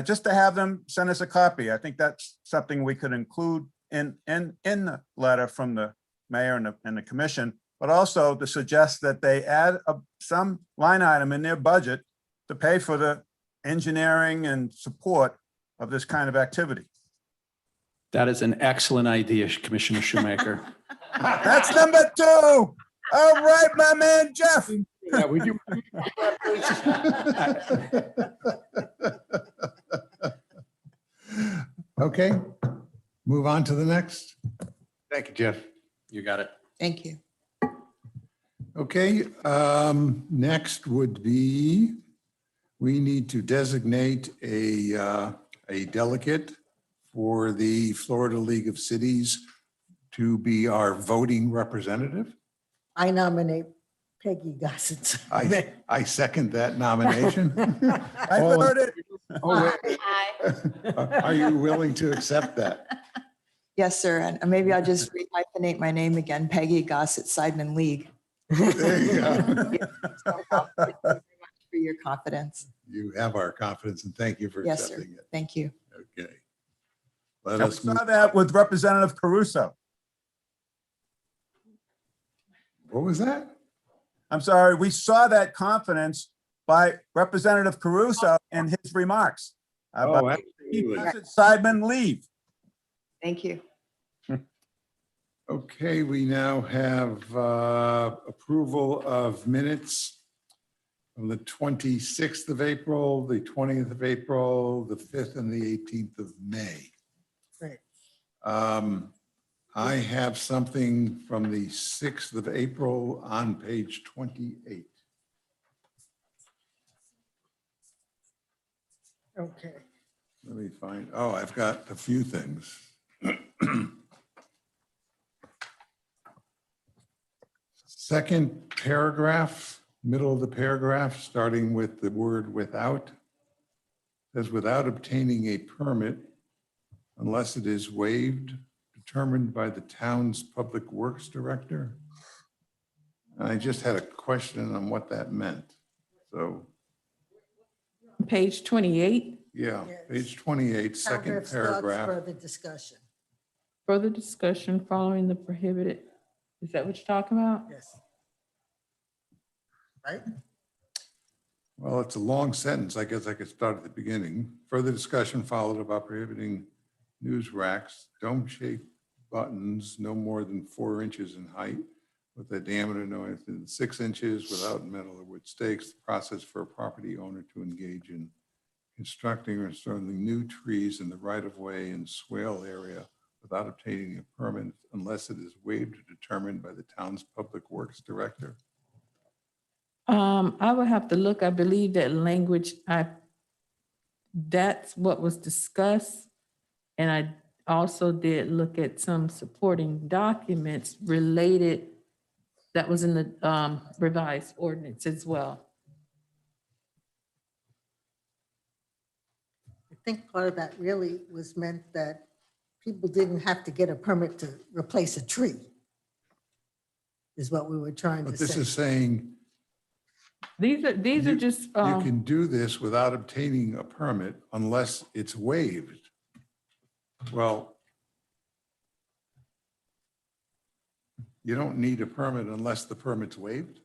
just to have them send us a copy, I think that's something we could include in the letter from the mayor and the commission, but also to suggest that they add some line item in their budget to pay for the engineering and support of this kind of activity. That is an excellent idea, Commissioner Shoemaker. That's number 2. All right, my man, Jeff. Yeah, we do. Okay, move on to the next. Thank you, Jeff. You got it. Thank you. Okay, next would be, we need to designate a delegate for the Florida League of Cities to be our voting representative. I nominate Peggy Gossett. I second that nomination. I heard it. Oh, wait. Are you willing to accept that? Yes, sir. And maybe I'll just rehyphenate my name again, Peggy Gossett Seidman League. There you go. Thank you very much for your confidence. You have our confidence, and thank you for Yes, sir. accepting it. Thank you. Okay. Let I us saw move. that with Representative Caruso. What was that? I'm sorry, we saw that confidence by Representative Caruso in his remarks. Oh, absolutely. Sidemen leave. Thank you. Okay, we now have approval of minutes from the 26th of April, the 20th of April, the 5th and the 18th of May. Right. I have something from the 6th of April on page 28. Okay. Let me find, oh, I've got a few things. Second paragraph, middle of the paragraph, starting with the word without, says without obtaining a permit unless it is waived, determined by the town's public works director. And I just had a question on what that meant. So, Page 28, yeah, Yes. page 28, second Paragraph starts paragraph. further discussion. further discussion following the prohibited. Is that what you're talking about? Yes. Right? Well, it's a long sentence. I guess I could start at the beginning. Further discussion followed about prohibiting news racks, dome-shaped buttons no more than 4 inches in height with a diameter no less than 6 inches without metal or wood stakes. The process for a property owner to engage in constructing or installing new trees in the right-of-way and swale area without obtaining a permit unless it is waived or determined by the town's public works director. I would have to look, I believe that language, that's what was discussed. And I also did look at some supporting documents related that was in the revised ordinance as well. I think part of that really was meant that people didn't have to get a permit to replace a tree, is what we were trying to But this say. is saying These are just, you can do this without obtaining a permit unless it's waived. Well, you don't need a permit unless the permit's waived.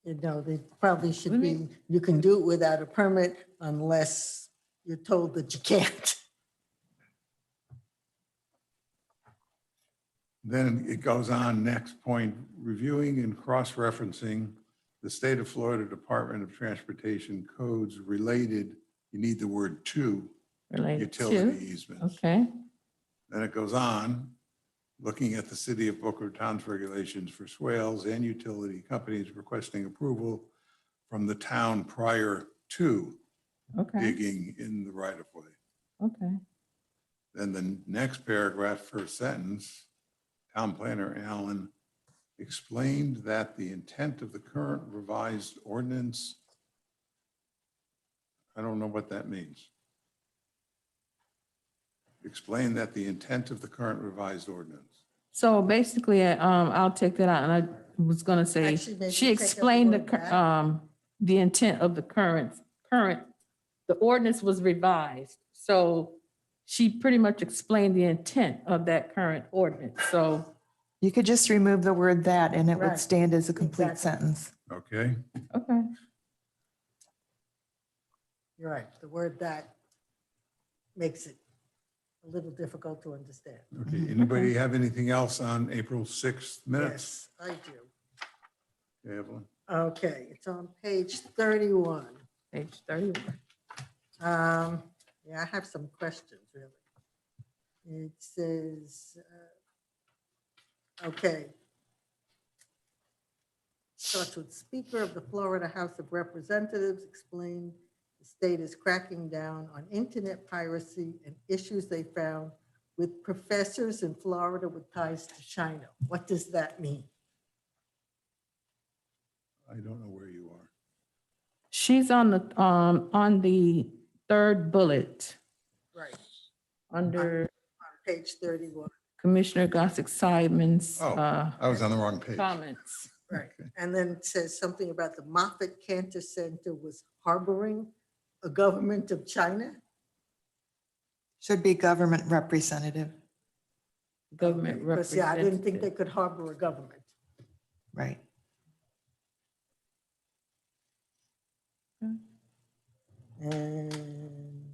You know, they probably should Let be, me- you can do it without a permit unless you're told that you can't. Then it goes on, next point, reviewing and cross-referencing the state of Florida Department of Transportation codes related, you need the word to related to, utility easements. okay. Then it goes on, looking at the city of Boca Raton's regulations for swales and utility companies requesting approval from the town prior to Okay, digging in the right of way. okay. Then the next paragraph, first sentence, town planner Allen explained that the intent of the current revised ordinance, I don't know what that means. Explain that the intent of the current revised ordinance. So basically, I'll take that out, and I was gonna say, Actually, maybe she take out the explained word that. the intent of the current, the ordinance was revised. So she pretty much explained the intent of that current ordinance, so. You could just remove the word that and it would Right. stand as a complete Exactly. sentence. Okay, Okay. You're right, the word that makes it a little difficult to understand. okay. Anybody have anything else on April 6th minutes? Yes, I do. Okay, Evelyn? Okay, it's on page 31. Page 31. Yeah, I have some questions, really. It says, okay. Starts with Speaker of the Florida House of Representatives explained the state is cracking down on internet piracy and issues they found with professors in Florida with ties to China. What does that mean? I don't know where you are. She's on the third bullet Right. under On page 31. Commissioner Gossick Simon's Oh, I was on the wrong page. comments. Right. And then it says something about the Moffitt Cantor Center was harboring a government of China. Should be government representative, Government Because, yeah, I didn't think they representative. could harbor a government. right? And,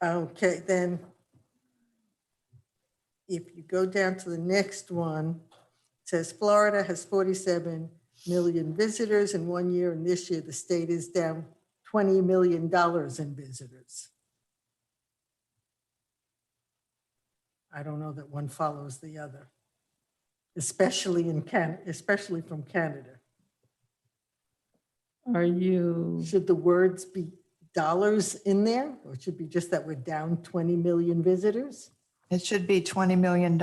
okay, then if you go down to the next one, it says Florida has 47 million visitors in 1 year, and this year the state is down $20 million in visitors. I don't know that one follows the other, especially in Canada, especially from Canada. Are you, Should the words be dollars in there, or it should be just that we're down 20 million visitors? It should be $20 million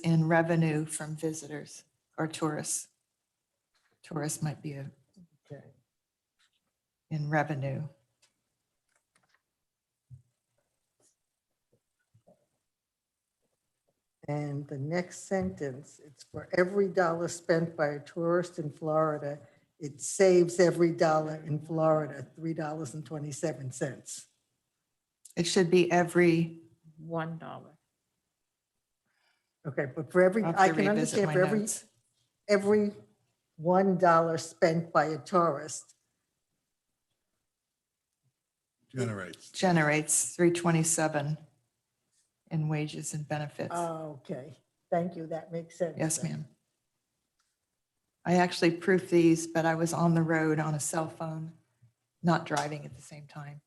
in revenue from visitors or tourists. Tourists might be Okay. in revenue. And the next sentence, it's for every dollar spent by a tourist in Florida, it saves every dollar in Florida, $3.27. It should be every, $1? Okay, but for every, I'll have I to can revisit understand my for notes. every $1 spent by a tourist, Generates. generates 327 in wages and benefits. okay, thank you, that makes sense. Yes, then. ma'am. I actually proofed these, but I was on the road on a cell phone, not driving at the same time.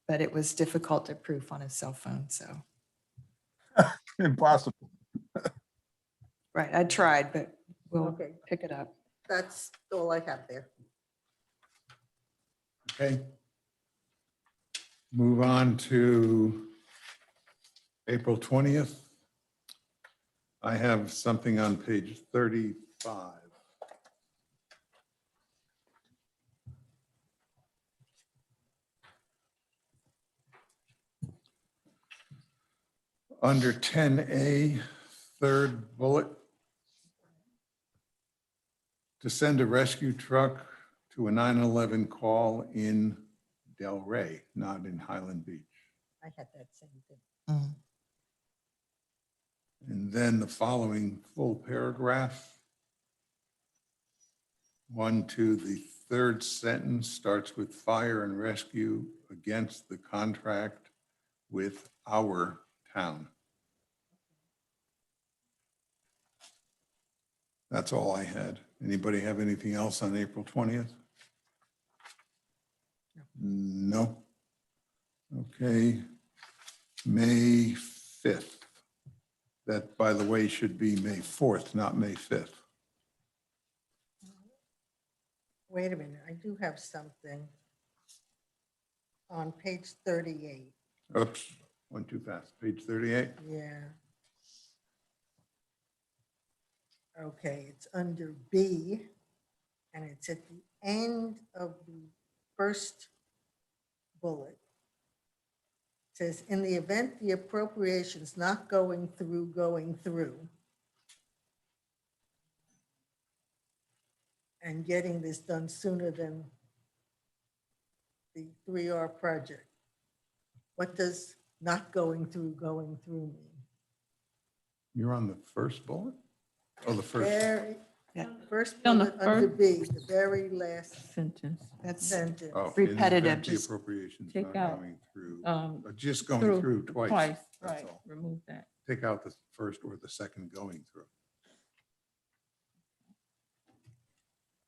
But it was difficult to proof on a cell phone, so. Impossible. Right, I tried, but we'll Okay, pick it up. that's all I have there. Okay. Move on to April 20th. I have something on page 35. Under 10A, third bullet, to send a rescue truck to a 911 call in Delray, not in Highland Beach. I had that same thing. Mm. And then the following full paragraph. 1, 2, the third sentence starts with fire and rescue against the contract with our town. That's all I had. Anybody have anything else on April 20th? No. Okay. May 5th. That, by the way, should be May 4th, not May 5th. Wait a minute, I do have something on page 38. Oops, went too fast. Page 38. Yeah. Okay, it's under B, and it's at the end of the first bullet. It says, in the event the appropriation's not going through, and getting this done sooner than the 3R project. What does not going through mean? You're on the first bullet? Oh, the first. First On the bullet under first- B, the very last Sentence. That's sentence. Oh, repetitive, in the event the just appropriations take not out, going through, Just just going through twice. Twice, That's right, all. remove that. Take out the first or the second going through.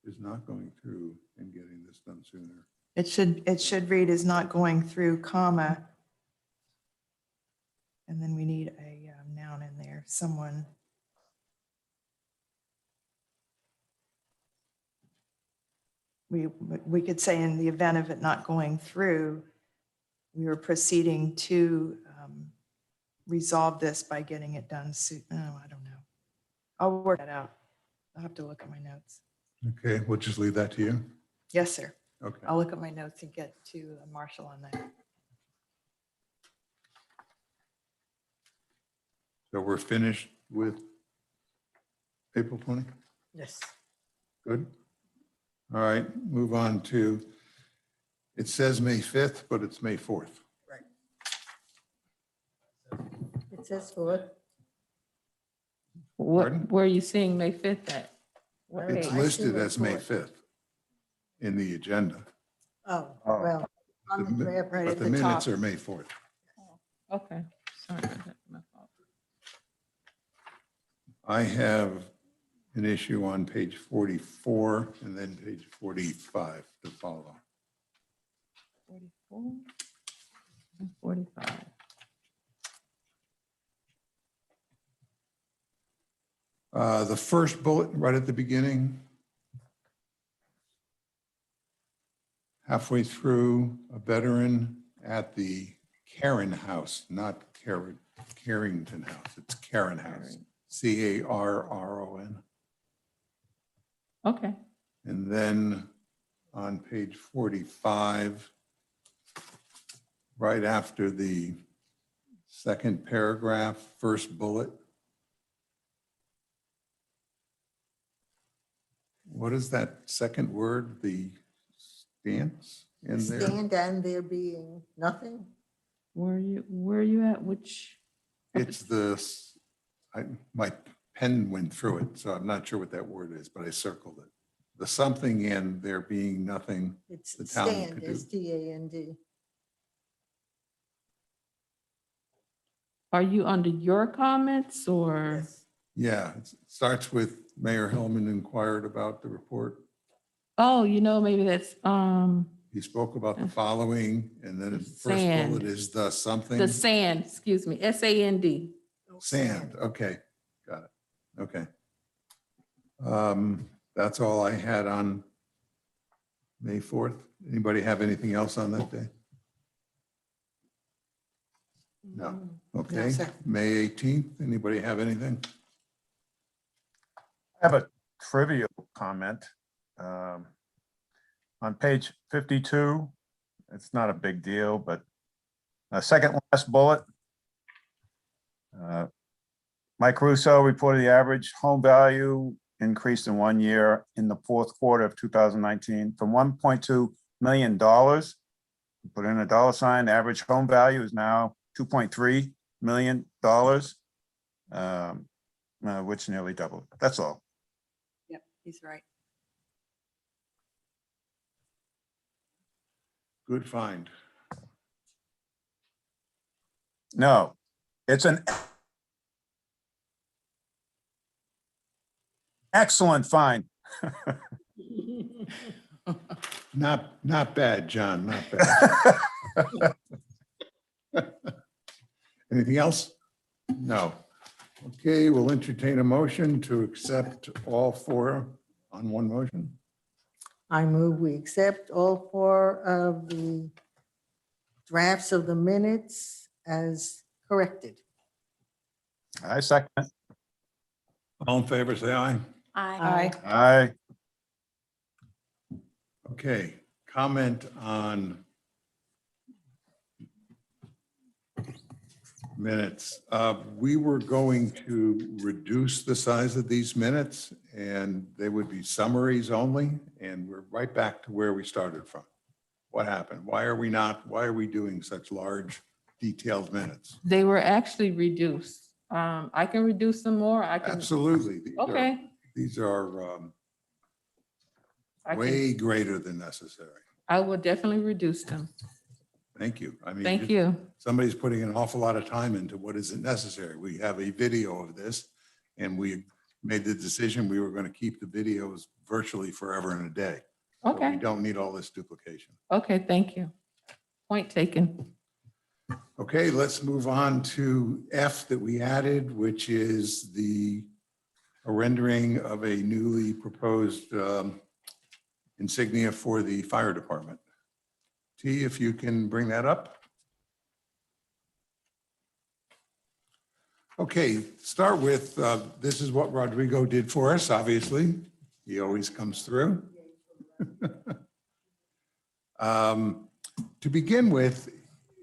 Is not going through and getting this done sooner. it should read is not going through, comma. And then we need a noun in there, someone. We could say in the event of it not going through, we were proceeding to resolve this by getting it done soon. Oh, I don't know. I'll work that out. I'll have to look at my notes. Okay, we'll just leave that to you. Yes, sir. Okay. I'll look at my notes and get to Marshall on that. So we're finished with April 20? Yes. Good. All right, move on to, it says May 5th, but it's May 4th. It says for, Pardon? Where are you seeing May 5th at? What It's page? I see listed May as May 4th. 5th in the agenda, oh, Oh. well, on the draft. Right but at the the minutes top. are May 4th. Okay, sorry, that's my fault. I have an issue on page 44 and then page 45 to follow. 44 and 45. The first bullet right at the beginning, halfway through, a veteran at the Karen House, not Carrington House, it's Karen House, Carron. Okay. And then on page 45, right after the second paragraph, first bullet. What is that second word, the stance in there? Stand and there being nothing. Where are you at? Which? It's my pen went through it, so I'm not sure what that word is, but I circled it. The something and there being nothing It's the town stand, could do. S-T-A-N-D. Are you under your comments or? Yes. Yeah, it starts with Mayor Hillman inquired about the report. Oh, maybe that's, He spoke about the following, and then the first Sand. bullet is the something. the sand, excuse me, SAND. Sand, okay, got it, okay. That's all I had on May 4th. Anybody have anything else on that day? No, okay. sir. May 18th, anybody have anything? I have a trivial comment. On page 52, it's not a big deal, but second last bullet. Mike Russo reported the average home value increased in 1 year in the fourth quarter of 2019 from $1.2 million. Put in a dollar sign, average home value is now $2.3 million, which nearly doubled. That's all. Yep, he's right. Good find. No, it's an excellent find. Not bad, John, not bad. Anything else? No. Okay, we'll entertain a motion to accept all four on one motion. I move we accept all four of the drafts of the minutes as corrected. I second it. All in favor, say aye. Aye. Aye. Okay, comment on minutes. We were going to reduce the size of these minutes and they would be summaries only. And we're right back to where we started from. What happened? Why are we doing such large detailed minutes? They were actually reduced. I can reduce them more. I can. Absolutely. Okay. These are way greater than necessary. I will definitely reduce them. Thank you. I mean, Thank you. Somebody's putting an awful lot of time into what isn't necessary. We have a video of this and we made the decision we were going to keep the videos virtually forever and a day. So Okay. we don't need all this duplication. Okay, thank you. Point taken. Okay, let's move on to F that we added, which is a rendering of a newly proposed insignia for the fire department. T, if you can bring that up. Okay, start with, this is what Rodrigo did for us, obviously. He always comes through. To begin with,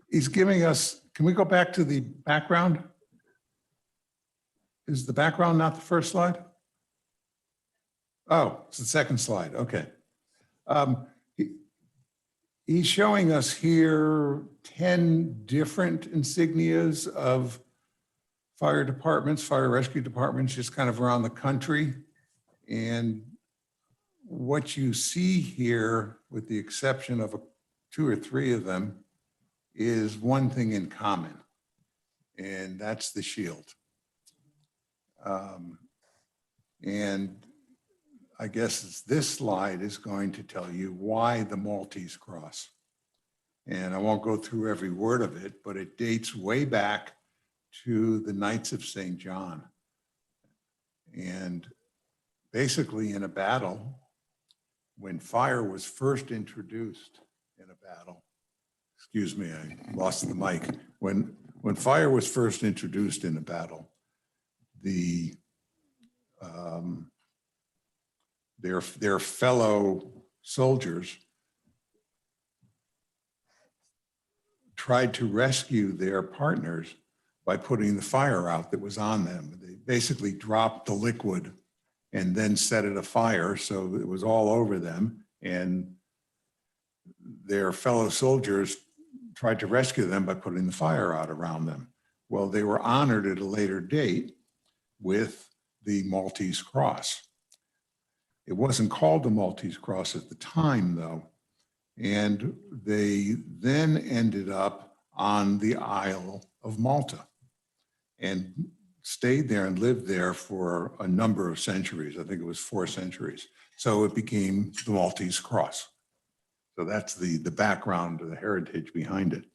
he's giving us, can we go back to the background? Is the background not the first slide? Oh, it's the second slide, okay. He's showing us here 10 different insignias of fire departments, fire rescue departments, just kind of around the country. And what you see here, with the exception of 2 or 3 of them, is one thing in common, and that's the shield. And I guess this slide is going to tell you why the Maltese cross. And I won't go through every word of it, but it dates way back to the Knights of St. John. And basically in a battle, when fire was first introduced in a battle, excuse me, I lost the mic. When fire was first introduced in a battle, their fellow soldiers tried to rescue their partners by putting the fire out that was on them. They basically dropped the liquid and then set it afire, so it was all over them. And their fellow soldiers tried to rescue them by putting the fire out around them. Well, they were honored at a later date with the Maltese Cross. It wasn't called the Maltese Cross at the time, though. And they then ended up on the Isle of Malta and stayed there and lived there for a number of centuries. I think it was 4 centuries. So it became the Maltese Cross. So that's the background of the heritage behind it.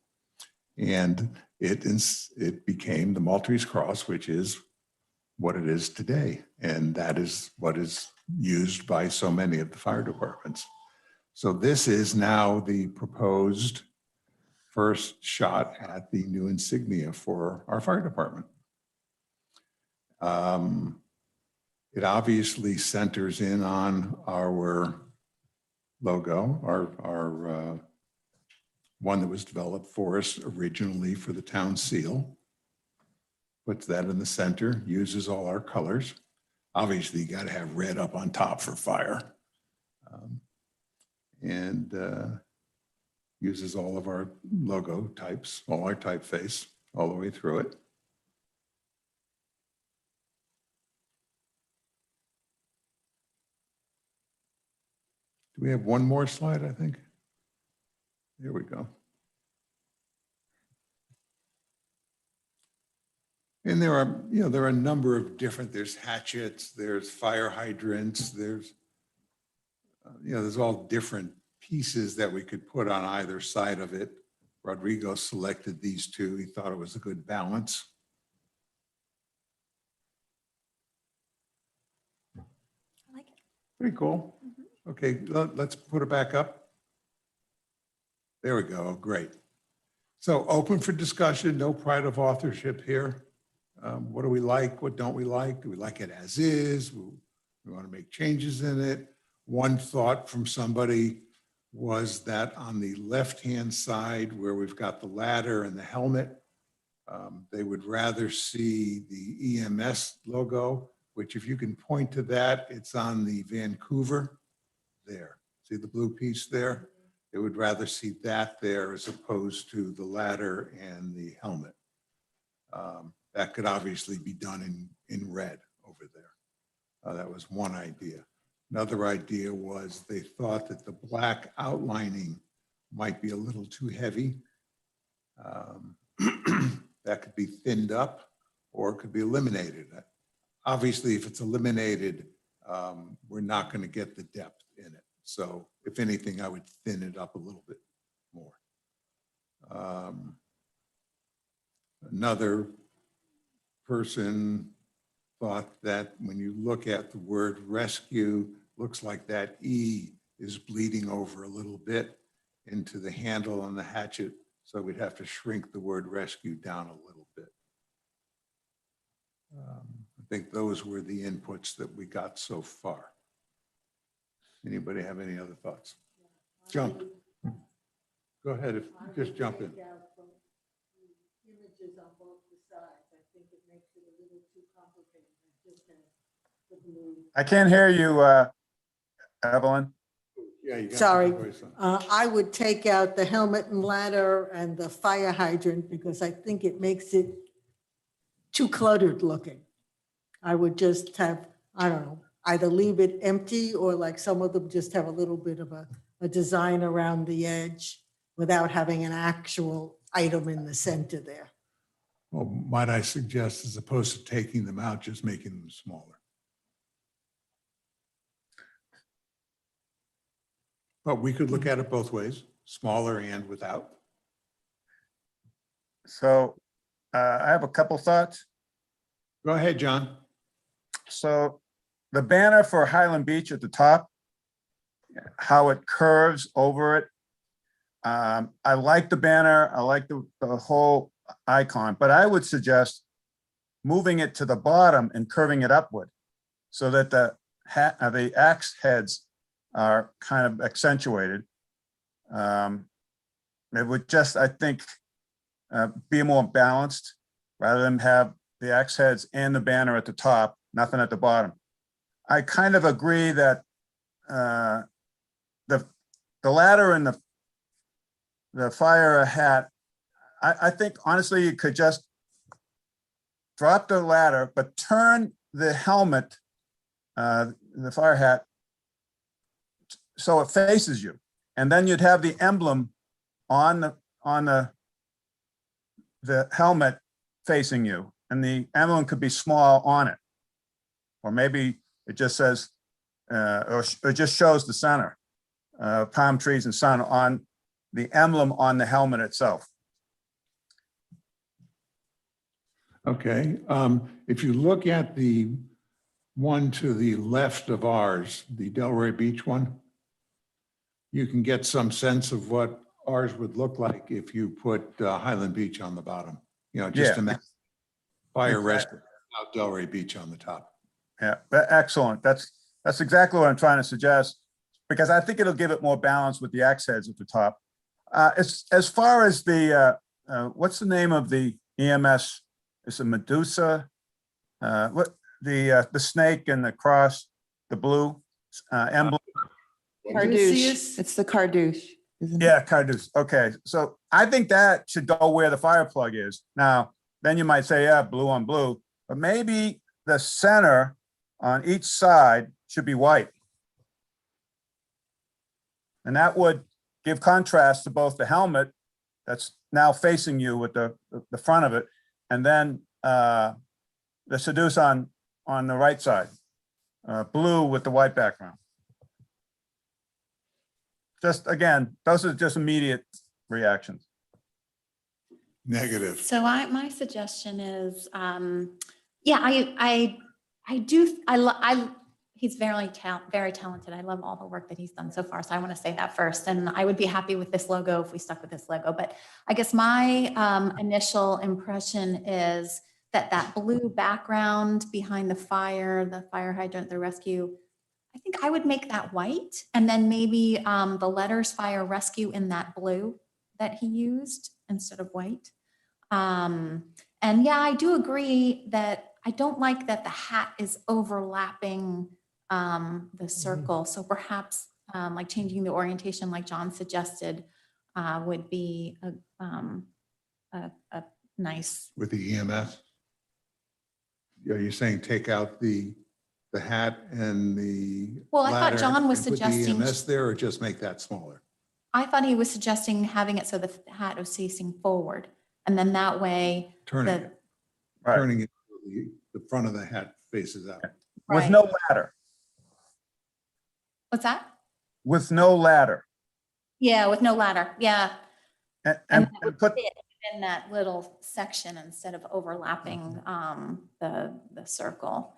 And it became the Maltese Cross, which is what it is today. And that is what is used by so many of the fire departments. So this is now the proposed first shot at the new insignia for our fire department. It obviously centers in on our logo, our one that was developed for us originally for the town seal. Puts that in the center, uses all our colors. Obviously, you got to have red up on top for fire. And uses all of our logo types, all our typeface, all the way through it. Do we have one more slide, I think? There we go. And there are a number of different, there's hatchets, there's fire hydrants, there's all different pieces that we could put on either side of it. Rodrigo selected these 2. He thought it was a good balance. I like it. Pretty cool. Okay, let's put it back up. There we go, great. So open for discussion, no pride of authorship here. What do we like? What don't we like? Do we like it as is? We want to make changes in it. One thought from somebody was that on the left-hand side where we've got the ladder and the helmet, they would rather see the EMS logo, which if you can point to that, it's on the Vancouver there. See the blue piece there? They would rather see that there as opposed to the ladder and the helmet. That could obviously be done in red over there. That was one idea. Another idea was they thought that the black outlining might be a little too heavy. That could be thinned up or it could be eliminated. Obviously, if it's eliminated, we're not going to get the depth in it. So if anything, I would thin it up a little bit more. Another person thought that when you look at the word rescue, looks like that E is bleeding over a little bit into the handle on the hatchet. So we'd have to shrink the word rescue down a little bit. I think those were the inputs that we got so far. Anybody have any other thoughts? Jump. Go ahead, just jump in. Images on both the sides. I think it makes it a little too complicated. It just has the blue. I can't hear you, Evelyn. Yeah, you got Sorry, the voice on. I would take out the helmet and ladder and the fire hydrant because I think it makes it too cluttered looking. I would just have, I don't know, either leave it empty or like some of them just have a little bit of a design around the edge without having an actual item in the center there. Well, might I suggest, as opposed to taking them out, just making them smaller? But we could look at it both ways, smaller and without. So I have a couple thoughts. Go ahead, John. So the banner for Highland Beach at the top, how it curves over it. I like the banner. I like the whole icon, but I would suggest moving it to the bottom and curving it upward so that the axe heads are kind of accentuated. It would just, I think, be more balanced rather than have the axe heads and the banner at the top, nothing at the bottom. I kind of agree that the ladder and the fire hat, I think honestly, you could just drop the ladder, but turn the helmet, the fire hat, so it faces you. And then you'd have the emblem on the helmet facing you. And the emblem could be small on it. Or maybe it just says, or it just shows the center, palm trees and sun on the emblem on the helmet itself. Okay, if you look at the one to the left of ours, the Delray Beach one, you can get some sense of what ours would look like if you put Highland Beach on the bottom. You know, just Yeah. imagine fire Exactly. rescue without Delray Beach on the top. Yeah, excellent. That's exactly what I'm trying to suggest, because I think it'll give it more balance with the axe heads at the top. As far as the, what's the name of the EMS? Is it Medusa? What the snake and the cross, the blue emblem? Cardouche. It's the Cardouche, isn't it? Yeah, Cardouche. Okay, so I think that should go where the fire plug is. Now, then you might say, yeah, blue on blue, but maybe the center on each side should be white. And that would give contrast to both the helmet that's now facing you with the front of it, and then the Seduce on the right side, blue with the white background. Just again, those are just immediate reactions. Negative. So my suggestion is, yeah, he's very talented. I love all the work that he's done so far. So I want to say that first. And I would be happy with this logo if we stuck with this logo. But I guess my initial impression is that blue background behind the fire hydrant, the rescue, I think I would make that white. And then maybe the letters fire rescue in that blue that he used instead of white. And yeah, I do agree that I don't like that the hat is overlapping the circle. So perhaps like changing the orientation like John suggested would be a nice. With the EMS? Are you saying take out the hat and the Well, I thought ladder John was and put the suggesting- EMS there, or just make that smaller? I thought he was suggesting having it so the hat was facing forward. And then that way, Turning the- it, turning it, the front of the hat faces out. With Right. no ladder, what's that? with no ladder. Yeah, with no ladder. Yeah. And that would put, fit in that little section instead of overlapping the circle.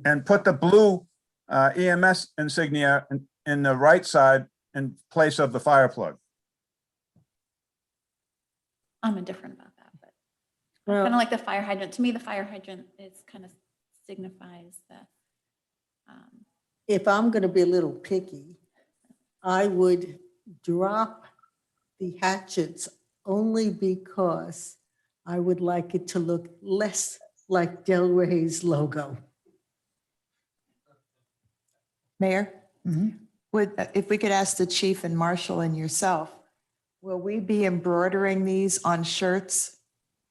and put the blue EMS insignia in the right side in place of the fire plug. I'm indifferent about that, but kind of like the fire hydrant. To me, the fire hydrant is kind of signifies the. If I'm going to be a little picky, I would drop the hatchets only because I would like it to look less like Del Rey's logo. Mayor, if we could ask the chief and marshal and yourself, will we be embroidering these on shirts?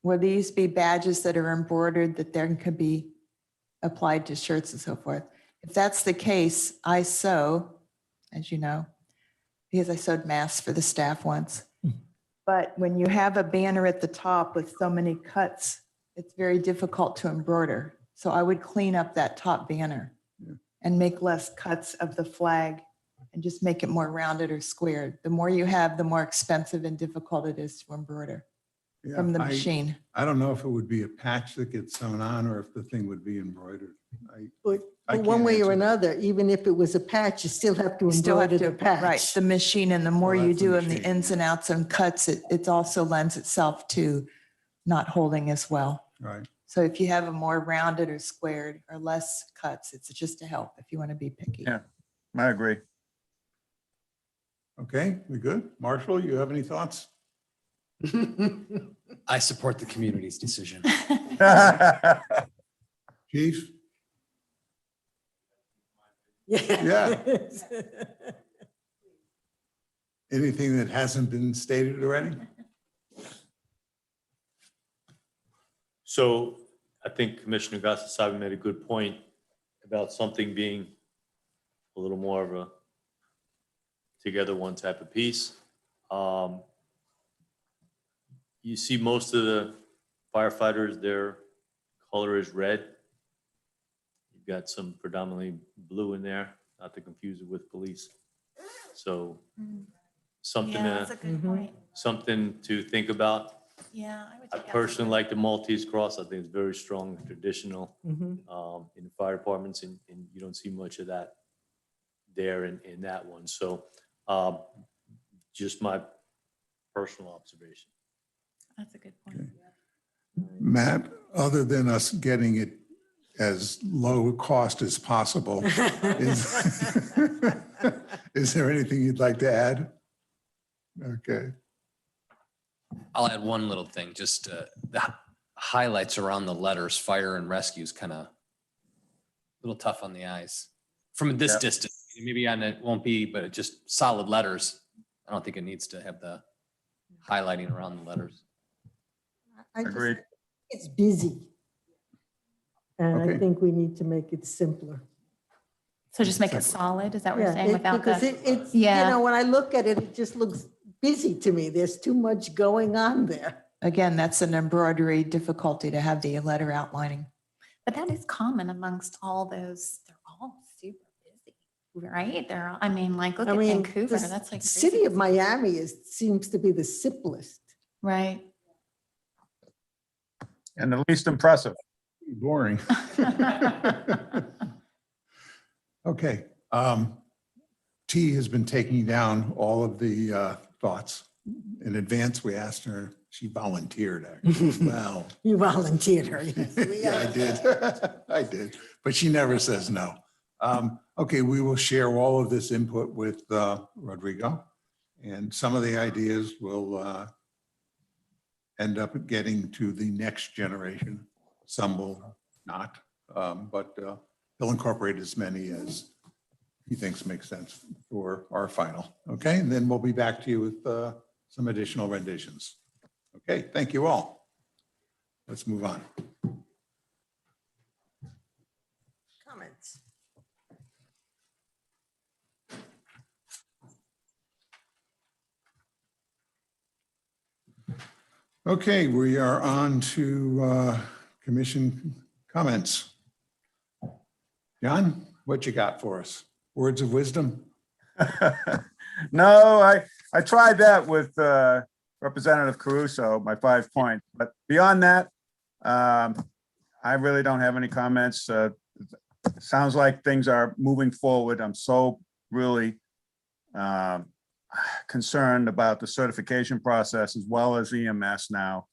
Will these be badges that are embroidered that then could be applied to shirts and so forth? If that's the case, I sew, as you know, because I sewed masks for the staff once. But when you have a banner at the top with so many cuts, it's very difficult to embroider. So I would clean up that top banner and make less cuts of the flag and just make it more rounded or squared. The more you have, the more expensive and difficult it is to embroider Yeah, from the machine. I don't know if it would be a patch that gets sewn on or if the thing would be embroidered. But I one can't way or answer that. another, even if it was a patch, you still have to You still have embroider to, the patch. right, the machine, and the more Well, you that's the do in the machine, ins and outs and cuts, it also lends itself to not holding as well. Right. So if you have a more rounded or squared or less cuts, it's just a help if you want to be picky. Yeah. I agree. Okay, we good? Marshall, you have any thoughts? I support the community's decision. Chief? Yeah. Anything that hasn't been stated already? So I think Commissioner Gasasabi made a good point about something being a little more of a together one type of piece. You see most of the firefighters, their color is red. You've got some predominantly blue in there, not to confuse it with police. So something, Yeah, that's a good point. something to think about. Yeah, I would I take that. personally like the Maltese cross. I think it's very strong, and traditional Mhm. in the fire departments, and you don't see much of that there in that one. So just my personal observation. That's a good point. Matt, other than us getting it as low cost as possible, is there anything you'd like to add? Okay. I'll add one little thing, just the highlights around the letters, fire and rescue is kind of a little tough on the eyes. From this Yeah. distance, maybe on it won't be, but it just solid letters. I don't think it needs to have the highlighting around the letters. I just Agreed. think it's busy. And Okay. I think we need to make it simpler. So just make it solid, is that what you're Yeah, saying, without because the? it's, you Yeah. know, when I look at it, it just looks busy to me. There's too much going on there. Again, that's an embroidery difficulty to have the letter outlining. But that is common amongst all those, they're all super busy, right? They're, I mean, like, look I at mean, Vancouver, the that's like. city crazy. of Miami seems to be the simplest. Right. And the least impressive. Boring. Okay. T has been taking down all of the thoughts. In advance, we asked her, she volunteered. Actually. Well, You volunteered her. yes. yeah, I did. I did, but she never says no. Okay, we will share all of this input with Rodrigo, and some of the ideas will end up getting to the next generation. Some will not, but he'll incorporate as many as he thinks makes sense for our final. Okay, and then we'll be back to you with some additional renditions. Okay, thank you all. Let's move on. Comments? Okay, we are on to commission comments. John, what you got for us? Words of wisdom? No, I tried that with Representative Caruso, my 5 point, but beyond that, I really don't have any comments. Sounds like things are moving forward. I'm so really concerned about the certification process as well as EMS now.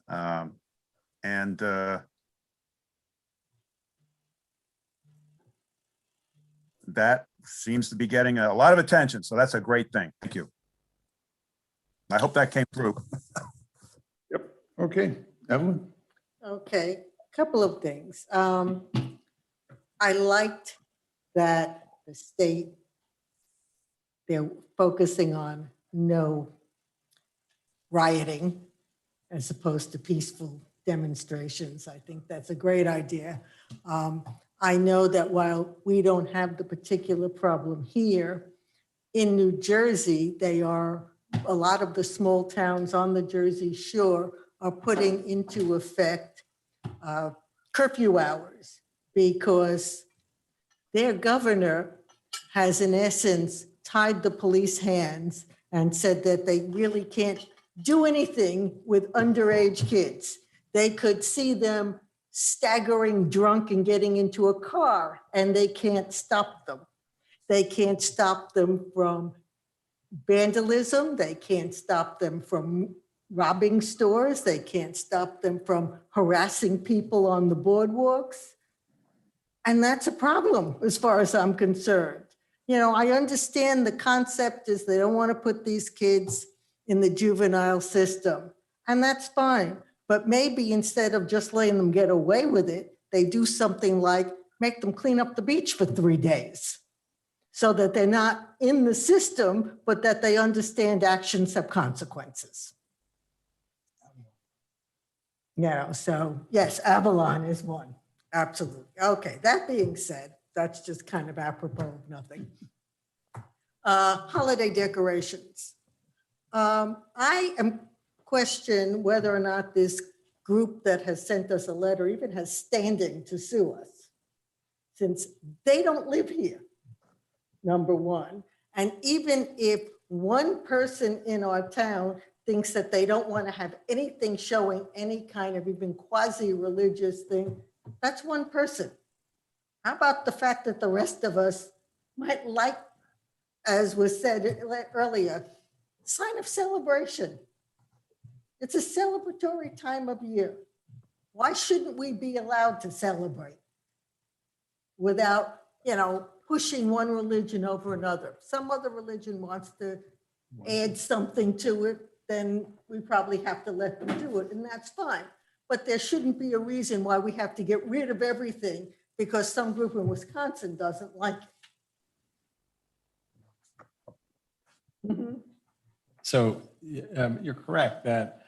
And that seems to be getting a lot of attention. So that's a great thing. Thank you. I hope that came through. Yep. Okay, Evelyn? Okay, couple of things. I liked that the state, they're focusing on no rioting as opposed to peaceful demonstrations. I think that's a great idea. I know that while we don't have the particular problem here, in New Jersey, a lot of the small towns on the Jersey Shore are putting into effect curfew hours because their governor has in essence tied the police hands and said that they really can't do anything with underage kids. They could see them staggering drunk and getting into a car, and they can't stop them. They can't stop them from vandalism. They can't stop them from robbing stores. They can't stop them from harassing people on the boardwalks. And that's a problem as far as I'm concerned. You know, I understand the concept is they don't want to put these kids in the juvenile system, and that's fine. But maybe instead of just letting them get away with it, they do something like make them clean up the beach for 3 days so that they're not in the system, but that they understand actions have consequences. You know, so yes, Avalon is one. Absolutely. Okay, that being said, that's just kind of apropos of nothing. Holiday decorations. I am question whether or not this group that has sent us a letter even has standing to sue us, since they don't live here, number one. And even if one person in our town thinks that they don't want to have anything showing any kind of even quasi-religious thing, that's one person. How about the fact that the rest of us might like, as was said earlier, sign of celebration? It's a celebratory time of year. Why shouldn't we be allowed to celebrate without, you know, pushing one religion over another? If some other religion wants to add something to it, then we probably have to let them do it, and that's fine. But there shouldn't be a reason why we have to get rid of everything because some group in Wisconsin doesn't like it. Mhm. So you're correct that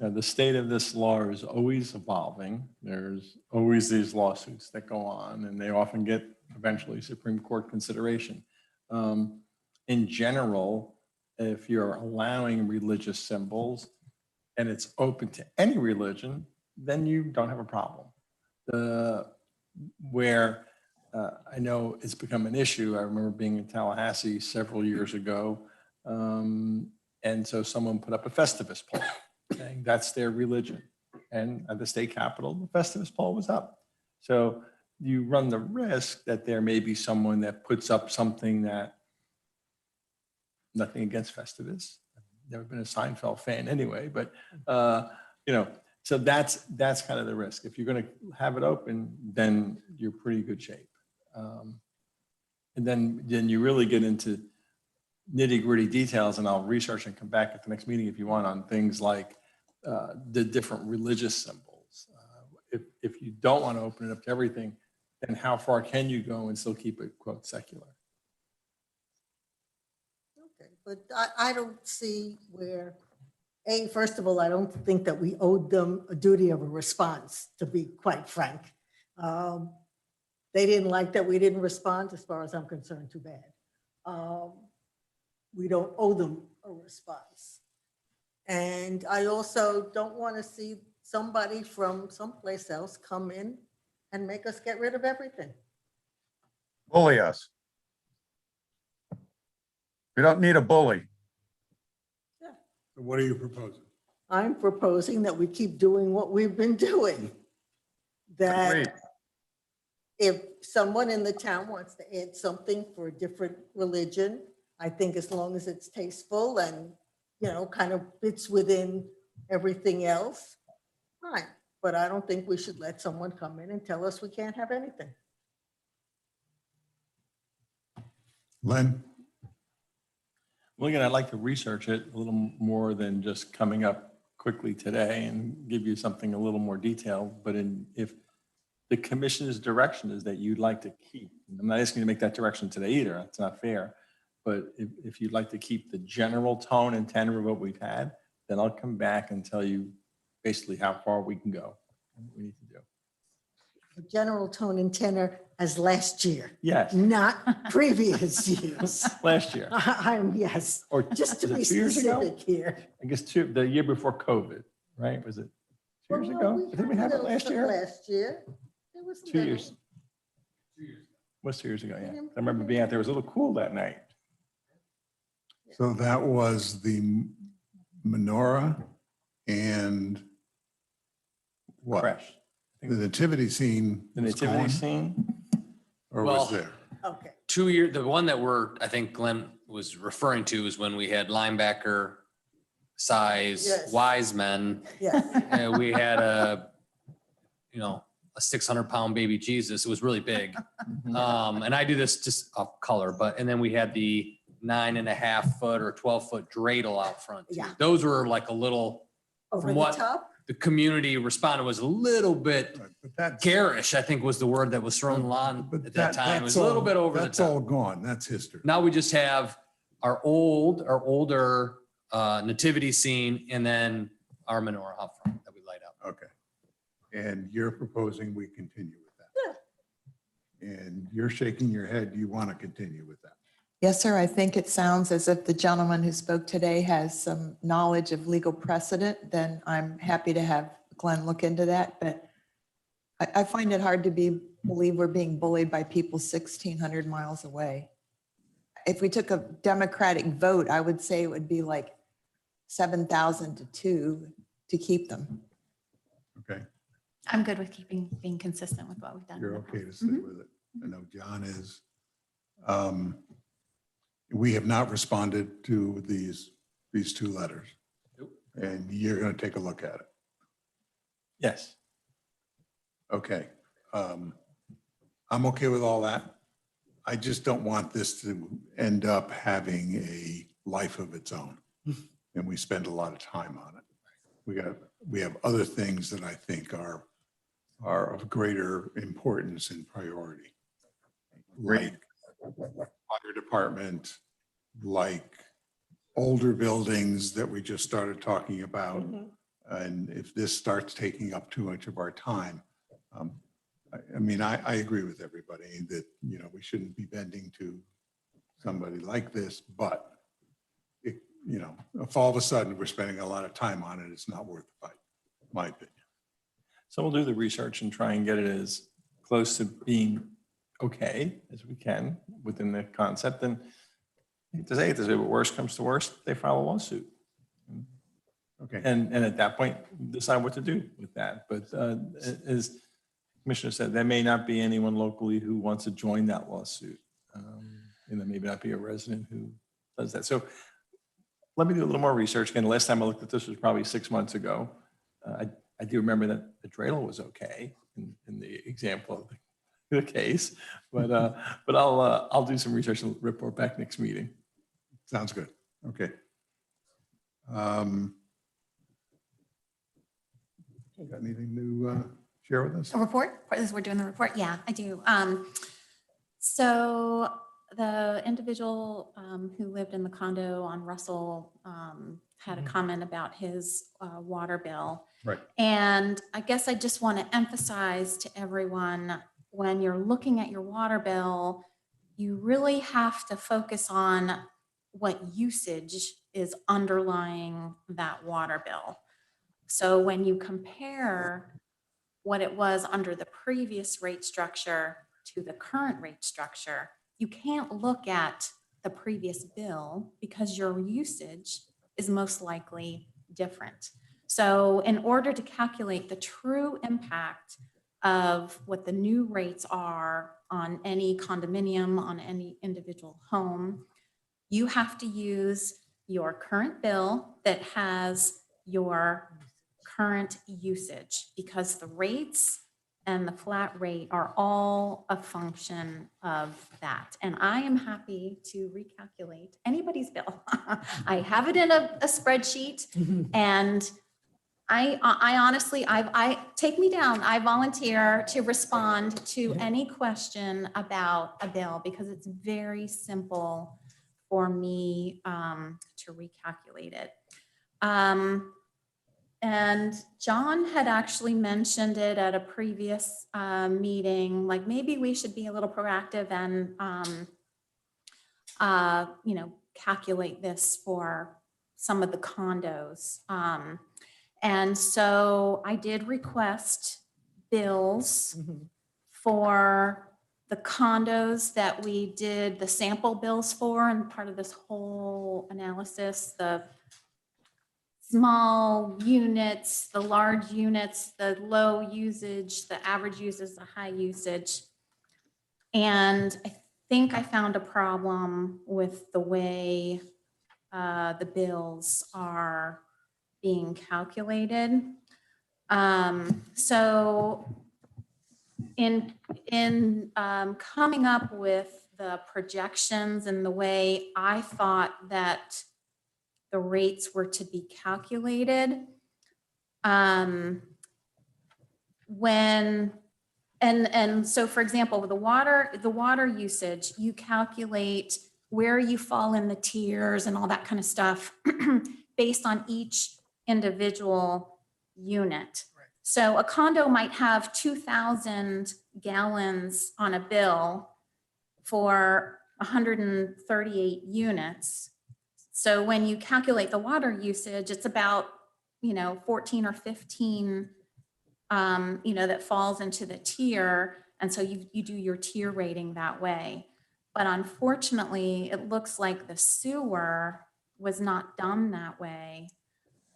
the state of this law is always evolving. There's always these lawsuits that go on, and they often get eventually Supreme Court consideration. In general, if you're allowing religious symbols and it's open to any religion, then you don't have a problem. Where I know it's become an issue, I remember being in Tallahassee several years ago, and so someone put up a Festivus pole saying that's their religion. And at the state capitol, the Festivus pole was up. So you run the risk that there may be someone that puts up something that, nothing against Festivus, I've never been a Seinfeld fan anyway, but you know, so that's kind of the risk. If you're going to have it open, then you're pretty good shape. And then you really get into nitty gritty details, and I'll research and come back at the next meeting if you want on things like the different religious symbols. If you don't want to open it up to everything, then how far can you go and still keep it, quote, secular? Okay, but I don't see where, first of all, I don't think that we owed them a duty of a response, to be quite frank. They didn't like that we didn't respond, as far as I'm concerned, too bad. We don't owe them a response. And I also don't want to see somebody from someplace else come in and make us get rid of everything. Bully us. We don't need a bully. So what are you proposing? I'm proposing that we keep doing what we've been doing. That Agreed. if someone in the town wants to add something for a different religion, I think as long as it's tasteful and, you know, kind of fits within everything else, fine. But I don't think we should let someone come in and tell us we can't have anything. Len? Well, again, I'd like to research it a little more than just coming up quickly today and give you something a little more detailed. But if the commission's direction is that you'd like to keep, I'm not asking you to make that direction today either, that's not fair. But if you'd like to keep the general tone and tenor of what we've had, then I'll come back and tell you basically how far we can go and what we need to do. The general tone and tenor as last year. Yes. Not previous years. Last year. I'm, yes, Or just to was be it 2 years ago? specific here. I guess the year before COVID, right? Was it 2 years Well, ago? Didn't we have it last year? Last year. It was 2 years. Was 2 years ago, yeah. I remember being out there. It was a little cool that night. So that was the menorah and what? Crash. The nativity scene The was nativity gone, scene. or Well, was there? Okay. 2 year, the one that I think Glenn was referring to is when we had linebacker size Yes. wise men. Yes. And we had a 600-pound baby Jesus. It was really big. And I do this just off color, and then we had the 9.5 foot or 12-foot dreidel out front. Too. Yeah. Those were like a little, Over from the what top? the community responded was a little bit But that's, garish, I think was the word that was thrown on but at that time. It was a that's little all- bit over the That's all top. gone. That's history. Now we just have our older nativity scene and then our menorah out front that we light up. Okay. And you're proposing we continue with that? Yeah. And you're shaking your head. You want to continue with that? Yes, sir. I think it sounds as if the gentleman who spoke today has some knowledge of legal precedent. Then I'm happy to have Glenn look into that. But I find it hard to believe we're being bullied by people 1,600 miles away. If we took a Democratic vote, I would say it would be like 7,000 to 2 to keep them. Okay. I'm good with being consistent with what we've done. You're in the okay to past. stay with it. I know John is. We have not responded to these 2 letters. Nope. And you're going to take a look at it. Yes. Okay. I'm okay with all that. I just don't want this to end up having a life of its own. And we spend a lot of time on it. We have other things that I think are of greater importance and priority. Like fire department, like older buildings that we just started talking about. And if this starts taking up too much of our time, I mean, I agree with everybody that, we shouldn't be bending to somebody like this, but if all of a sudden we're spending a lot of time on it, it's not worth the fight, my opinion. So we'll do the research and try and get it as close to being okay as we can within the concept. And to say it this way, but worst comes to worst, they file a lawsuit. Okay. And at that point, decide what to do with that. But as Commissioner said, there may not be anyone locally who wants to join that lawsuit. And there may not be a resident who does that. So let me do a little more research. Again, the last time I looked at this was probably 6 months ago. I do remember that the dreidel was okay in the example of the case, but I'll do some research and report back next meeting. Sounds good. Okay. Got anything to share with us? A report? We're doing the report? Yeah, I do. So the individual who lived in the condo on Russell had a comment about his water bill. Right. And I guess I just want to emphasize to everyone, when you're looking at your water bill, you really have to focus on what usage is underlying that water bill. So when you compare what it was under the previous rate structure to the current rate structure, you can't look at the previous bill because your usage is most likely different. So in order to calculate the true impact of what the new rates are on any condominium, on any individual home, you have to use your current bill that has your current usage, because the rates and the flat rate are all a function of that. And I am happy to recalculate anybody's bill. I have it in a spreadsheet, and I honestly, I take me down. I volunteer to respond to any question about a bill because it's very simple for me to recalculate it. And John had actually mentioned it at a previous meeting, like maybe we should be a little proactive and, calculate this for some of the condos. And so I did request bills for the condos that we did the sample bills for, and part of this whole analysis, the small units, the large units, the low usage, the average usage, the high usage. And I think I found a problem with the way the bills are being calculated. So in coming up with the projections and the way I thought that the rates were to be calculated, so for example, with the water usage, you calculate where you fall in the tiers and all that kind of stuff based on each individual unit. So a condo might have 2,000 gallons on a bill for 138 units. So when you calculate the water usage, it's about, 14 or 15, that falls into the tier. And so you do your tier rating that way. But unfortunately, it looks like the sewer was not done that way.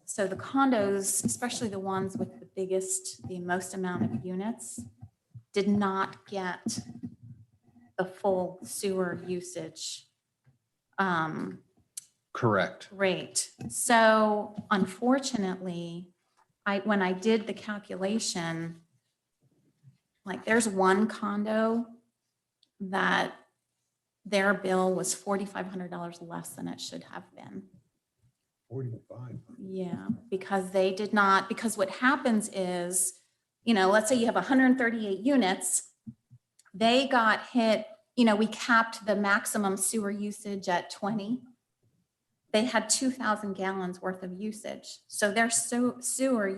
So the condos, especially the ones with the most amount of units, did not get the full sewer usage Correct. rate. So unfortunately, when I did the calculation, like there's one condo that their bill was $4,500 less than it should have been. 45. Yeah, because they did not, because what happens is, let's say you have 138 units, they got hit, we capped the maximum sewer usage at 20. They had 2,000 gallons worth of usage. So their sewer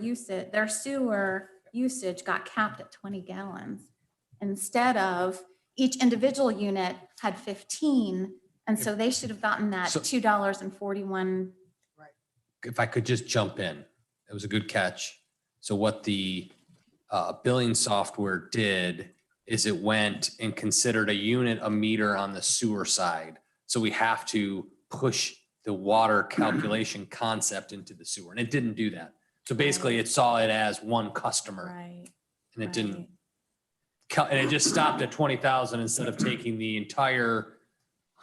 usage got capped at 20 gallons instead of each individual unit had 15. And so they should have gotten that $2.41. If I could just jump in, it was a good catch. So what the billing software did is it went and considered a unit a meter on the sewer side. So we have to push the water calculation concept into the sewer, and it didn't do that. So basically it saw it as one customer, Right. and it didn't, and it just stopped at 20,000 instead of taking the entire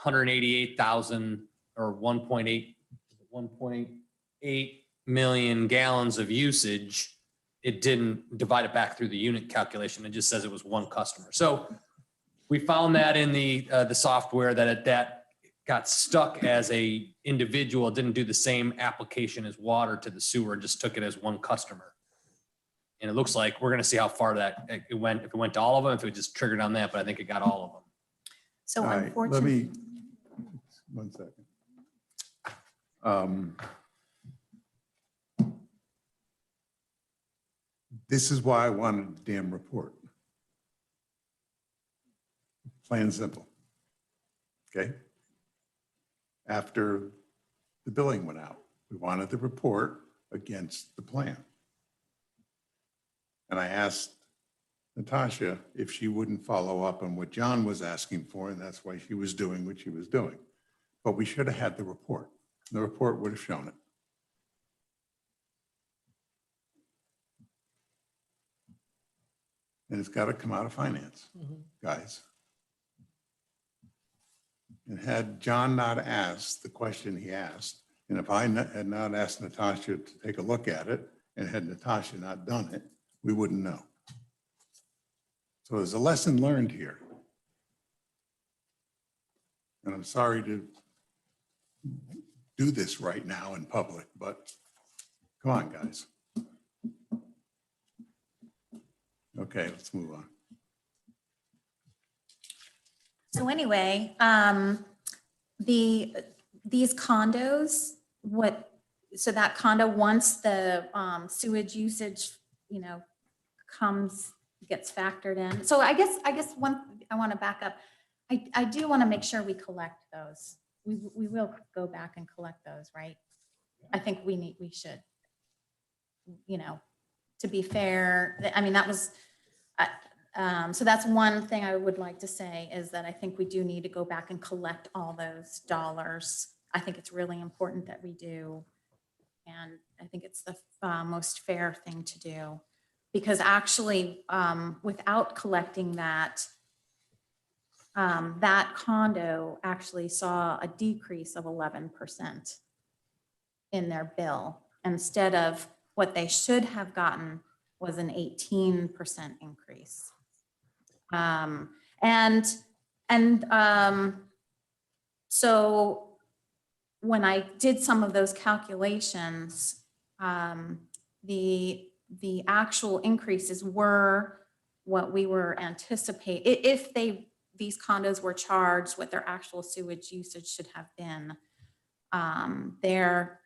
188,000 or 1.8 million gallons of usage. It didn't divide it back through the unit calculation. It just says it was one customer. So we found that in the software that got stuck as a individual. It didn't do the same application as water to the sewer, just took it as one customer. And it looks like we're going to see how far that it went, if it went to all of them, if it just triggered on that, but I think it got all of them. So All right, unfortunately, 1 second. This is why I wanted the damn report. Plain and simple. Okay? After the billing went out, we wanted the report against the plan. And I asked Natasha if she wouldn't follow up on what John was asking for, and that's why she was doing what she was doing. But we should have had the report. The report would have shown it. And it's got to come out of finance, guys. And had John not asked the question he asked, and if I had not asked Natasha to take a look at it, and had Natasha not done it, we wouldn't know. So there's a lesson learned here. And I'm sorry to do this right now in public, but come on, guys. Okay, let's move on. so anyway, these condos, so that condo, once the sewage usage, gets factored in. So I guess I want to back up. I do want to make sure we collect those. We will go back and collect those, right? I think we should, to be fair. I mean, that was, So that's one thing I would like to say is that I think we do need to go back and collect all those dollars. I think it's really important that we do. And I think it's the most fair thing to do. Because actually, without collecting that, that condo actually saw a decrease of 11% in their bill. Instead of what they should have gotten was an 18% increase. So when I did some of those calculations, the actual increases were what we were anticipating. If these condos were charged what their actual sewage usage should have been, their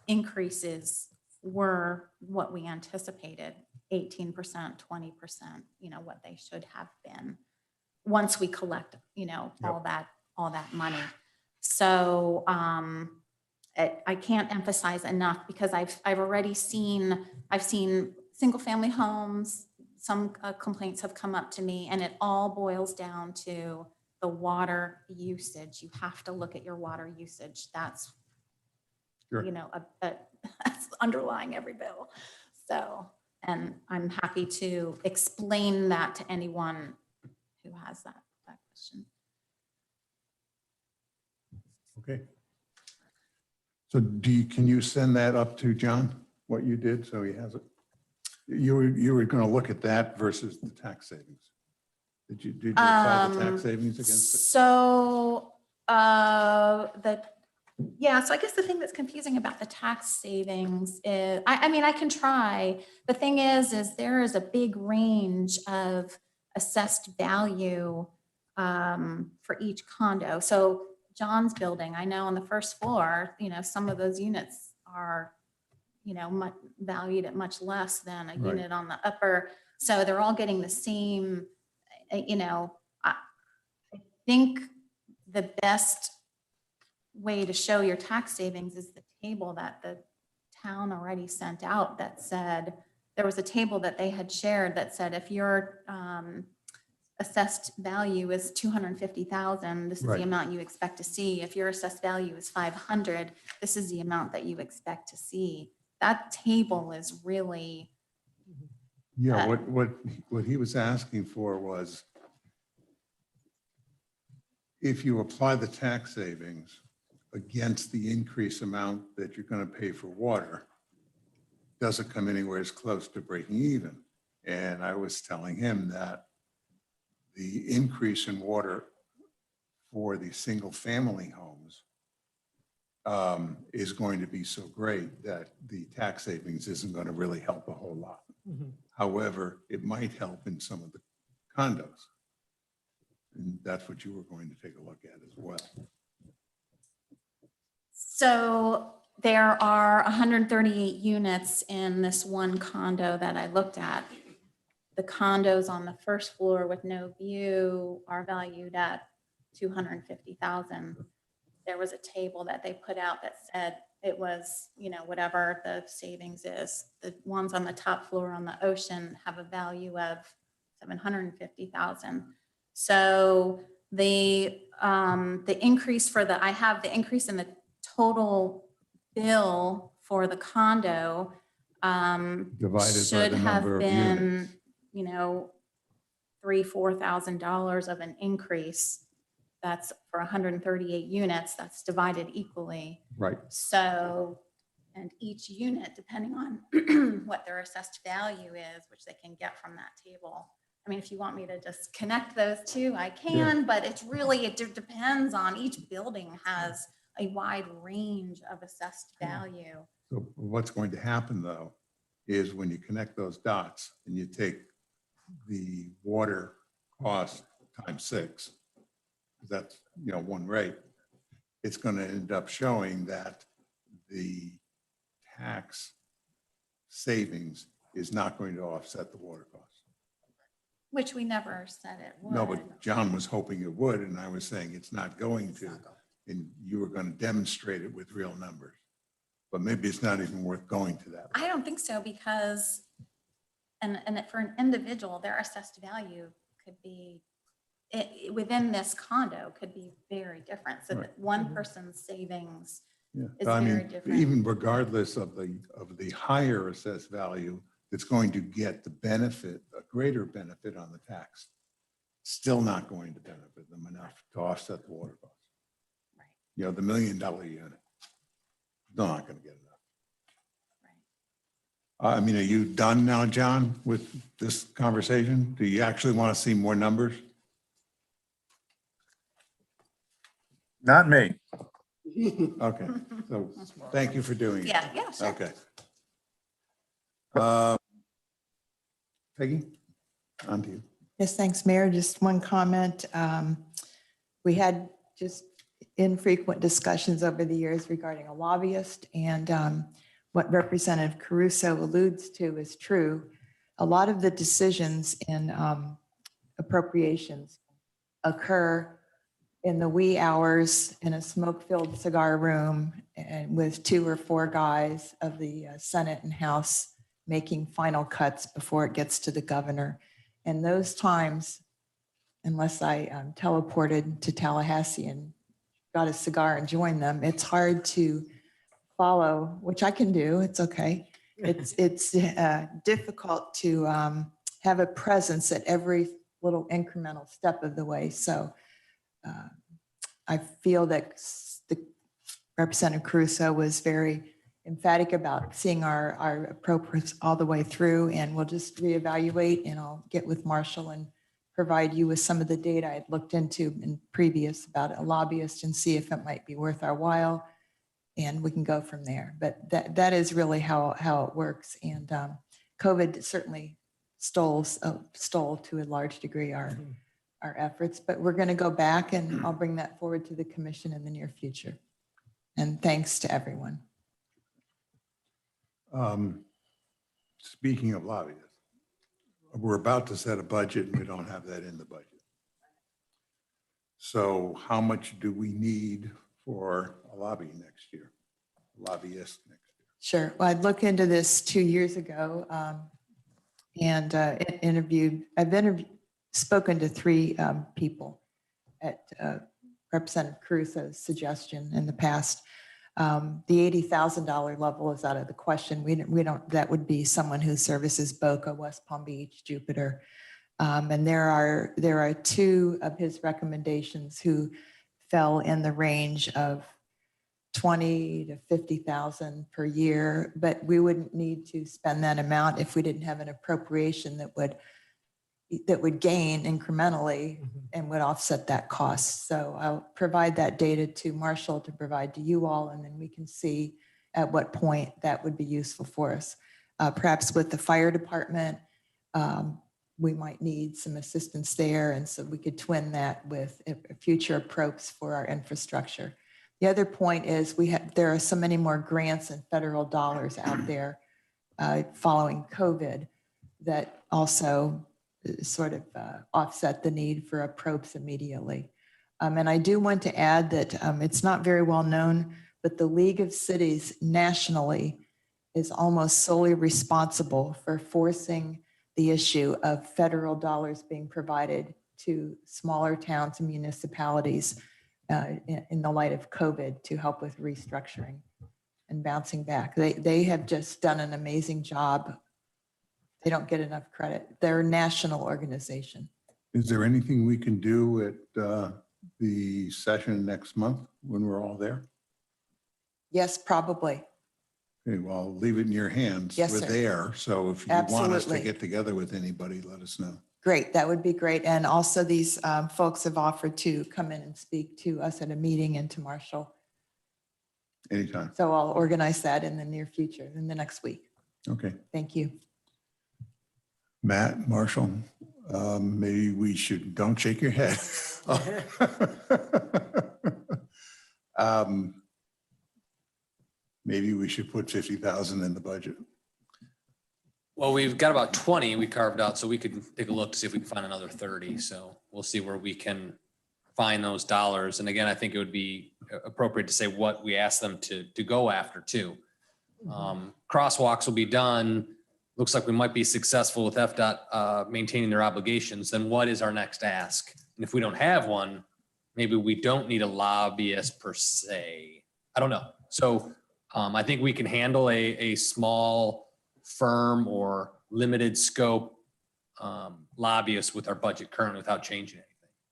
increases were what we anticipated, 18%, 20%, what they should have been once we collect, all that money. So I can't emphasize enough because I've already seen, single family homes, some complaints have come up to me, and it all boils down to the water usage. You have to look at your water usage. That's, Sure. that's underlying every bill. So, and I'm happy to explain that to anyone who has that question. Okay. So can you send that up to John, what you did, so he has it? You were going to look at that versus the tax savings. Did you apply the tax savings against it? So so I guess the thing that's confusing about the tax savings is, I mean, I can try. The thing is there is a big range of assessed value for each condo. So John's building, I know on the first floor, some of those units are, valued at much less than a Right. unit on the upper. So they're all getting the same, I think the best way to show your tax savings is the table that the town already sent out that said, there was a table that they had shared that said, if your assessed value is 250,000, this is Right. the amount you expect to see. If your assessed value is 500, this is the amount that you expect to see. That table is really, Yeah, what he was asking for was, if you apply the tax savings against the increased amount that you're going to pay for water, doesn't come anywhere as close to breaking even. And I was telling him that the increase in water for the single family homes is going to be so great that the tax savings isn't going to really help a whole lot. However, it might help in some of the condos. And that's what you were going to take a look at as well. so there are 138 units in this one condo that I looked at. The condos on the first floor with no view are valued at 250,000. There was a table that they put out that said it was, whatever the savings is. The ones on the top floor on the ocean have a value of 750,000. So the increase I have the increase in the total bill for the condo Divided by should the have number of been, units. $3,000-$4,000 of an increase. That's for 138 units, that's divided equally. Right. So, and each unit, depending on what their assessed value is, which they can get from that table. I mean, if you want me to just connect those two, I can, but it's really, it depends on, each building has a wide range of assessed value. So what's going to happen though, is when you connect those dots and you take the water cost times 6, that's, one rate, it's going to end up showing that the tax savings is not going to offset the water cost. Which we never said it would. No, but John was hoping it would, and I was saying it's not going to, and you were going to demonstrate it with real numbers. But maybe it's not even worth going to that. I don't think so, because And for an individual, their assessed value could be, within this condo could be very different. So that one person's savings Yeah, is but I very mean, different. even regardless of the higher assessed value, it's going to get the benefit, a greater benefit on the tax. Still not going to benefit them enough to offset the water costs. Right. You know, the $1 million unit, they're not going to get enough. I mean, are you done now, John, with this conversation? Do you actually want to see more numbers? Not me. Okay, so thank you for doing it. Yeah, sure. Okay. Peggy, on to you. Yes, thanks, Mayor. Just one comment. We had just infrequent discussions over the years regarding a lobbyist, and what Representative Caruso alludes to is true. A lot of the decisions in appropriations occur in the wee hours in a smoke-filled cigar room and with 2 or 4 guys of the Senate and House making final cuts before it gets to the governor. And those times, unless I teleported to Tallahassee and got a cigar and joined them, it's hard to follow, which I can do. It's okay. It's difficult to have a presence at every little incremental step of the way. So I feel that the Representative Caruso was very emphatic about seeing our appropriates all the way through, and we'll just reevaluate, and I'll get with Marshall and provide you with some of the data I'd looked into in previous about a lobbyist and see if it might be worth our while, and we can go from there. But that is really how it works. And COVID certainly stole to a large degree our efforts, but we're going to go back, and I'll bring that forward to the commission in the near future. And thanks to everyone. Speaking of lobbyists, we're about to set a budget and we don't have that in the budget. So how much do we need for a lobby next year? Lobbyist next year? Sure. Well, I'd look into this 2 years ago and I've spoken to 3 people at Representative Caruso's suggestion in the past. The $80,000 level is out of the question. We don't, that would be someone who services Boca, West Palm Beach, Jupiter. And there are 2 of his recommendations who fell in the range of 20 to 50,000 per year, but we wouldn't need to spend that amount if we didn't have an appropriation that would gain incrementally and would offset that cost. So I'll provide that data to Marshall to provide to you all, and then we can see at what point that would be useful for us. Perhaps with the fire department, we might need some assistance there, and so we could twin that with future approach for our infrastructure. The other point is there are so many more grants and federal dollars out there following COVID that also sort of offset the need for a probes immediately. And I do want to add that it's not very well known, but the League of Cities nationally is almost solely responsible for forcing the issue of federal dollars being provided to smaller towns and municipalities in the light of COVID to help with restructuring and bouncing back. They have just done an amazing job. They don't get enough credit. They're a national organization. Is there anything we can do at the session next month when we're all there? Yes, probably. Okay, well, I'll leave it in your hands. Yes, We're sir. there. So if you want us to Absolutely. get together with anybody, let us know. Great, that would be great. And also these folks have offered to come in and speak to us at a meeting and to Marshall. Anytime. So I'll organize that in the near future, in the next week. Okay. Thank you. Matt, Marshall, maybe we should, don't shake your head. Maybe we should put 50,000 in the budget. Well, we've got about 20 we carved out, so we could take a look to see if we can find another 30. So we'll see where we can find those dollars. And again, I think it would be appropriate to say what we ask them to go after too. Crosswalks will be done looks like we might be successful with FDOT maintaining their obligations, then what is our next ask? And if we don't have one, maybe we don't need a lobbyist per se. I don't know. So I think we can handle a small firm or limited scope lobbyist with our budget currently without changing anything.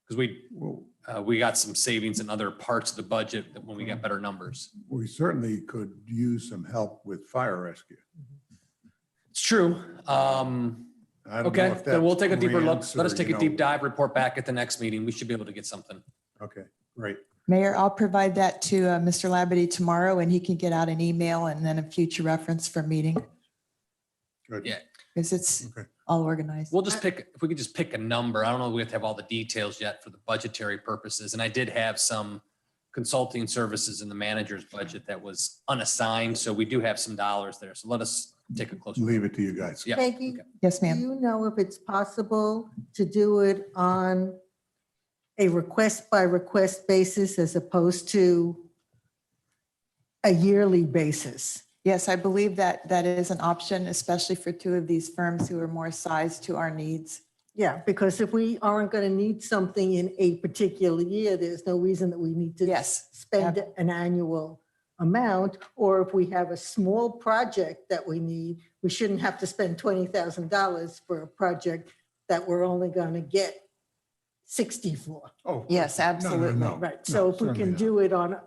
Because we got some savings in other parts of the budget that when we get better numbers. We certainly could use some help with fire rescue. It's true. I don't know Okay, if then we'll that's take a deeper look. grants Let us or, take you a know- deep dive, report back at the next meeting. We should be able to get something. Okay, great. Mayor, I'll provide that to Mr. Labadie tomorrow and he can get out an email and then a future reference for meeting. Good. Yeah. Because it's Okay. all organized. We'll just pick, if we could just pick a number. I don't know if we have to have all the details yet for the budgetary purposes. And I did have some consulting services in the manager's budget that was unassigned. So we do have some dollars there. So let us take a closer look. Leave it to you guys. Yeah. Peggy, okay. Yes, do ma'am. you know if it's possible to do it on a request by request basis as opposed to a yearly basis? Yes, I believe that that is an option, especially for two of these firms who are more sized to our needs. Yeah, because if we aren't going to need something in a particular year, there's no reason that we need to Yes. spend an annual amount. Or if we have a small project that we need, we shouldn't have to spend $20,000 for a project that we're only going to get 60 for. Oh. Yes, absolutely. No. Right, so if we certainly can not. do it on a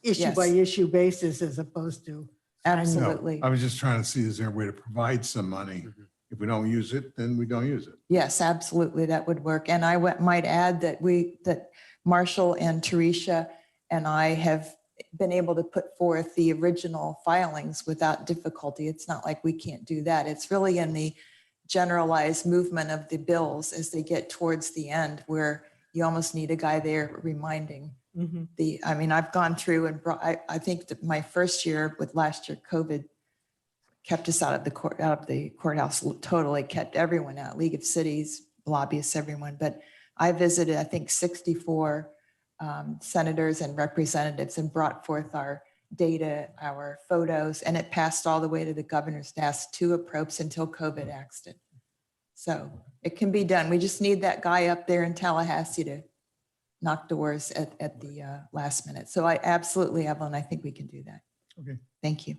issue Yes. by issue basis as opposed to. Absolutely. No, I was just trying to see, is there a way to provide some money? If we don't use it, then we don't use it. Yes, absolutely. That would work. And I might add that that Marshall and Teresa and I have been able to put forth the original filings without difficulty. It's not like we can't do that. It's really in the generalized movement of the bills as they get towards the end where you almost need a guy there reminding I mean, I've gone through and I think that my first year with last year, COVID kept us out of the courthouse, totally kept everyone out, League of Cities, lobbyists, everyone. But I visited, I think, 64 senators and representatives and brought forth our data, our photos, and it passed all the way to the governor's desk, 2 approps until COVID axed it. So it can be done. We just need that guy up there in Tallahassee to knock doors at the last minute. So I absolutely, Evelyn, I think we can do that. Okay. Thank you.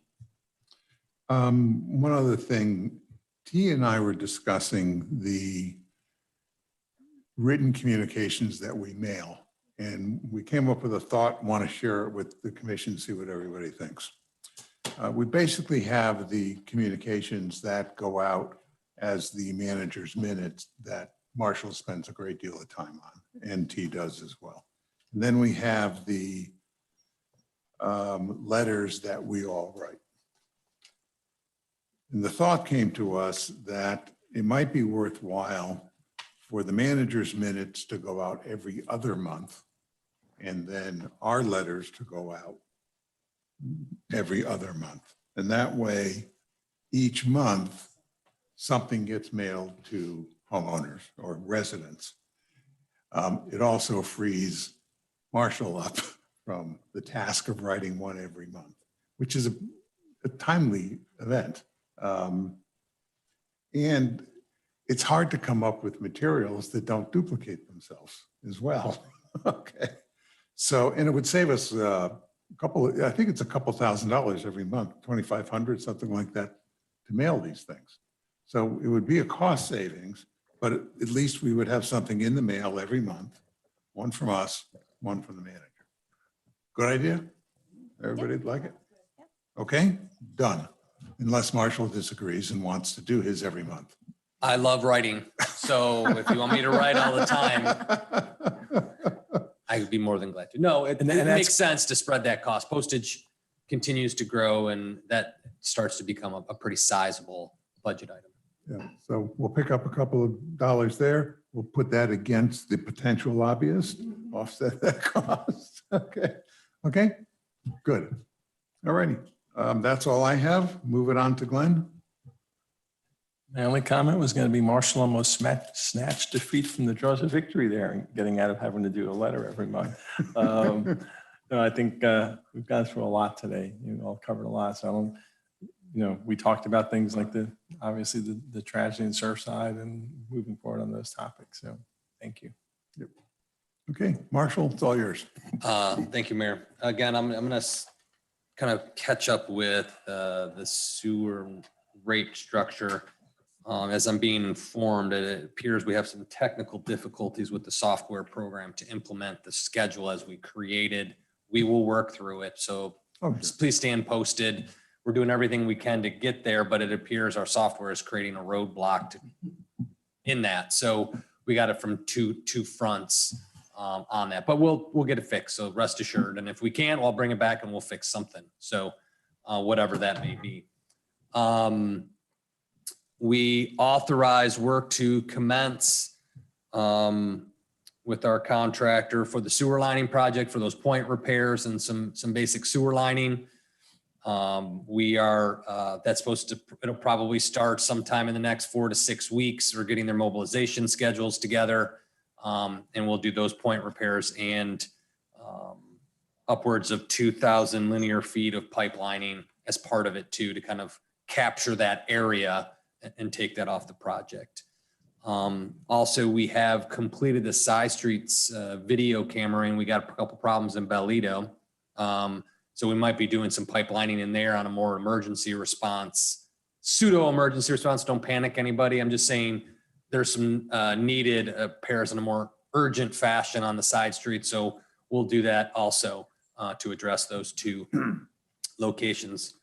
One other thing, T and I were discussing the written communications that we mail. And we came up with a thought, want to share it with the commission, see what everybody thinks. We basically have the communications that go out as the manager's minutes that Marshall spends a great deal of time on, and T does as well. And then we have the letters that we all write. And the thought came to us that it might be worthwhile for the manager's minutes to go out every other month, and then our letters to go out every other month. And that way, each month, something gets mailed to homeowners or residents. It also frees Marshall up from the task of writing one every month, which is a timely event. And it's hard to come up with materials that don't duplicate themselves as well. Okay. So, and it would save us I think it's a couple $1,000s every month, 2,500, something like that, to mail these things. So it would be a cost savings, but at least we would have something in the mail every month, one from us, one from the manager. Good idea? Everybody'd like it? Okay, done. Unless Marshall disagrees and wants to do his every month. I love writing. So if you want me to write all the time, I would be more than glad to. No, it makes sense to spread that cost. Postage continues to grow and that starts to become a pretty sizable budget item. Yeah, so we'll pick up a couple of dollars there. We'll put that against the potential lobbyist, offset that cost. Okay, good. All righty. That's all I have. Move it on to Glenn. My only comment was going to be Marshall almost snatched defeat from the jaws of victory there and getting out of having to do a letter every month. No, I think we've gone through a lot today. You all covered a lot. So we talked about things like obviously the tragedy in Surfside and moving forward on those topics. So thank you. Okay, Marshall, it's all yours. Thank you, Mayor. Again, I'm going to kind of catch up with the sewer rate structure. As I'm being informed, it appears we have some technical difficulties with the software program to implement the schedule as we created. We will work through it. So just please stand posted. We're doing everything we can to get there, but it appears our software is creating a roadblock in that. So we got it from two fronts on that, but we'll get it fixed. So rest assured. And if we can, I'll bring it back and we'll fix something. So whatever that may be. We authorize work to commence with our contractor for the sewer lining project for those point repairs and some basic sewer lining. That's supposed to, it'll probably start sometime in the next 4 to 6 weeks. We're getting their mobilization schedules together, and we'll do those point repairs and upwards of 2,000 linear feet of pipelining as part of it too, to kind of capture that area and take that off the project. Also, we have completed the side streets video cameraing. We got a couple problems in Bellito. So we might be doing some pipelining in there on a more emergency response, pseudo emergency response. Don't panic anybody. I'm just saying there's some needed repairs in a more urgent fashion on the side street. So we'll do that also to address those two locations.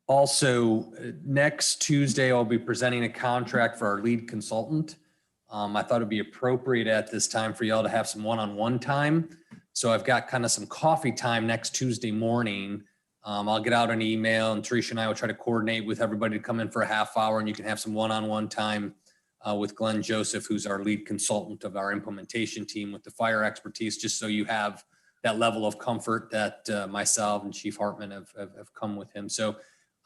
Also, next Tuesday, I'll be presenting a contract for our lead consultant. I thought it'd be appropriate at this time for y'all to have some one-on-one time. So I've got kind of some coffee time next Tuesday morning. I'll get out an email and Teresa and I will try to coordinate with everybody to come in for a half hour and you can have some one-on-one time with Glenn Joseph, who's our lead consultant of our implementation team with the fire expertise, just so you have that level of comfort that myself and Chief Hartman have come with him. So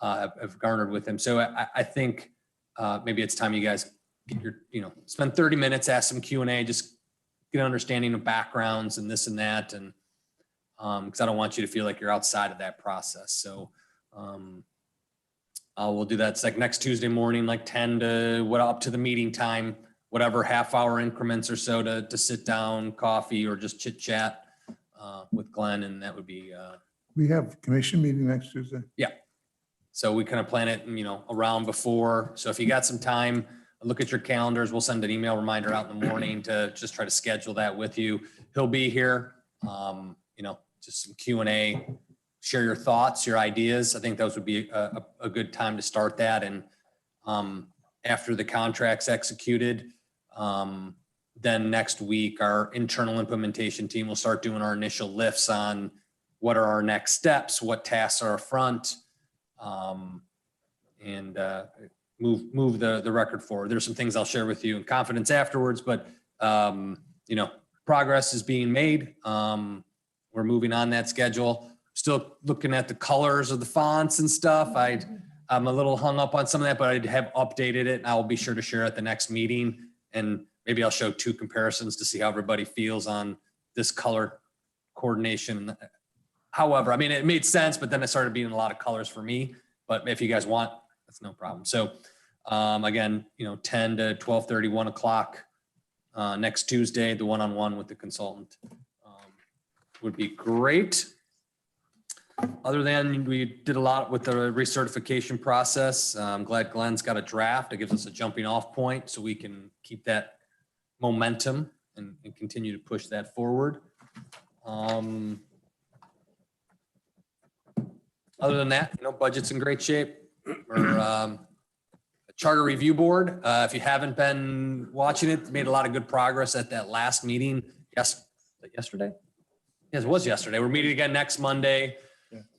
have garnered with him. So I think maybe it's time you guys get your, spend 30 minutes, ask some Q&A, just get an understanding of backgrounds and this and that. And because I don't want you to feel like you're outside of that process. So we'll do that. It's like next Tuesday morning, like 10 to up to the meeting time, whatever, half-hour increments or so to sit down, coffee, or just chit chat with Glenn. And that would be. We have commission meeting next Tuesday. Yeah. So we kind of plan it, around before. So if you got some time, look at your calendars. We'll send an email reminder out in the morning to just try to schedule that with you. He'll be here, just some Q&A, share your thoughts, your ideas. I think those would be a good time to start that. And after the contract's executed, then next week, our internal implementation team will start doing our initial lifts on what are our next steps, what tasks are front, and move the record forward. There's some things I'll share with you in confidence afterwards, but progress is being made. We're moving on that schedule. Still looking at the colors of the fonts and stuff. I'm a little hung up on some of that, but I have updated it and I will be sure to share at the next meeting. And maybe I'll show 2 comparisons to see how everybody feels on this color coordination. However, it made sense, but then it started being a lot of colors for me. But if you guys want, that's no problem. So again, 10 to 12:30, 1 o'clock next Tuesday, the one-on-one with the consultant would be great. Other than we did a lot with the recertification process. I'm glad Glenn's got a draft. It gives us a jumping off point so we can keep that momentum and continue to push that forward. Other than that, budget's in great shape. We're a charter review board. If you haven't been watching it, made a lot of good progress at that last meeting. Yesterday? Yes, it was yesterday. We're meeting again next Monday.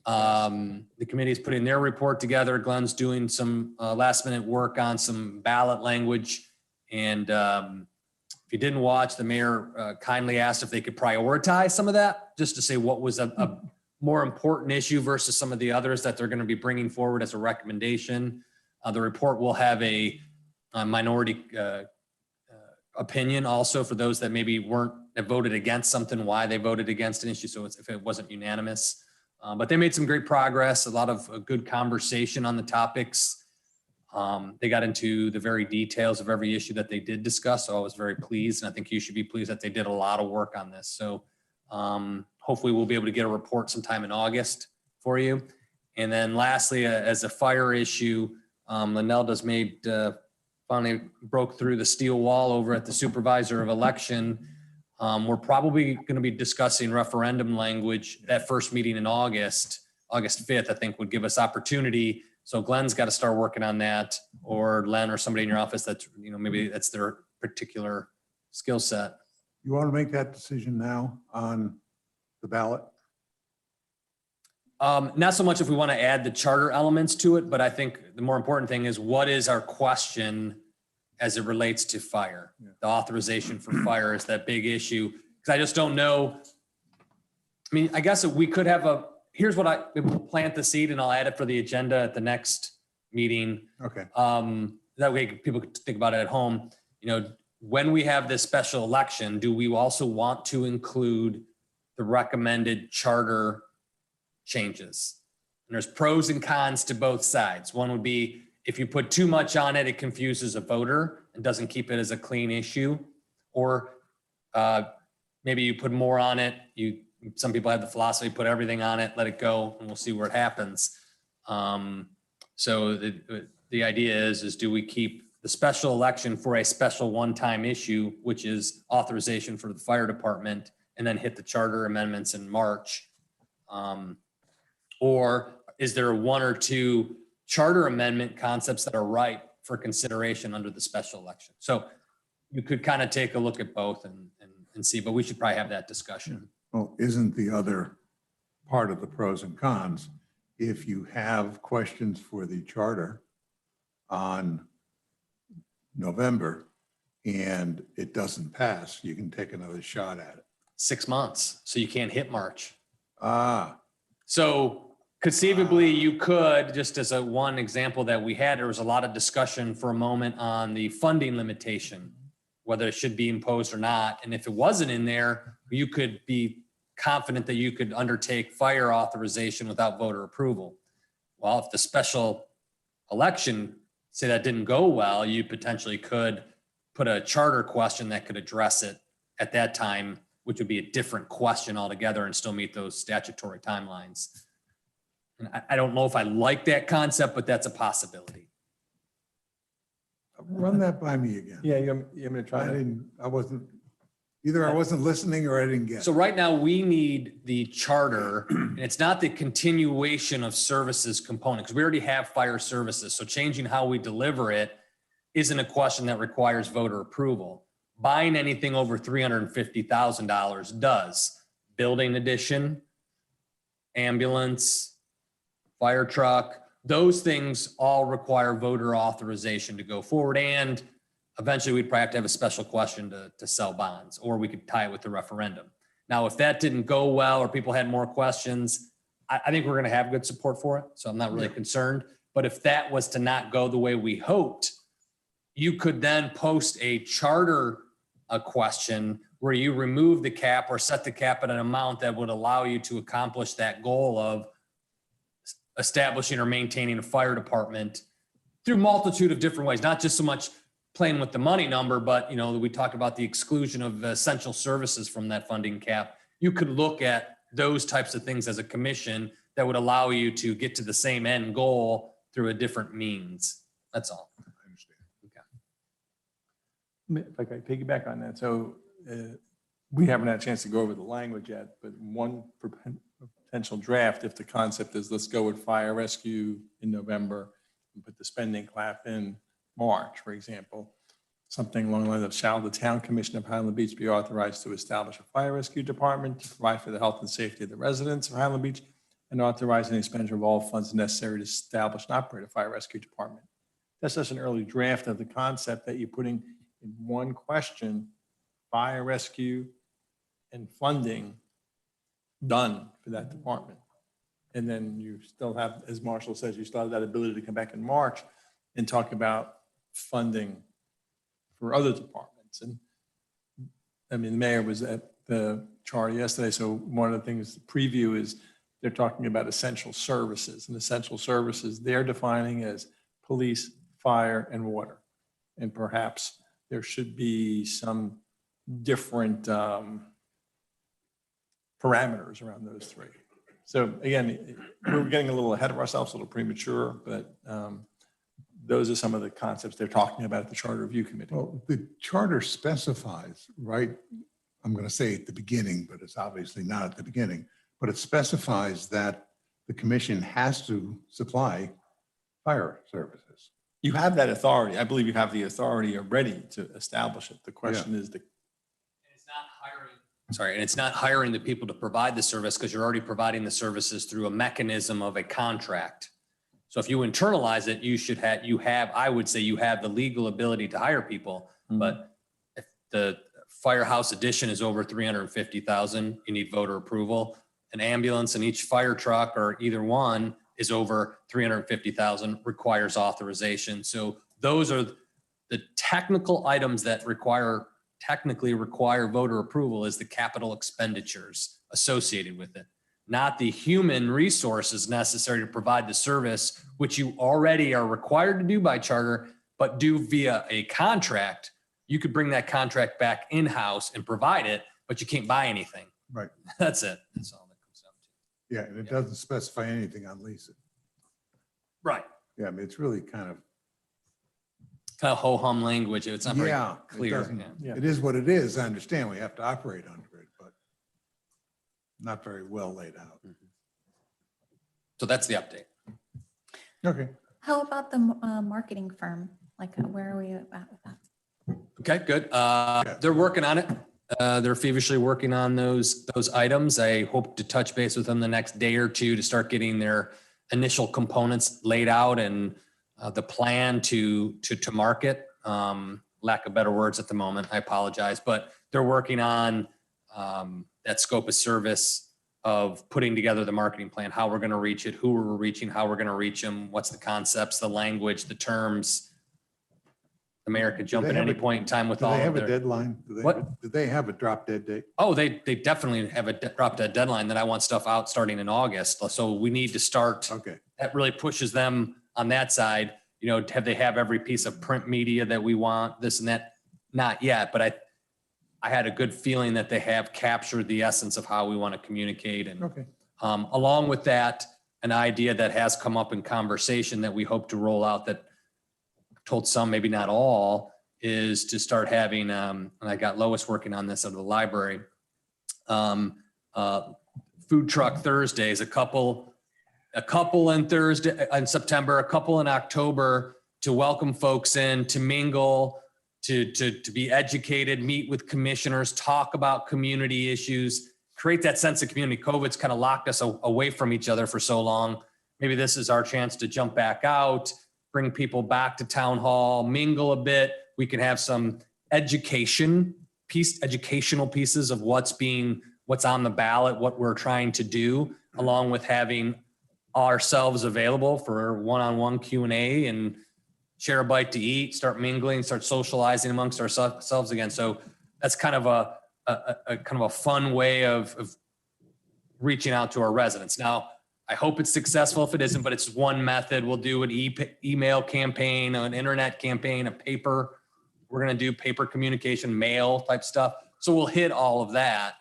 The committee is putting their report together. Glenn's doing some last minute work on some ballot language. And if you didn't watch, the mayor kindly asked if they could prioritize some of that, just to say what was a more important issue versus some of the others that they're going to be bringing forward as a recommendation. The report will have a minority opinion also for those that maybe that voted against something, why they voted against an issue. So if it wasn't unanimous. But they made some great progress, a lot of good conversation on the topics. They got into the very details of every issue that they did discuss. So I was very pleased. And I think you should be pleased that they did a lot of work on this. So hopefully we'll be able to get a report sometime in August for you. And then lastly, as a fire issue, Linelda's finally broke through the steel wall over at the supervisor of election. We're probably going to be discussing referendum language. That first meeting in August 5th, I think would give us opportunity. So Glenn's got to start working on that, or Len or somebody in your office that's, maybe that's their particular skill set. You want to make that decision now on the ballot? Not so much if we want to add the charter elements to it, but I think the more important thing is what is our question as it relates to fire? The authorization for fire is that big issue. Because I just don't know. I mean, I guess we could have here's what we'll plant the seed and I'll add it for the agenda at the next meeting. Okay. That way people could think about it at home. When we have this special election, do we also want to include the recommended charter changes? And there's pros and cons to both sides. One would be if you put too much on it, it confuses a voter and doesn't keep it as a clean issue. Or maybe you put more on it. Some people have the philosophy, put everything on it, let it go, and we'll see where it happens. So the idea is do we keep the special election for a special one-time issue, which is authorization for the fire department, and then hit the charter amendments in March? Or is there one or two charter amendment concepts that are ripe for consideration under the special election? So you could kind of take a look at both and see, but we should probably have that discussion. Well, isn't the other part of the pros and cons, if you have questions for the charter on November and it doesn't pass, you can take another shot at it. 6 months, so you can't hit March. So conceivably, you could, just as one example that we had, there was a lot of discussion for a moment on the funding limitation, whether it should be imposed or not. And if it wasn't in there, you could be confident that you could undertake fire authorization without voter approval. Well, if the special election, say that didn't go well, you potentially could put a charter question that could address it at that time, which would be a different question altogether and still meet those statutory timelines. And I don't know if I like that concept, but that's a possibility. run that by me again. Yeah, you're going to try to. Either I wasn't listening or I didn't get it. So right now we need the charter, and it's not the continuation of services component because we already have fire services. So changing how we deliver it isn't a question that requires voter approval. Buying anything over $350,000 does. Building addition, ambulance, fire truck, those things all require voter authorization to go forward. And eventually we'd probably have to have a special question to sell bonds, or we could tie it with the referendum. Now, if that didn't go well or people had more questions, I think we're going to have good support for it. So I'm not really concerned. But if that was to not go the way we hoped, you could then post a charter question where you remove the cap or set the cap at an amount that would allow you to accomplish that goal of establishing or maintaining a fire department through multitude of different ways, not just so much playing with the money number, but we talked about the exclusion of essential services from that funding cap. You could look at those types of things as a commission that would allow you to get to the same end goal through a different means. That's all. I understand. If I could piggyback on that. So we haven't had a chance to go over the language yet, but one potential draft, if the concept is let's go with fire rescue in November and put the spending cap in March, for example, something along the lines of shall the town commission of Highland Beach be authorized to establish a fire rescue department to provide for the health and safety of the residents of Highland Beach and authorizing the expenditure of all funds necessary to establish and operate a fire rescue department. That's just an early draft of the concept that you're putting in one question, fire rescue and funding done for that department. And then you still have, as Marshall says, you still have that ability to come back in March and talk about funding for other departments. And I mean, the mayor was at the charter yesterday. So one of the things, the preview is they're talking about essential services, and essential services they're defining as police, fire, and water. And perhaps there should be some different parameters around those three. So again, we're getting a little ahead of ourselves, a little premature, but those are some of the concepts they're talking about at the Charter Review Committee. Well, the charter specifies, right? I'm going to say at the beginning, but it's obviously not at the beginning, but it specifies that the commission has to supply fire services. You have that authority. I believe you have the authority already to establish it. The question is It's not hiring. Sorry, and it's not hiring the people to provide the service because you're already providing the services through a mechanism of a contract. So if you internalize it, I would say you have the legal ability to hire people, but if the firehouse addition is over 350,000, you need voter approval. An ambulance and each fire truck or either one is over 350,000 requires authorization. So those are the technical items that technically require voter approval is the capital expenditures associated with it, not the human resources necessary to provide the service, which you already are required to do by charter, but do via a contract. You could bring that contract back in-house and provide it, but you can't buy anything. Right. That's it. That's all that comes down to. Yeah, and it doesn't specify anything on leasing. Right. Yeah, I mean, it's really kind of Ho-hum language. It's not very it clear. doesn't- Yeah. It is what it is. I understand we have to operate under it, but not very well laid out. So that's the update. Okay. How about the marketing firm? Like, where are we at with that? Okay, good. They're working on it. They're feverishly working on those items. I hope to touch base with them the next day or two to start getting their initial components laid out and the plan to market. Lack of better words at the moment, I apologize, but they're working on that scope of service of putting together the marketing plan, how we're going to reach it, who we're reaching, how we're going to reach them, what's the concepts, the language, the terms. The mayor could jump at any point in time with Do all they of have a their. deadline? Do they have a drop dead date? Oh, they definitely have a drop dead deadline that I want stuff out starting in August. So we need to start. Okay. That really pushes them on that side. You know, they have every piece of print media that we want, this and that? Not yet, but I had a good feeling that they have captured the essence of how we want to communicate. And Okay. along with that, an idea that has come up in conversation that we hope to roll out that I've told some, maybe not all, is to start having, and I got Lois working on this out of the library, food truck Thursdays, a couple in September, a couple in October, to welcome folks in, to mingle, to be educated, meet with commissioners, talk about community issues, create that sense of community. COVID's kind of locked us away from each other for so long. Maybe this is our chance to jump back out, bring people back to town hall, mingle a bit. We can have some educational pieces of what's on the ballot, what we're trying to do, along with having ourselves available for one-on-one Q&A and share a bite to eat, start mingling, start socializing amongst ourselves again. So that's kind of a fun way of reaching out to our residents. Now, I hope it's successful. If it isn't, but it's one method. We'll do an email campaign, an internet campaign, a paper. We're going to do paper communication, mail type stuff. So we'll hit all of that.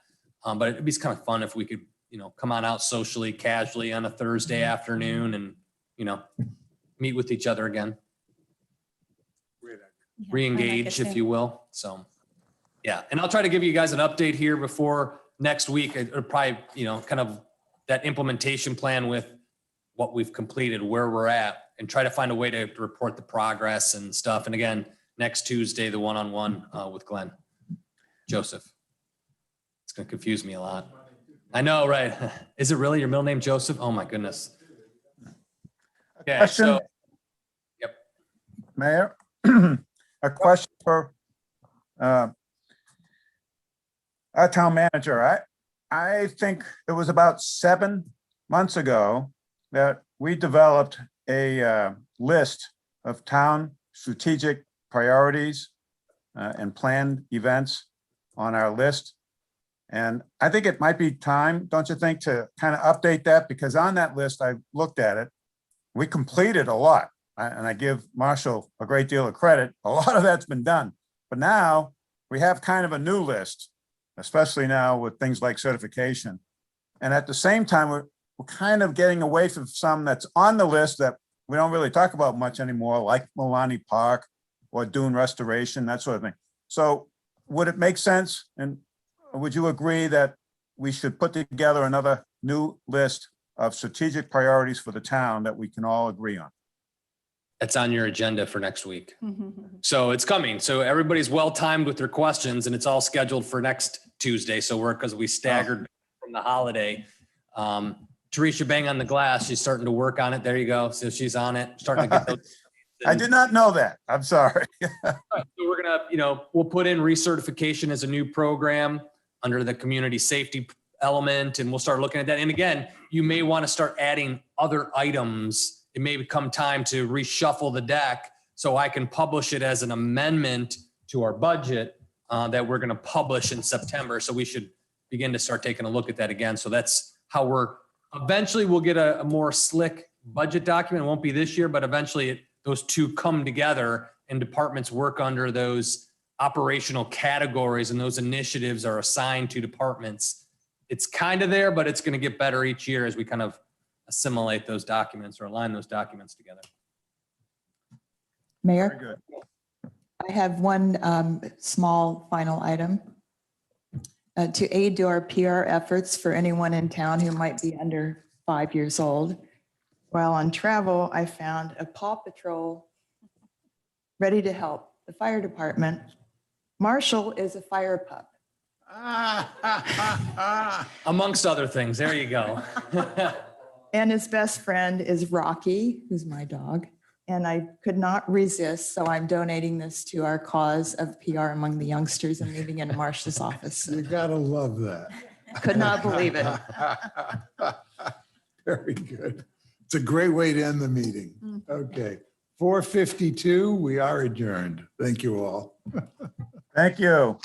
But it'd be kind of fun if we could, come on out socially, casually on a Thursday afternoon and, meet with each other again. Re-engage, if you will. So, yeah. And I'll try to give you guys an update here before next week, or probably, kind of that implementation plan with what we've completed, where we're at, and try to find a way to report the progress and stuff. And again, next Tuesday, the one-on-one with Glenn. Joseph. It's going to confuse me a lot. I know, right? Is it really your middle name, Joseph? Oh my goodness. Okay, Question? so, yep. Mayor, a question for our town manager. I think it was about 7 months ago that we developed a list of town strategic priorities and planned events on our list. And I think it might be time, don't you think, to kind of update that? Because on that list, I looked at it, we completed a lot. And I give Marshall a great deal of credit. A lot of that's been done. But now we have kind of a new list, especially now with things like certification. And at the same time, we're kind of getting away from some that's on the list that we don't really talk about much anymore, like Milani Park or dune restoration, that sort of thing. So would it make sense, and would you agree that we should put together another new list of strategic priorities for the town that we can all agree on? That's on your agenda for next week. So it's coming. So everybody's well timed with their questions and it's all scheduled for next Tuesday. So because we staggered from the holiday. Teresa bang on the glass. She's starting to work on it. There you go. So she's on it, starting to get those. I did not know that. I'm sorry. So we're gonna, we'll put in recertification as a new program under the community safety element, and we'll start looking at that. And again, you may want to start adding other items. It may become time to reshuffle the deck so I can publish it as an amendment to our budget that we're going to publish in September. So we should begin to start taking a look at that again. So that's how eventually we'll get a more slick budget document. It won't be this year, but eventually those two come together and departments work under those operational categories, and those initiatives are assigned to departments. It's kind of there, but it's going to get better each year as we kind of assimilate those documents or align those documents together. Mayor, Very good. I have one small final item. To aid to our PR efforts for anyone in town who might be under 5 years old, while on travel, I found a Paw Patrol ready to help the fire department. Marshall is a fire pup. Amongst other things. There you go. And his best friend is Rocky, who's my dog. And I could not resist, so I'm donating this to our cause of PR among the youngsters and leaving it in Marshall's office. You gotta love that. Could not believe it. Very good. It's a great way to end the meeting. Okay, 4:52, we are adjourned. Thank you all. Thank you.